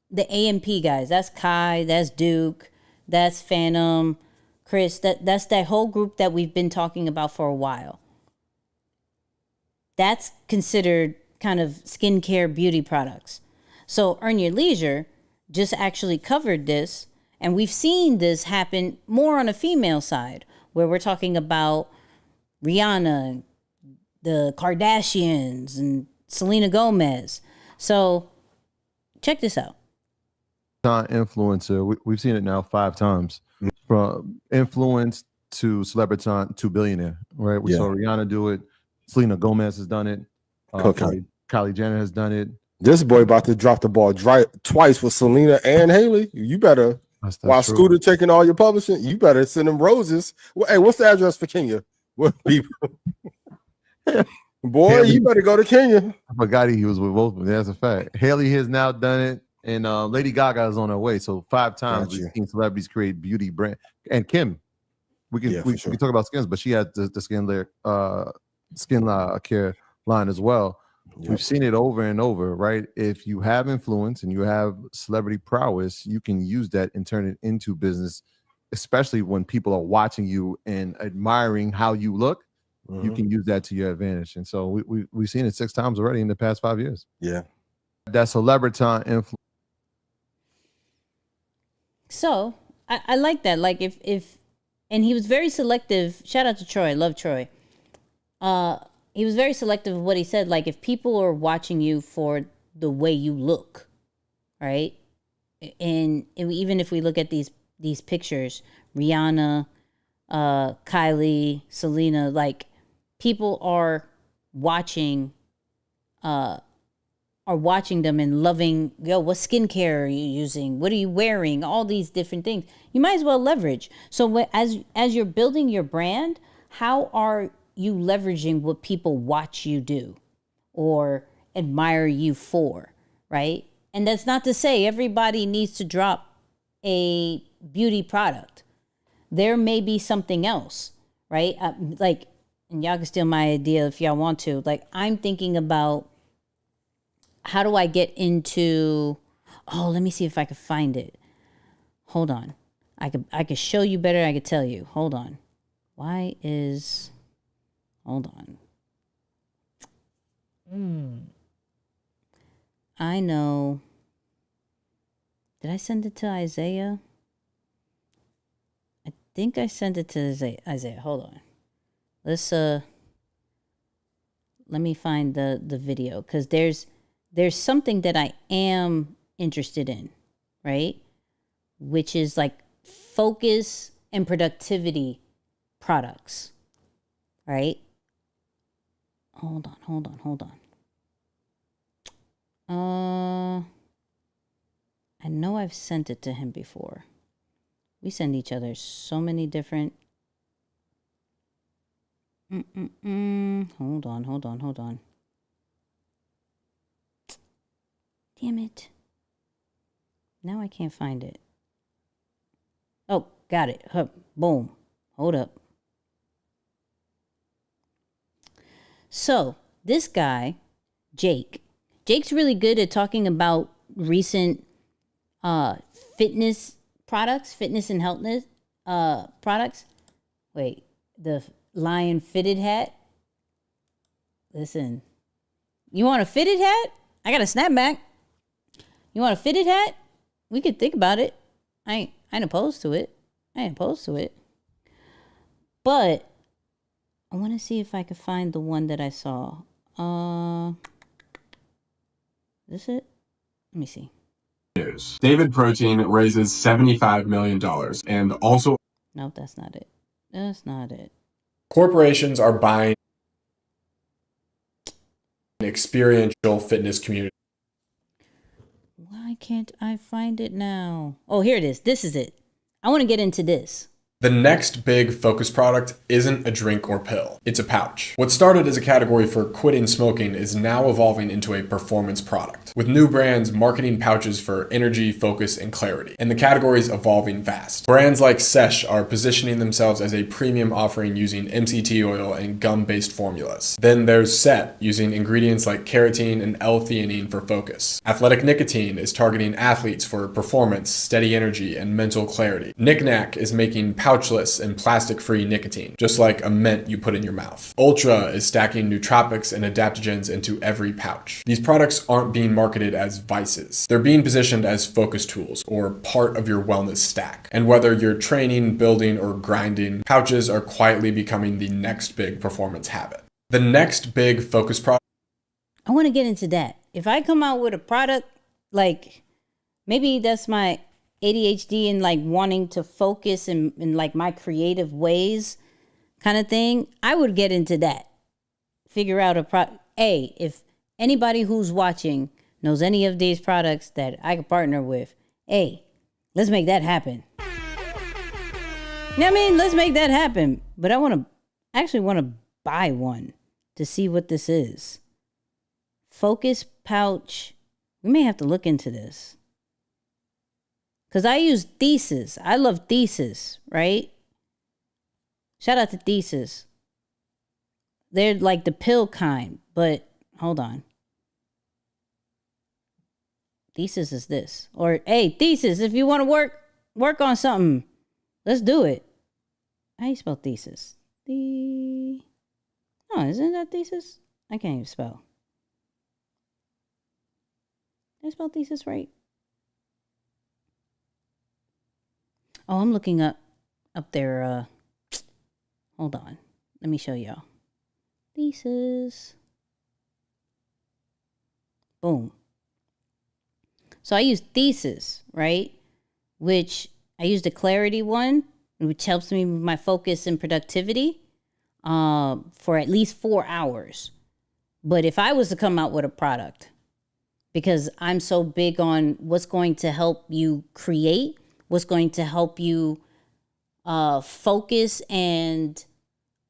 Speaker 1: the AMP guys. That's Kai, that's Duke, that's Phantom, Chris. That's that whole group that we've been talking about for a while. That's considered kind of skincare beauty products. So Earn Your Leisure just actually covered this, and we've seen this happen more on a female side, where we're talking about Rihanna, the Kardashians, and Selena Gomez. So check this out.
Speaker 5: Influencer, we've seen it now 5 times. From influence to celebrity to billionaire, right? We saw Rihanna do it. Selena Gomez has done it. Kylie Jenner has done it.
Speaker 7: This boy about to drop the ball twice with Selena and Haley. You better, while true. Scooter taking all your publishing, you better send them roses. Well, hey, what's the address for Kenya? What people? Boy, Haley, you better go to Kenya.
Speaker 5: I forgot he was with both of them. That's a fact. Haley has now done it, and Lady Gaga is on her way. So 5 times we've seen celebrities create beauty brand. And Kim, we can talk about skins, but she had the skin care line as well. Yep. We've seen it over and over, right? If you have influence and you have celebrity prowess, you can use that and turn it into business, especially when people are watching you and admiring how you look. You can use that to your advantage. And so we've seen it 6 times already in the past 5 years.
Speaker 7: Yeah.
Speaker 5: That celebrity influence.
Speaker 1: So I like that. Like if and he was very selective. Shout out to Troy. I love Troy. He was very selective of what he said. Like if people are watching you for the way you look, right? And even if we look at these pictures, Rihanna, Kylie, Selena, like people are watching them and loving, what skincare are you using? What are you wearing? All these different things. You might as well leverage. So as you're building your brand, how are you leveraging what people watch you do or admire you for, right? And that's not to say everybody needs to drop a beauty product. There may be something else, right? Like, and y'all can steal my idea if y'all want to. Like, I'm thinking about how do I get into, let me see if I can find it. Hold on. I could show you better. I could tell you. Hold on. Hold on. I know. Did I send it to Isaiah? I think I sent it to Isaiah. Hold on. Let's let me find the video, because there's there's something that I am interested in, right? Which is like focus and productivity products, right? Hold on. I know I've sent it to him before. We send each other so many different. Hold on. Damn it. Now I can't find it. Oh, got it. Boom. Hold up. So, this guy, Jake's really good at talking about recent fitness products, fitness and healthness products. Wait, the lion fitted hat. Listen, you want a fitted hat? I got a snapback. You want a fitted hat? We could think about it. I ain't opposed to it. But I want to see if I could find the one that I saw. Is this it? Let me see.
Speaker 6: News. David Protein raises $75 million and also...
Speaker 1: Nope, that's not it. That's not it.
Speaker 6: Corporations are buying an experiential fitness community.
Speaker 1: Why can't I find it now? Oh, here it is. This is it. I want to get into this.
Speaker 6: The next big focus product isn't a drink or pill, it's a pouch. What started as a category for quitting smoking is now evolving into a performance product, with new brands marketing pouches for energy, focus, and clarity, and the category's evolving fast. Brands like Sesh are positioning themselves as a premium offering using MCT oil and gum-based formulas. Then there's Set, using ingredients like carotene and L-theanine for focus. Athletic Nicotine is targeting athletes for performance, steady energy, and mental clarity. Knick-Knack is making pouchless and plastic-free nicotine, just like a mint you put in your mouth. Ultra is stacking nootropics and adaptogens into every pouch. These products aren't being marketed as vices. They're being positioned as focus tools, or part of your wellness stack. And whether you're training, building, or grinding, pouches are quietly becoming the next big performance habit. The next big focus product...
Speaker 1: I want to get into that. If I come out with a product, like, maybe that's my ADHD and like wanting to focus in like my creative ways kind of thing, I would get into that. Figure out if anybody who's watching knows any of these products that I could partner with, let's make that happen. You know what I mean? Let's make that happen. But I actually want to buy one to see what this is. Focus pouch. We may have to look into this. Because I use Thesis. I love Thesis, right? Shout out to Thesis. They're like the pill kind, but hold on. Thesis is this. Or, hey, Thesis, if you want to work on something, let's do it. How you spell Thesis? No, isn't that Thesis? I can't even spell. Did I spell Thesis right? Oh, I'm looking up their, hold on. Let me show y'all. Thesis. Boom. So I use Thesis, right? Which I use the clarity one, which helps me with my focus and productivity for at least 4 hours. But if I was to come out with a product, because I'm so big on what's going to help you create, what's going to help you focus, and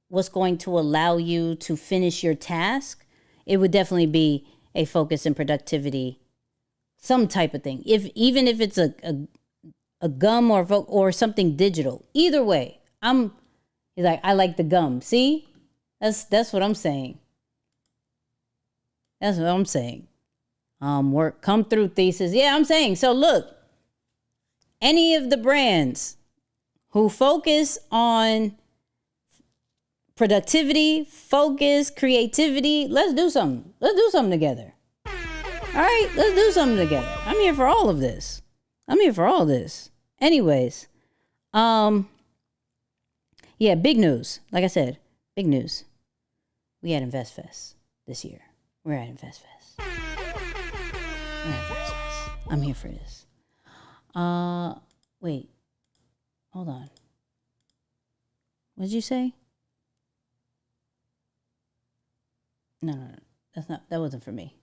Speaker 1: what's going to allow you to finish your task, it would definitely be a focus and productivity, some type of thing. Even if it's a gum or something digital, either way, I like the gum. See, that's what I'm saying. That's what I'm saying. Come through Thesis. Yeah, I'm saying. So look. Any of the brands who focus on productivity, focus, creativity, let's do something. Let's do something together. All right, let's do something together. I'm here for all of this. Anyways, yeah, big news. Like I said, big news. We had Investfest this year. We're at Investfest. I'm here for this. Wait. Hold on. What did you say? No. That wasn't for me.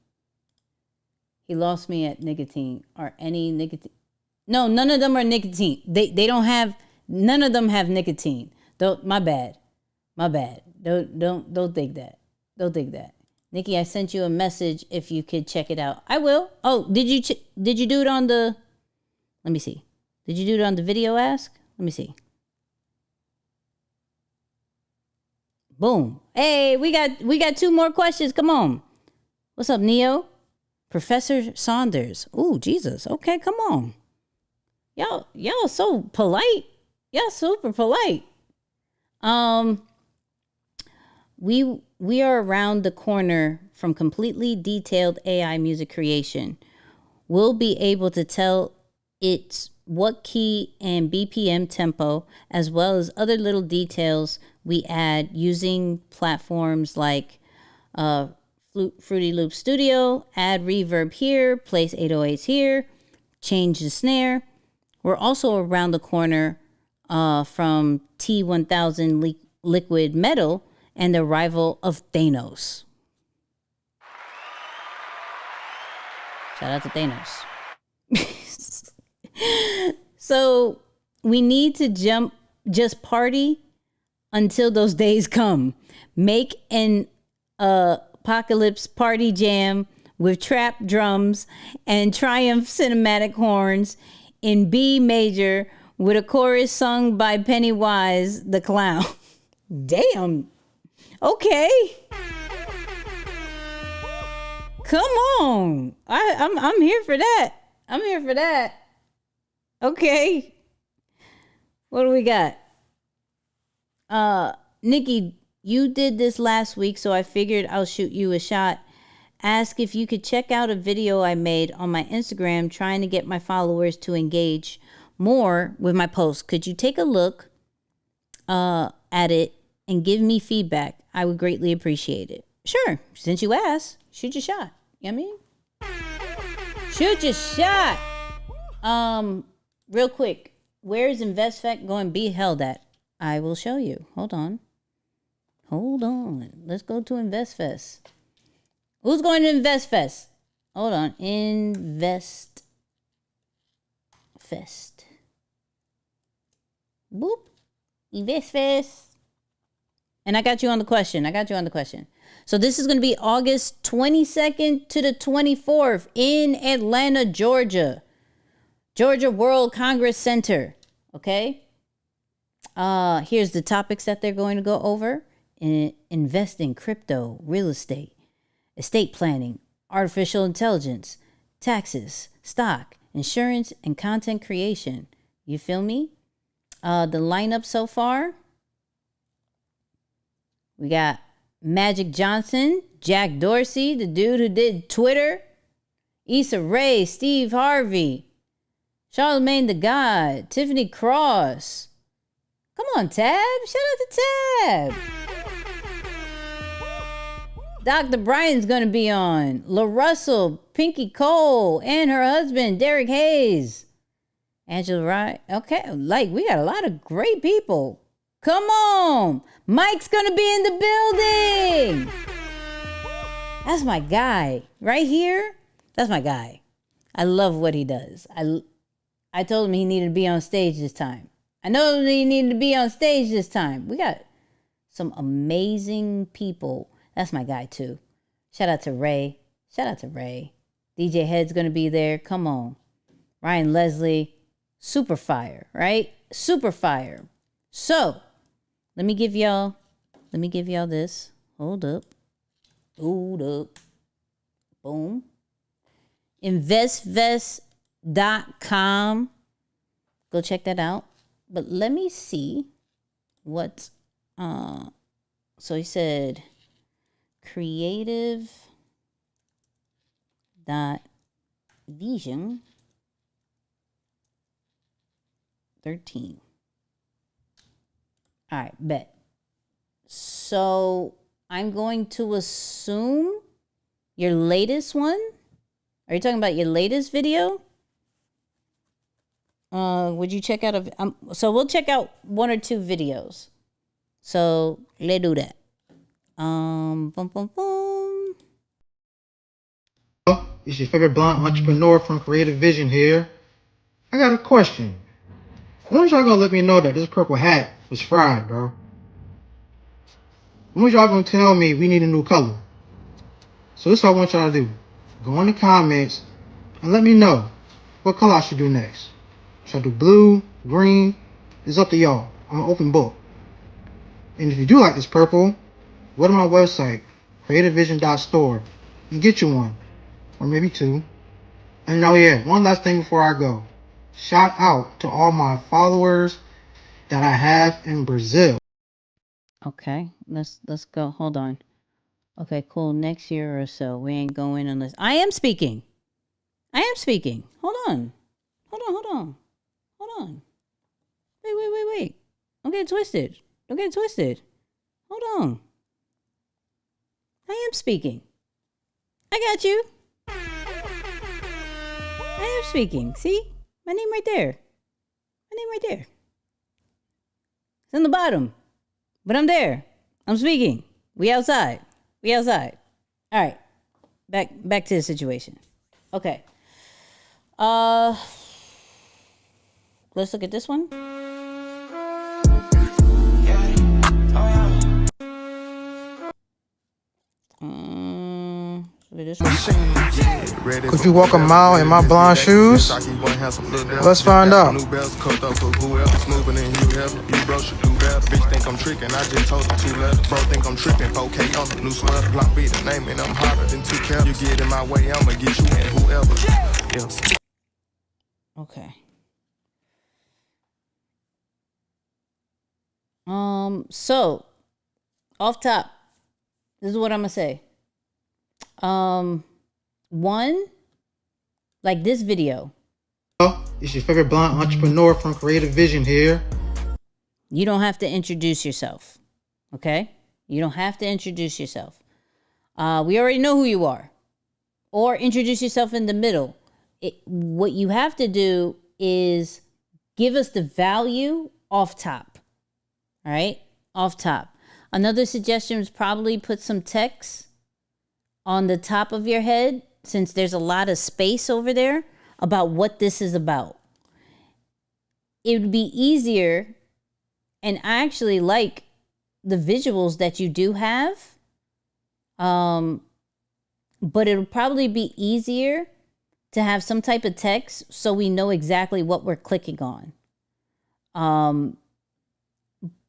Speaker 1: He lost me at nicotine or any nicotine. No, none of them are nicotine. They don't have, none of them have nicotine. My bad. Don't think that. Don't think that. Nikki, I sent you a message if you could check it out. I will. Oh, did you do it on the, let me see. Did you do it on the video ask? Let me see. Boom. Hey, we got 2 more questions. Come on. What's up, Neo? Professor Saunders. Ooh, Jesus. Okay, come on. Y'all so polite. Y'all super polite. We are around the corner from completely detailed AI music creation. We'll be able to tell it's what key and BPM tempo, as well as other little details we add using platforms like Fruity Loop Studio, add reverb here, place 808s here, change the snare. We're also around the corner from T1000 Liquid Metal and the arrival of Thanos. Shout out to Thanos. So we need to just party until those days come. Make an apocalypse party jam with trap drums and triumph cinematic horns in B major with a chorus sung by Pennywise the Clown. Damn. Okay. Come on. I'm here for that. I'm here for that. Okay. What do we got? Nicky, you did this last week, so I figured I'll shoot you a shot. Ask if you could check out a video I made on my Instagram trying to get my followers to engage more with my posts. Could you take a look at it and give me feedback? I would greatly appreciate it. Sure. Since you asked, shoot your shot. You know what I mean? Shoot your shot. Real quick, where is Investfest going to be held at? I will show you. Hold on. Let's go to Investfest. Who's going to Investfest? Hold on. Investfest. Boop. Investfest. And I got you on the question. So this is going to be August 22nd to the 24th in Atlanta, Georgia. Georgia World Congress Center. Okay. Here's the topics that they're going to go over. Invest in crypto, real estate, estate planning, artificial intelligence, taxes, stock, insurance, and content creation. You feel me? The lineup so far. We got Magic Johnson, Jack Dorsey, the dude who did Twitter, Issa Rae, Steve Harvey, Charlemagne the God, Tiffany Cross. Come on, Tab. Shout out to Tab. Dr. Brian's going to be on. La Russell, Pinky Cole, and her husband, Derek Hayes. Angela Wright. Okay, we got a lot of great people. Come on. Mike's going to be in the building. That's my guy. Right here, that's my guy. I love what he does. I told him he needed to be on stage this time. I know he needed to be on stage this time. We got some amazing people. That's my guy, too. Shout out to Ray. DJ Head's going to be there. Come on. Ryan Leslie. Super fire, right? Super fire. So, let me give y'all this. Hold up. Boom. Investfest.com. Go check that out. But let me see what, so he said creative.vision 13. All right, bet. So I'm going to assume your latest one. Are you talking about your latest video? Would you check out so we'll check out 1 or 2 videos. So let's do that. Boom, boom, boom.
Speaker 2: It's your favorite blonde entrepreneur from Creative Vision here. I got a question. When was y'all gonna let me know that this purple hat was fried, bro? When was y'all gonna tell me we need a new color? So this is what I want y'all to do. Go in the comments and let me know what color I should do next. Should I do blue, green? It's up to y'all. I'm an open book. And if you do like this purple, go to my website, creativevision.store, and get you one. Or maybe 2. And oh yeah, one last thing before I go. Shout out to all my followers that I have in Brazil.
Speaker 1: Okay, let's go. Hold on. Okay, cool. Next year or so, we ain't going unless I am speaking. Hold on. Hold on. Wait. Don't get twisted. Hold on. I am speaking. I got you. I am speaking. See? My name right there. It's in the bottom. But I'm there. I'm speaking. We outside. All right. Back to the situation. Okay. Let's look at this one.
Speaker 2: Could you walk a mile in my blonde shoes? Let's find out.
Speaker 1: Okay. So off top, this is what I'm gonna say. One, like this video.
Speaker 2: It's your favorite blonde entrepreneur from Creative Vision here.
Speaker 1: You don't have to introduce yourself. Okay? You don't have to introduce yourself. We already know who you are. Or introduce yourself in the middle. What you have to do is give us the value off top. All right? Off top. Another suggestion is probably put some text on the top of your head, since there's a lot of space over there, about what this is about. It would be easier, and I actually like the visuals that you do have, but it'll probably be easier to have some type of text so we know exactly what we're clicking on.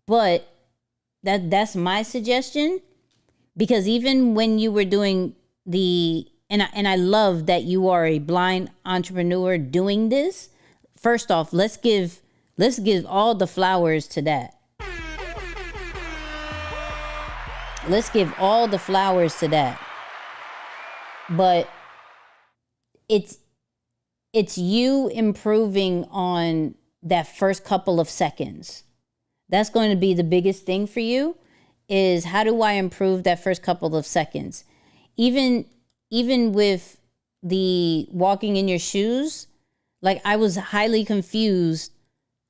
Speaker 1: But that's my suggestion, because even when you were doing and I love that you are a blind entrepreneur doing this. First off, let's give all the flowers to that. Let's give all the flowers to that. But it's you improving on that first couple of seconds. That's going to be the biggest thing for you, is how do I improve that first couple of seconds? Even with the walking in your shoes, like I was highly confused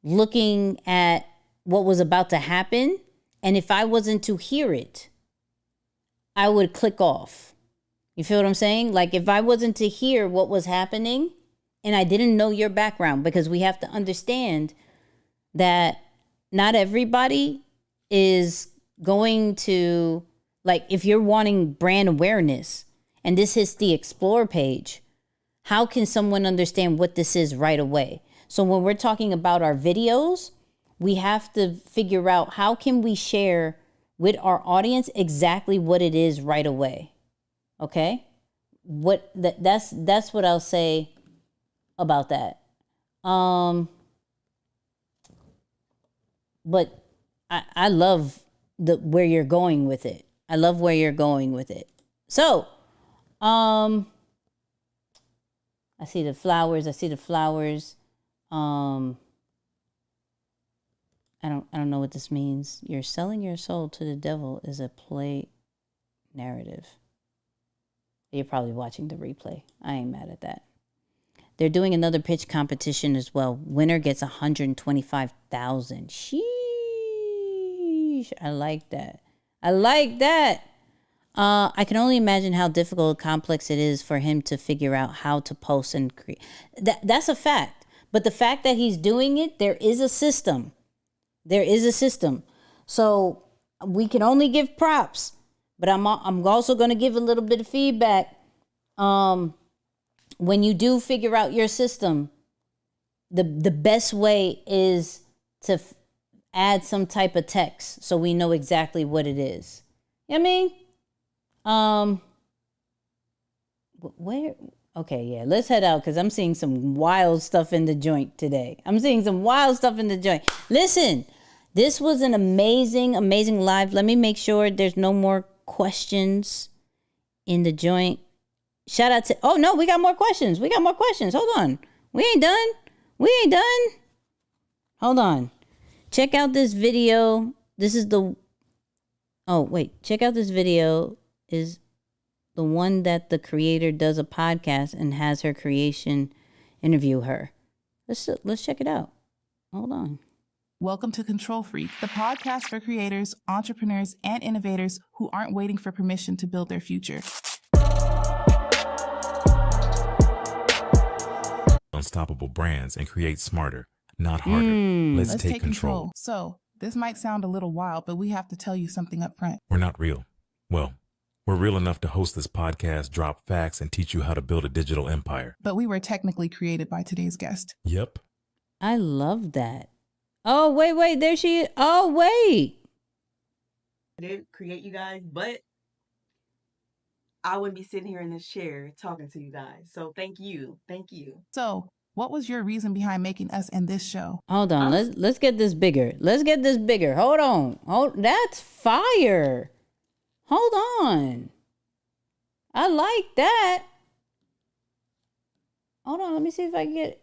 Speaker 1: looking at what was about to happen. And if I wasn't to hear it, I would click off. You feel what I'm saying? Like if I wasn't to hear what was happening and I didn't know your background, because we have to understand that not everybody is going to, like, if you're wanting brand awareness and this hits the explore page, how can someone understand what this is right away? So when we're talking about our videos, we have to figure out how can we share with our audience exactly what it is right away. Okay? That's what I'll say about that. But I love where you're going with it. I love where you're going with it. So, I see the flowers. I don't know what this means. You're selling your soul to the devil is a play narrative. You're probably watching the replay. I ain't mad at that. They're doing another pitch competition as well. Winner gets $125,000. Sheesh. I like that. I like that. I can only imagine how difficult, complex it is for him to figure out how to post and create. That's a fact. But the fact that he's doing it, there is a system. There is a system. So we can only give props. But I'm also going to give a little bit of feedback. When you do figure out your system, the best way is to add some type of text so we know exactly what it is. You know what I mean? Where? Okay, yeah, let's head out because I'm seeing some wild stuff in the joint today. Listen, this was an amazing, amazing live. Let me make sure there's no more questions in the joint. Shout out to, oh no, we got more questions. Hold on. We ain't done. Hold on. Check out this video. Check out this video. Is the one that the creator does a podcast and has her creation interview her. Let's check it out. Hold on.
Speaker 8: Welcome to Control Freak, the podcast for creators, entrepreneurs, and innovators who aren't waiting for permission to build their future.
Speaker 9: Unstoppable brands and create smarter, not harder. Let's take control.
Speaker 8: So, this might sound a little wild, but we have to tell you something up front.
Speaker 9: We're not real. Well, we're real enough to host this podcast, drop facts, and teach you how to build a digital empire.
Speaker 8: But we were technically created by today's guest.
Speaker 9: Yep.
Speaker 1: I love that. Oh, wait, there she is. Oh, wait.
Speaker 10: I did create you guys, but I wouldn't be sitting here in this chair talking to you guys. So thank you.
Speaker 8: So, what was your reason behind making us in this show?
Speaker 1: Hold on. Let's get this bigger. Hold on. That's fire. Hold on. I like that. Hold on. Let me see if I can get it.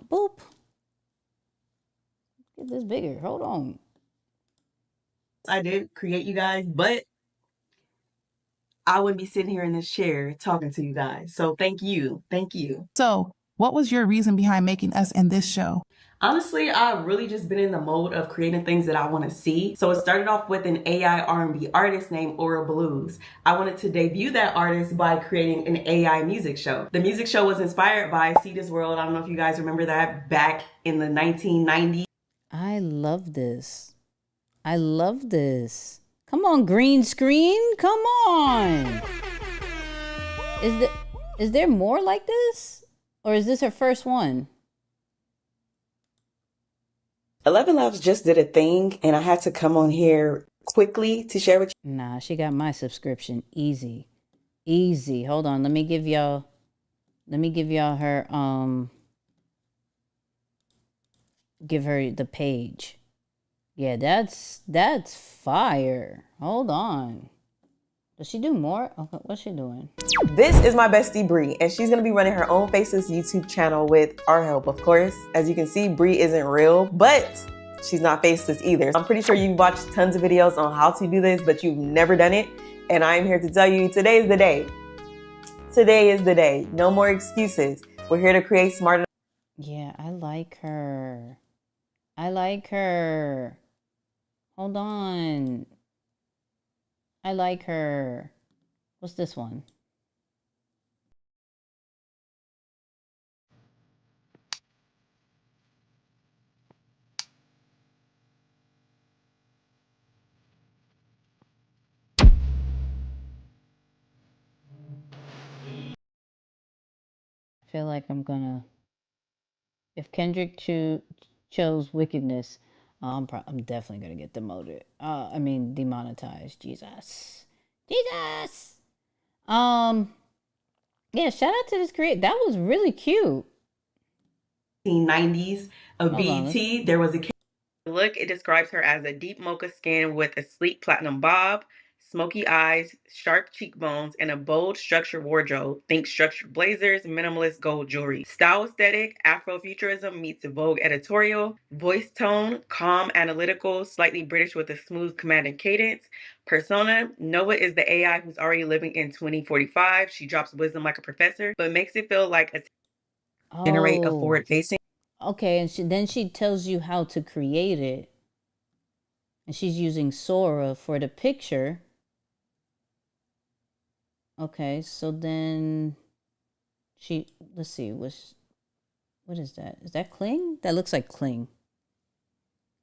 Speaker 1: Boop. Get this bigger. Hold on.
Speaker 10: I did create you guys, but I wouldn't be sitting here in this chair talking to you guys. So thank you.
Speaker 8: So, what was your reason behind making us in this show?
Speaker 10: Honestly, I've really just been in the mode of creating things that I want to see. So it started off with an AI R&B artist named Aura Blues. I wanted to debut that artist by creating an AI music show. The music show was inspired by See This World. I don't know if you guys remember that back in the 1990s.
Speaker 1: I love this. Come on, green screen. Come on. Is there more like this? Or is this her first one?
Speaker 10: 11 Labs just did a thing, and I had to come on here quickly to share with you.
Speaker 1: Nah, she got my subscription. Easy. Hold on. Let me give y'all her, give her the page. Yeah, that's fire. Hold on. Does she do more? Okay, what's she doing?
Speaker 10: This is my bestie Bree, and she's gonna be running her own Faceless YouTube channel with our help, of course. As you can see, Bree isn't real, but she's not faceless either. I'm pretty sure you've watched tons of videos on how to do this, but you've never done it. And I'm here to tell you, today is the day. Today is the day. No more excuses. We're here to create smarter.
Speaker 1: Yeah, I like her. Hold on. I like her. What's this one? I feel like I'm gonna. If Kendrick chose wickedness, I'm definitely gonna get demoted. Demonetized. Jesus. Yeah. Shout out to this creator. That was really cute.
Speaker 10: 1990s of BET. There was a look. It describes her as a deep mocha skin with a sleek platinum bob, smoky eyes, sharp cheekbones, and a bold structured wardrobe. Think structured blazers, minimalist gold jewelry. Style aesthetic, Afrofuturism meets Vogue editorial. Voice tone, calm, analytical, slightly British with a smooth commanding cadence. Persona, Nova is the AI who's already living in 2045. She drops wisdom like a professor, but makes it feel like a generate a forward-facing.
Speaker 1: Okay, and then she tells you how to create it. And she's using Sora for the picture. Okay, so then let's see, what is that? Is that Kling? That looks like Kling.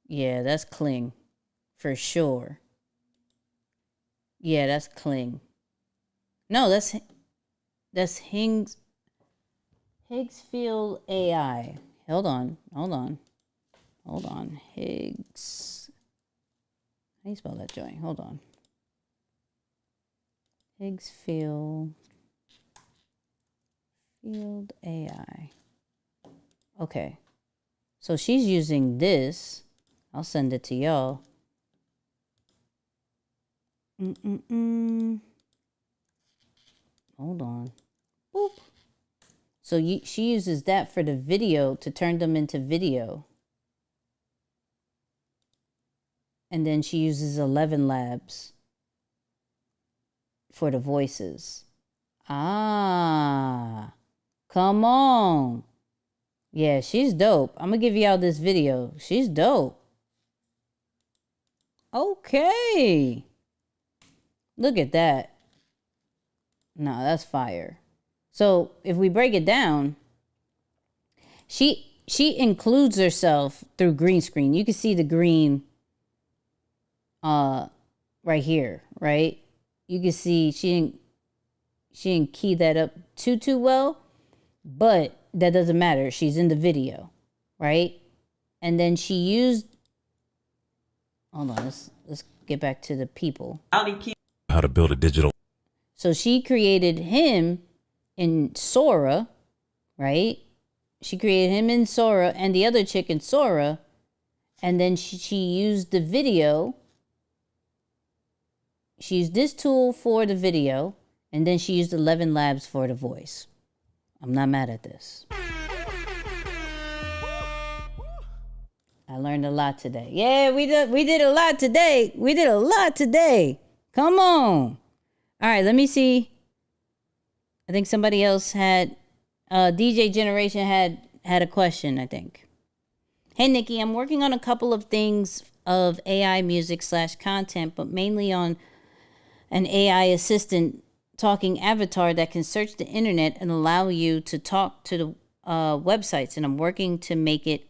Speaker 1: Yeah, that's Kling. For sure. Yeah, that's Kling. No, that's Higgsfield AI. Hold on. Higgs. How do you spell that joint? Hold on. Higgsfield AI. Okay. So she's using this. I'll send it to y'all. Hold on. Boop. So she uses that for the video to turn them into video. And then she uses 11 Labs for the voices. Ah, come on. Yeah, she's dope. I'm going to give y'all this video. She's dope. Okay. Look at that. No, that's fire. So if we break it down, she includes herself through green screen. You can see the green right here, right? You can see she didn't key that up too well, but that doesn't matter. She's in the video, right? And then she used, hold on, let's get back to the people.
Speaker 9: How to build a digital.
Speaker 1: So she created him in Sora, right? She created him in Sora and the other chick in Sora. And then she used the video. She used this tool for the video. And then she used 11 Labs for the voice. I'm not mad at this. I learned a lot today. Yeah, we did a lot today. We did a lot today. Come on. All right, let me see. I think somebody else had, DJ Generation had a question, I think. Hey, Nicky, I'm working on a couple of things of AI music / content, but mainly on an AI assistant talking avatar that can search the internet and allow you to talk to the websites. And I'm working to make it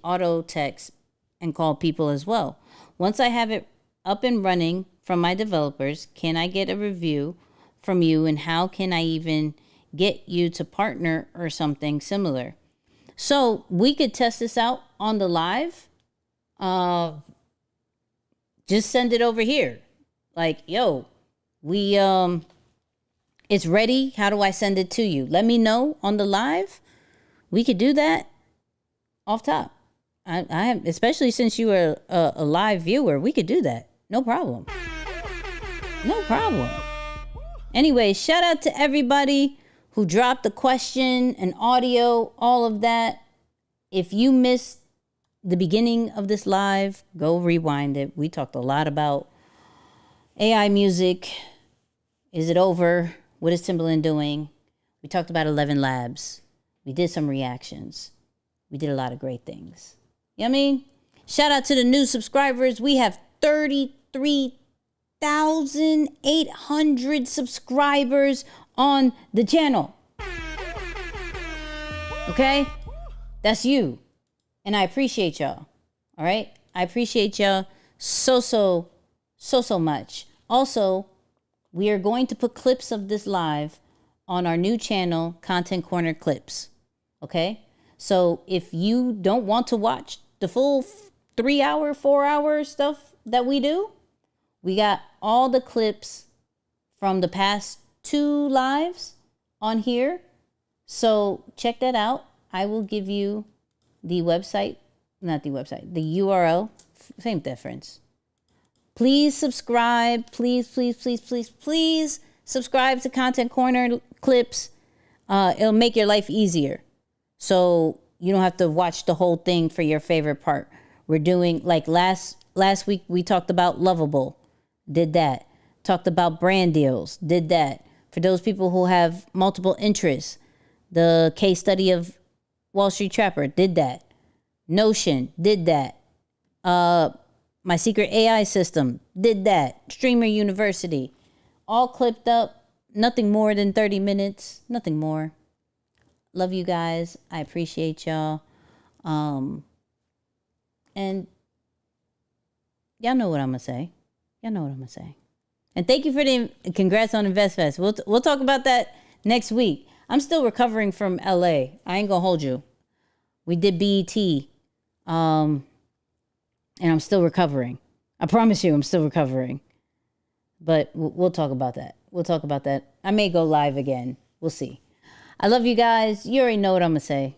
Speaker 1: auto text and call people as well. Once I have it up and running from my developers, can I get a review from you, and how can I even get you to partner or something similar? So we could test this out on the live. Just send it over here. Like, yo, it's ready. How do I send it to you? Let me know on the live. We could do that off top. I have, especially since you are a live viewer, we could do that. No problem. No problem. Anyway, shout out to everybody who dropped the question and audio, all of that. If you missed the beginning of this live, go rewind it. We talked a lot about AI music. Is it over? What is Timbaland doing? We talked about 11 Labs. We did some reactions. We did a lot of great things. You know what I mean? Shout out to the new subscribers. We have 33,800 subscribers on the channel. Okay? That's you. And I appreciate y'all. All right? I appreciate y'all so much. Also, we are going to put clips of this live on our new channel, Content Corner Clips. Okay? So if you don't want to watch the full 3-hour, 4-hour stuff that we do, we got all the clips from the past 2 lives on here. So check that out. I will give you the website, not the website, the URL, same difference. Please subscribe. Please, please, please, please, please subscribe to Content Corner clips. It'll make your life easier. So you don't have to watch the whole thing for your favorite part. We're doing, like last week, we talked about Lovable. Did that. Talked about brand deals. Did that. For those people who have multiple interests, the case study of Wall Street Trapper, did that. Notion, did that. My secret AI system, did that. Streamer University, all clipped up. Nothing more than 30 minutes. Nothing more. Love you guys. I appreciate y'all. And y'all know what I'm going to say. Y'all know what I'm going to say. And thank you for the congrats on Investfest. We'll talk about that next week. I'm still recovering from LA. I ain't going to hold you. We did BET. And I'm still recovering. I promise you I'm still recovering. But we'll talk about that. We'll talk about that. I may go live again. We'll see. I love you guys. You already know what I'm going to say.